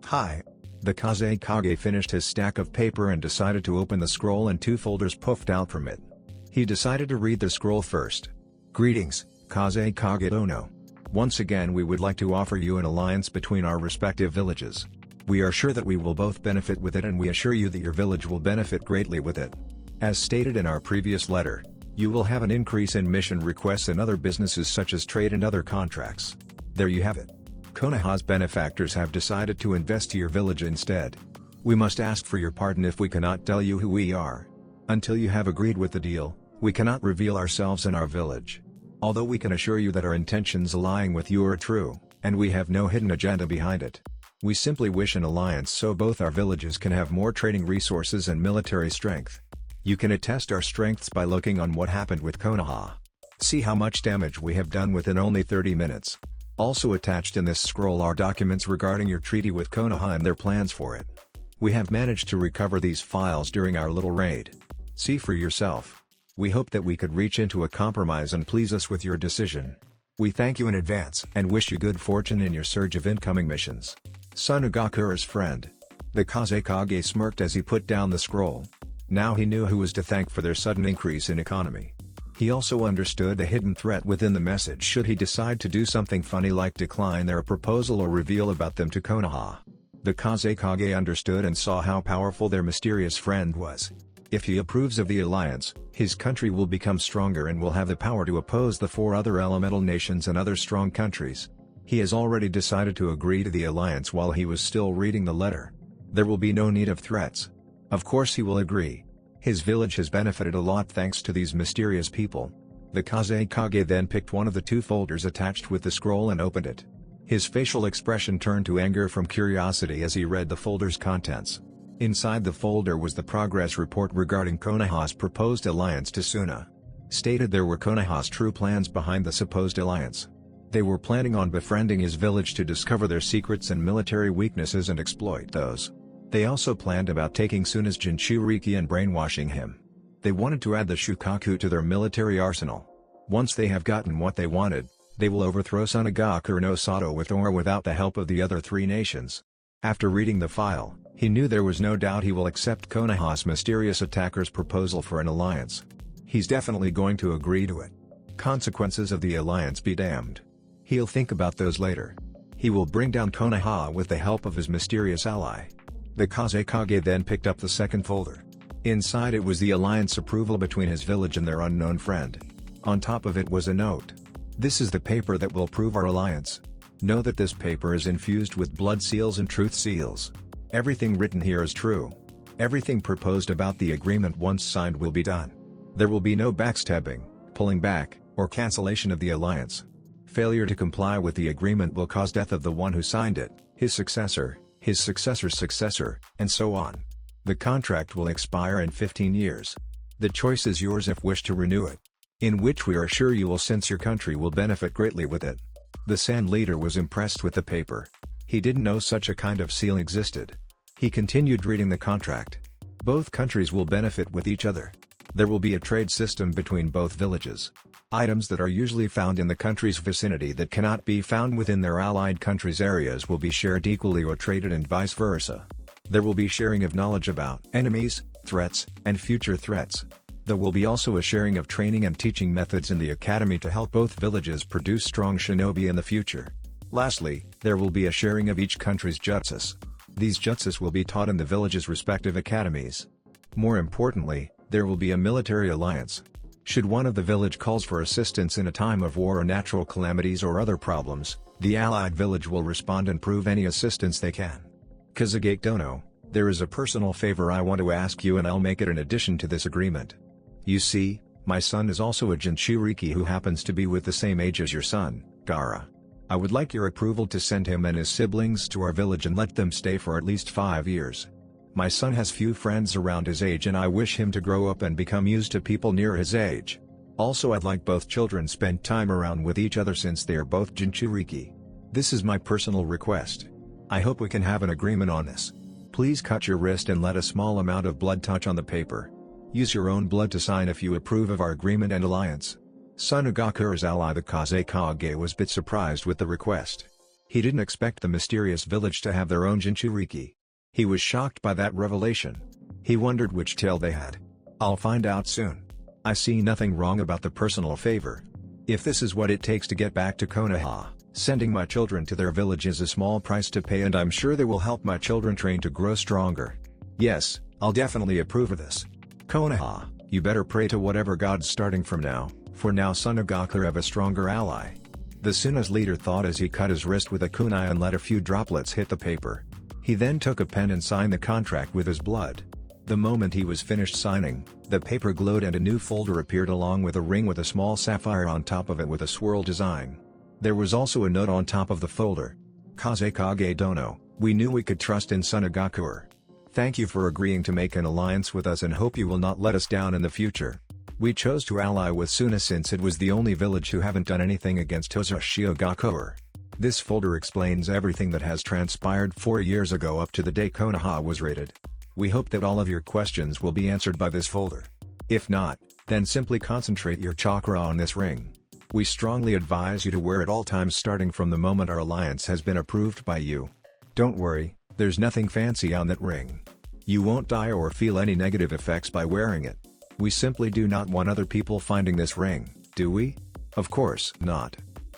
Hi. The Kazekage finished his stack of paper and decided to open the scroll, and two folders puffed out from it. He decided to read the scroll first. Greetings, Kazekage Dono. Once again we would like to offer you an alliance between our respective villages. We are sure that we will both benefit with it, and we assure you that your village will benefit greatly with it. As stated in our previous letter, you will have an increase in mission requests and other businesses such as trade and other contracts. There you have it. Konoha's benefactors have decided to invest to your village instead. We must ask for your pardon if we cannot tell you who we are. Until you have agreed with the deal, we cannot reveal ourselves and our village. Although we can assure you that our intentions aligning with you are true, and we have no hidden agenda behind it. We simply wish an alliance so both our villages can have more trading resources and military strength. You can attest our strengths by looking on what happened with Konoha. See how much damage we have done within only 30 minutes. Also attached in this scroll are documents regarding your treaty with Konoha and their plans for it. We have managed to recover these files during our little raid. See for yourself. We hope that we could reach into a compromise and please us with your decision. We thank you in advance and wish you good fortune in your surge of incoming missions. Tsunagaku's friend. The Kazekage smirked as he put down the scroll. Now he knew who was to thank for their sudden increase in economy. He also understood a hidden threat within the message should he decide to do something funny like decline their proposal or reveal about them to Konoha. The Kazekage understood and saw how powerful their mysterious friend was. If he approves of the alliance, his country will become stronger and will have the power to oppose the 4 other elemental nations and other strong countries. He has already decided to agree to the alliance while he was still reading the letter. There will be no need of threats. Of course he will agree. His village has benefited a lot thanks to these mysterious people. The Kazekage then picked one of the 2 folders attached with the scroll and opened it. His facial expression turned to anger from curiosity as he read the folder's contents. Inside the folder was the progress report regarding Konoha's proposed alliance to Suna. Stated there were Konoha's true plans behind the supposed alliance. They were planning on befriending his village to discover their secrets and military weaknesses and exploit those. They also planned about taking Suna's Jinchuriki and brainwashing him. They wanted to add the Shukaku to their military arsenal. Once they have gotten what they wanted, they will overthrow Tsunagaku no Sato with or without the help of the other 3 nations. After reading the file, he knew there was no doubt he will accept Konoha's mysterious attacker's proposal for an alliance. He's definitely going to agree to it. Consequences of the alliance be damned. He'll think about those later. He will bring down Konoha with the help of his mysterious ally. The Kazekage then picked up the second folder. Inside it was the alliance approval between his village and their unknown friend. On top of it was a note. This is the paper that will prove our alliance. Know that this paper is infused with blood seals and truth seals. Everything written here is true. Everything proposed about the agreement once signed will be done. There will be no backstabbing, pulling back, or cancellation of the alliance. Failure to comply with the agreement will cause death of the one who signed it, his successor, his successor's successor, and so on. The contract will expire in 15 years. The choice is yours if wish to renew it. In which we are sure you will, since your country will benefit greatly with it. The Sand leader was impressed with the paper. He didn't know such a kind of seal existed. He continued reading the contract. Both countries will benefit with each other. There will be a trade system between both villages. Items that are usually found in the country's vicinity that cannot be found within their allied countries' areas will be shared equally or traded and vice versa. There will be sharing of knowledge about enemies, threats, and future threats. There will be also a sharing of training and teaching methods in the academy to help both villages produce strong shinobi in the future. Lastly, there will be a sharing of each country's jutsus. These jutsus will be taught in the village's respective academies. More importantly, there will be a military alliance. Should one of the village calls for assistance in a time of war or natural calamities or other problems, the allied village will respond and prove any assistance they can. Kazagate Dono, there is a personal favor I want to ask you, and I'll make it in addition to this agreement. You see, my son is also a Jinchuriki who happens to be with the same age as your son, Gaara. I would like your approval to send him and his siblings to our village and let them stay for at least 5 years. My son has few friends around his age and I wish him to grow up and become used to people near his age. Also, I'd like both children spend time around with each other since they are both Jinchuriki. This is my personal request. I hope we can have an agreement on this. Please cut your wrist and let a small amount of blood touch on the paper. Use your own blood to sign if you approve of our agreement and alliance. Son Ugakura's ally the Kazekage was a bit surprised with the request. He didn't expect the mysterious village to have their own Jinchuriki. He was shocked by that revelation. He wondered which tale they had. I'll find out soon. I see nothing wrong about the personal favor. If this is what it takes to get back to Konoha, sending my children to their village is a small price to pay, and I'm sure they will help my children train to grow stronger. Yes, I'll definitely approve of this. Konoha, you better pray to whatever gods starting from now, for now son Ugakura have a stronger ally. The Suna's leader thought as he cut his wrist with a kunai and let a few droplets hit the paper. He then took a pen and signed the contract with his blood. The moment he was finished signing, the paper glowed and a new folder appeared along with a ring with a small sapphire on top of it with a swirl design. There was also a note on top of the folder. Kazekage Dono, we knew we could trust in son Ugakura. Thank you for agreeing to make an alliance with us and hope you will not let us down in the future. We chose to ally with Suna since it was the only village who haven't done anything against Hozoshi Ugakura. This folder explains everything that has transpired 4 years ago up to the day Konoha was raided. We hope that all of your questions will be answered by this folder. If not, then simply concentrate your chakra on this ring. We strongly advise you to wear it all times starting from the moment our alliance has been approved by you. Don't worry, there's nothing fancy on that ring. You won't die or feel any negative effects by wearing it. We simply do not want other people finding this ring, do we? Of course not.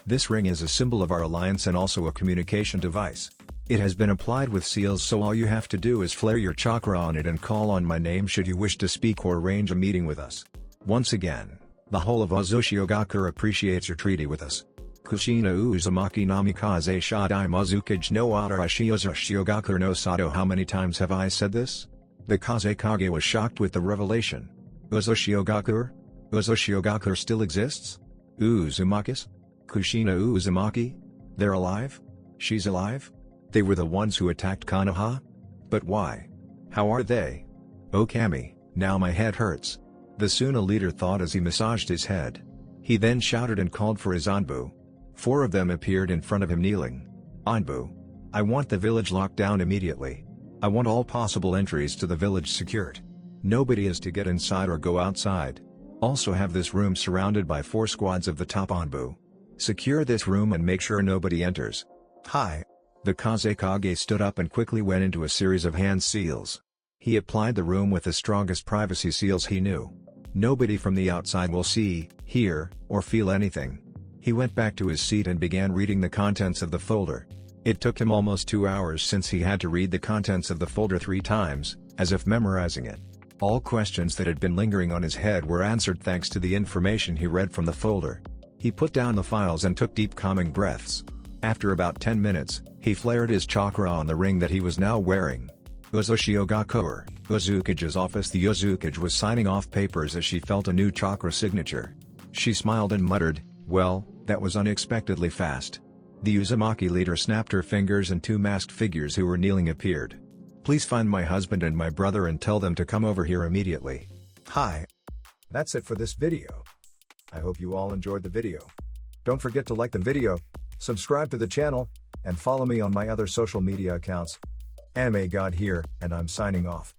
This ring is a symbol of our alliance and also a communication device. It has been applied with seals, so all you have to do is flare your chakra on it and call on my name should you wish to speak or arrange a meeting with us. Once again, the whole of Hozoshi Ugakura appreciates your treaty with us. Kushina Uzumaki Namikaze Shadai Mazukage no Arashi Hozoshi Ugakura no Sato. How many times have I said this? The Kazekage was shocked with the revelation. Hozoshi Ugakura? Hozoshi Ugakura still exists? Uzumakis? Kushina Uzumaki? They're alive? She's alive? They were the ones who attacked Konoha? But why? How are they? Oh Kami, now my head hurts. The Suna leader thought as he massaged his head. He then shouted and called for his Anbu. 4 of them appeared in front of him kneeling. Anbu. I want the village locked down immediately. I want all possible entries to the village secured. Nobody is to get inside or go outside. Also have this room surrounded by 4 squads of the top Anbu. Secure this room and make sure nobody enters. Hi. The Kazekage stood up and quickly went into a series of hand seals. He applied the room with the strongest privacy seals he knew. Nobody from the outside will see, hear, or feel anything. He went back to his seat and began reading the contents of the folder. It took him almost 2 hours since he had to read the contents of the folder 3 times, as if memorizing it. All questions that had been lingering on his head were answered thanks to the information he read from the folder. He put down the files and took deep calming breaths. After about 10 minutes, he flared his chakra on the ring that he was now wearing. Uzoshiogakoer, Uzukage's office. The Uzukage was signing off papers as she felt a new chakra signature. She smiled and muttered, "Well, that was unexpectedly fast." The Uzumaki leader snapped her fingers and two masked figures who were kneeling appeared. "Please find my husband and my brother and tell them to come over here immediately." Hi. That's it for this video. I hope you all enjoyed the video. Don't forget to like the video, subscribe to the channel, and follow me on my other social media accounts. Anime God here, and I'm signing off.